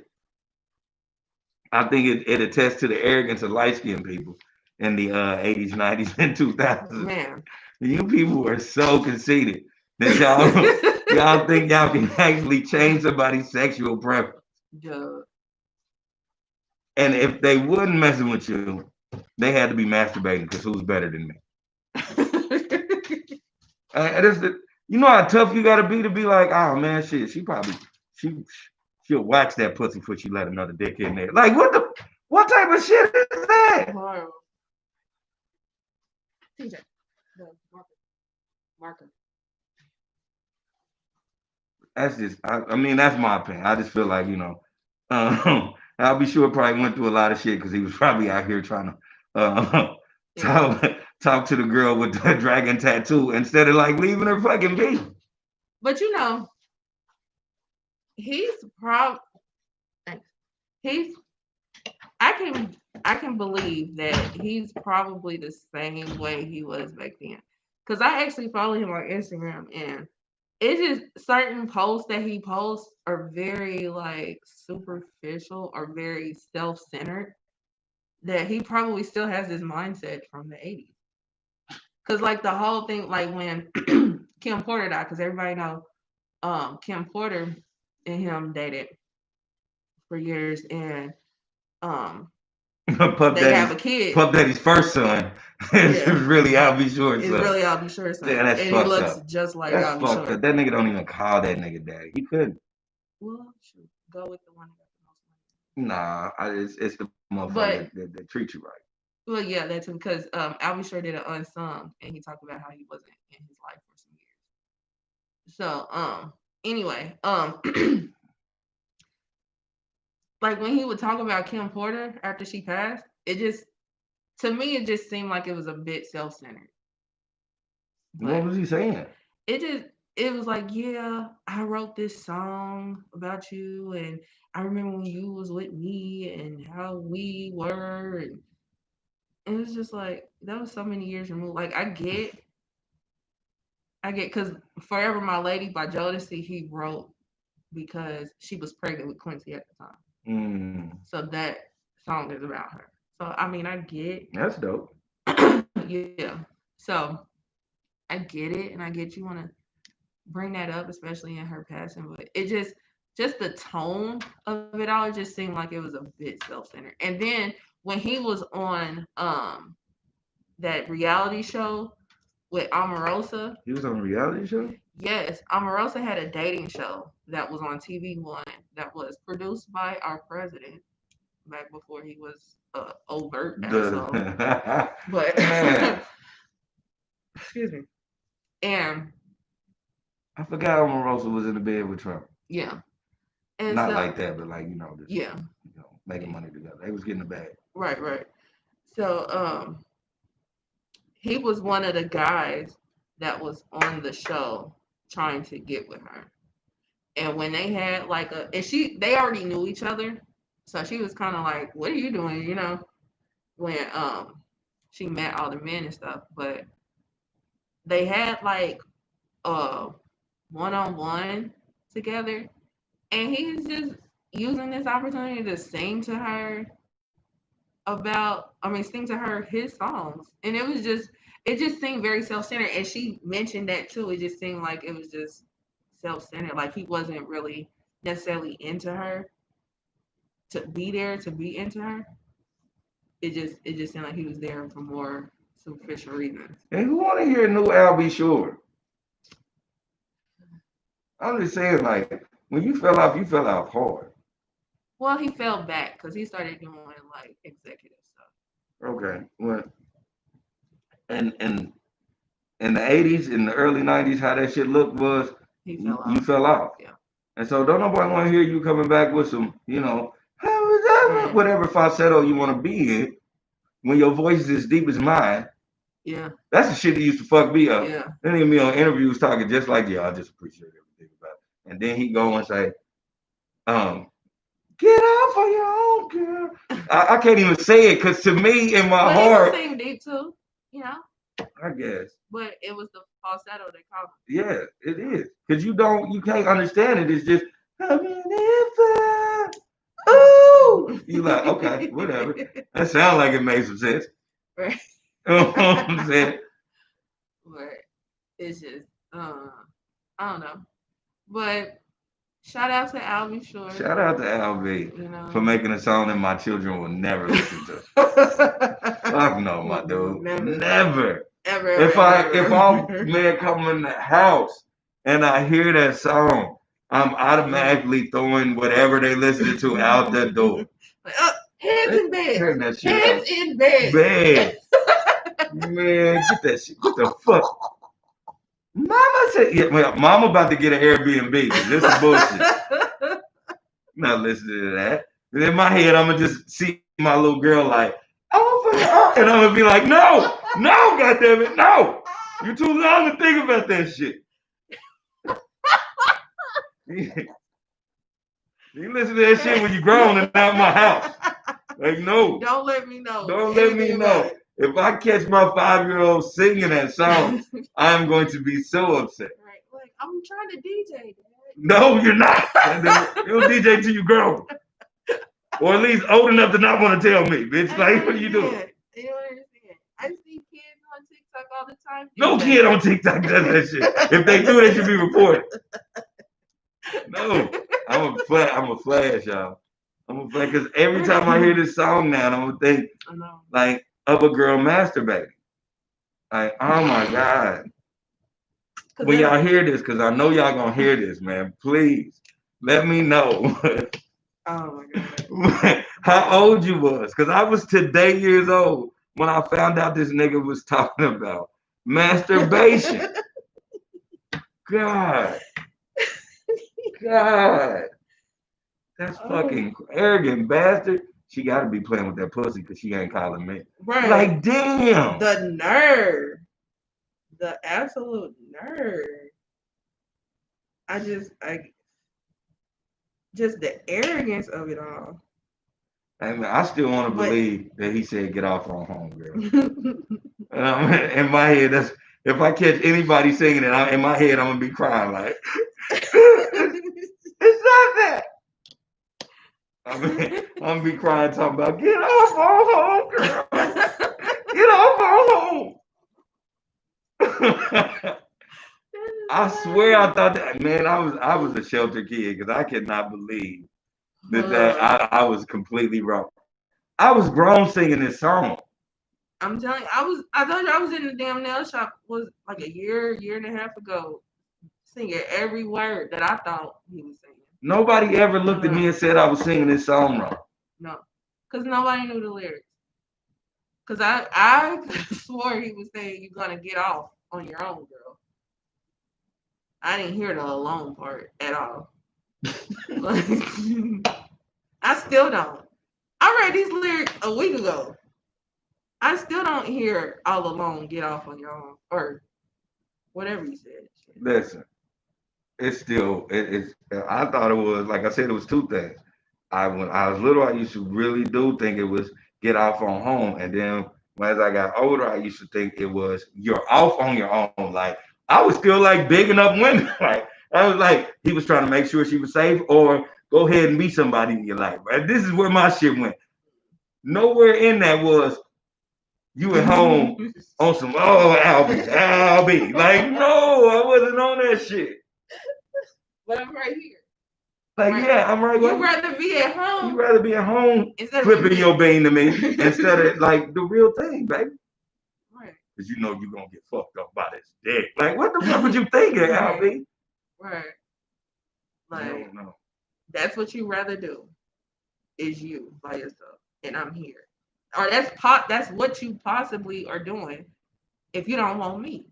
I think it attests to the arrogance of light skinned people in the 80s, 90s, and 2000s. Man. You people were so conceited that y'all think y'all can actually change somebody's sexual preference. Duh. And if they wasn't messing with you, they had to be masturbating because who's better than me? You know how tough you gotta be to be like, oh man, shit, she she'll wax that pussy before she let another dick in there. Like what type of shit is that? Horrible. TJ. The marker. That's just I mean that's my opinion. I just feel like, I'll be sure probably went through a lot of shit because he was probably out here trying to Yeah. talk to the girl with the dragon tattoo instead of like leaving her fucking be. But he's prob he's I can believe that he's probably the same way he was back then. Cause I actually follow him on Instagram and it's just certain posts that he posts are very like superficial or very self-centered that he probably still has this mindset from the 80s. Cause like the whole thing, like when Kim Porter died, because everybody know Kim Porter and him dated for years and um Puff they have Daddy's a kid. Puff Daddy's first son is Yeah. really I'll be sure It's son. really I'll be sure Yeah, son. that's And he fucked looks up. just like That's I'll be fucked sure. up. That nigga don't even call that nigga daddy. He couldn't. Well, shoot. Go with the one that got the most Nah, it's the motherfucker money. that treat you right. Well, yeah, that's because I'll be sure did an unsung and he talked about how he wasn't in his life for some years. So anyway, like when he would talk about Kim Porter after she passed, it just to me it just seemed like it was a bit self-centered. What But was he saying? it just it was like, yeah, I wrote this song about you and I remember when you was with me and how we were and it was just like that was so many years removed. Like I get because Forever My Lady by Jodeci he wrote because she was pregnant with Quincy at the time. Mm, So that song is about her. So I mean I get that's dope. yeah. So I get it and I get you wanna bring that up, especially in her passing, but it just the tone of it all, it just seemed like it was a bit self-centered. And then when he was on that reality show with Omarosa, He was on a reality show. yes, Omarosa had a dating show that was on TV One that was produced by our president back before he was a overt asshole. The But man, excuse me. And I forgot Omarosa was in the bed with Trump. yeah. And Not so like that, but like just yeah. making money together. They was getting the bag. Right, right. So he was one of the guys that was on the show trying to get with her. And when they had like they already knew each other. So she was kind of like, what are you doing? When she met all the men and stuff. But they had like uh one-on-one together. And he's just using this opportunity to sing to her sing to her his songs. And it just seemed very self-centered. And she mentioned that too. It just seemed like it was just self-centered. Like he wasn't really necessarily into her to be there to be into her. it just seemed like he was there for more superficial reasons. And who want to hear new Al B. Shore? I'm just saying, like, when you fell off, you fell off hard. Well, he fell back because he started doing like executive stuff. Okay. Well, and in the 80s, in the early 90s, how that shit looked was He fell you off. fell off. Yeah. And so don't nobody want to hear you coming back with some, how was that? Yeah. Whatever falsetto you want to be in when your voice is as deep as mine. Yeah. That's the shit that used to fuck me up. Yeah. Then he be on interviews talking just like, yeah, I just appreciate everything about it. And then he go and say, get off on your own, girl. I can't even say it because to me in my But heart, he was singing deep too, you know. I guess. But it was the falsetto they called it. Yeah, it is. Because you can't understand it. It's just, I mean, if ooh. You like, okay, whatever. That sounds like it made some sense. Right. You know what I'm saying? But it's just, I don't know. But shout out to Al B. Shore. Shout out to Al B You know. for making a song that my children will never listen to. Fuck no, my dude. Never. Ever. If our man come in the house and I hear that song, I'm automatically throwing whatever they listen to out the door. Like, hands in bed. Turn that shit Hands out. in bed. Man, get that shit. What the fuck? Mama said, yeah, well, Mama about to get an Airbnb because this is bullshit. I'm not listening to that. And in my head, I'm gonna just see my little girl like, oh, and I'm gonna be like, no, goddammit, no. You're too young to think about that shit. You listen to that shit when you're grown and out my house. Like, no. Don't let me know. Don't let me know. If I catch my 5-year-old singing that song, I'm going to be so upset. Right. Like, I'm trying to DJ, Dad. No, you're not. You'll DJ till you grow. Or at least old enough to not want to tell me, bitch. Like, what are you doing? You don't understand. I see kids on TikTok all the time. No kid on TikTok does that shit. If they do, they should be reported. No, I'm a flash, y'all. I'm a flash because every time I hear this song now, I'm gonna think like of a girl masturbating. Like, oh my God. When y'all hear this, because I know y'all gonna hear this, man, please let me know. Oh my God. How old you was? Because I was today years old when I found out this nigga was talking about masturbation. God. That's fucking arrogant bastard. She got to be playing with that pussy because she ain't calling me. Right. Like, damn. The nerve. The absolute nerve. Just the arrogance of it all. I mean, I still want to believe that he said, get off on home, girl. In my head, that's if I catch anybody singing it, in my head, I'm going to be crying like, it's not that. I'm going to be crying talking about, get off on home, girl. Get off on home. I swear I thought that, man, I was a shelter kid because I could not believe that I was completely wrong. I was grown singing this song. I'm telling you, I thought I was in the damn nail shop was like a year and a half ago, singing every word that I thought he was singing. Nobody ever looked at me and said I was singing this song wrong. No, because nobody knew the lyrics. Because I swore he was saying you're gonna get off on your own, girl. I didn't hear the alone part at all. I still don't. I read these lyrics a week ago. I still don't hear all alone, get off on your own, or whatever you said. Listen, it's still it's. I thought it was like I said. It was two things. When I was little, I used to really do think it was get off on home, and then as I got older, I used to think it was you're off on your own. Like I was still like bigging up women. Like I was like he was trying to make sure she was safe, or go ahead and meet somebody in your life. Right? This is where my shit went. Nowhere in that was you at home on some Albie. Like, no, I wasn't on that shit. But I'm right here. Like, Right. yeah, I'm right. You'd rather be at You home rather be at home instead of flipping with your me. bean to me instead of like the real thing, baby. Right. Because you know you're gonna get fucked up by this dick. Like, what the fuck was you thinking, Right. LB? Right. I Like, don't know. that's what you rather do is you by yourself. And I'm here. Or that's what you possibly are doing if you don't want me.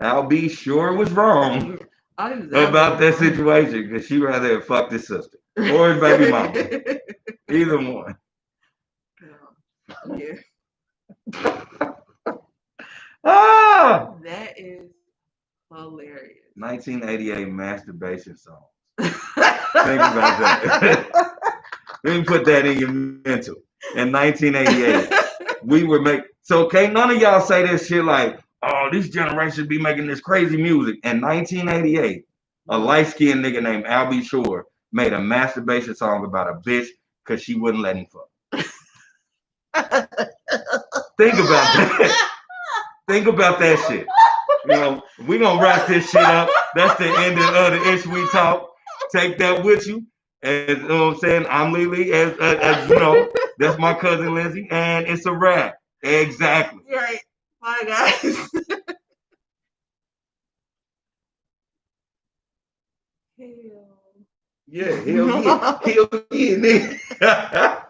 LB sure was wrong I was about that absolutely situation because she rather have fucked his sister or his baby mama. wrong. Either one. Yeah. Ah! That is hilarious. 1988 masturbation songs. Think about that. Let me put that in your mental. In 1988, we were so can't none of y'all say this shit like, oh, these generations be making this crazy music. In 1988, a light-skinned nigga named Albie Shore made a masturbation song about a bitch because she wouldn't let him fuck. Think about that. Think about that shit. You know, we gonna wrap this shit up. That's the ending of the Ish We Talk. Take that with you. As you know what I'm saying, I'm Lily, as you know, that's my cousin Lindsay, and it's a wrap. Exactly. Right. Bye, guys. Hell. Yeah, hell yeah. Hell yeah, nigga.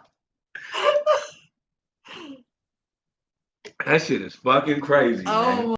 That shit is fucking crazy, man. Oh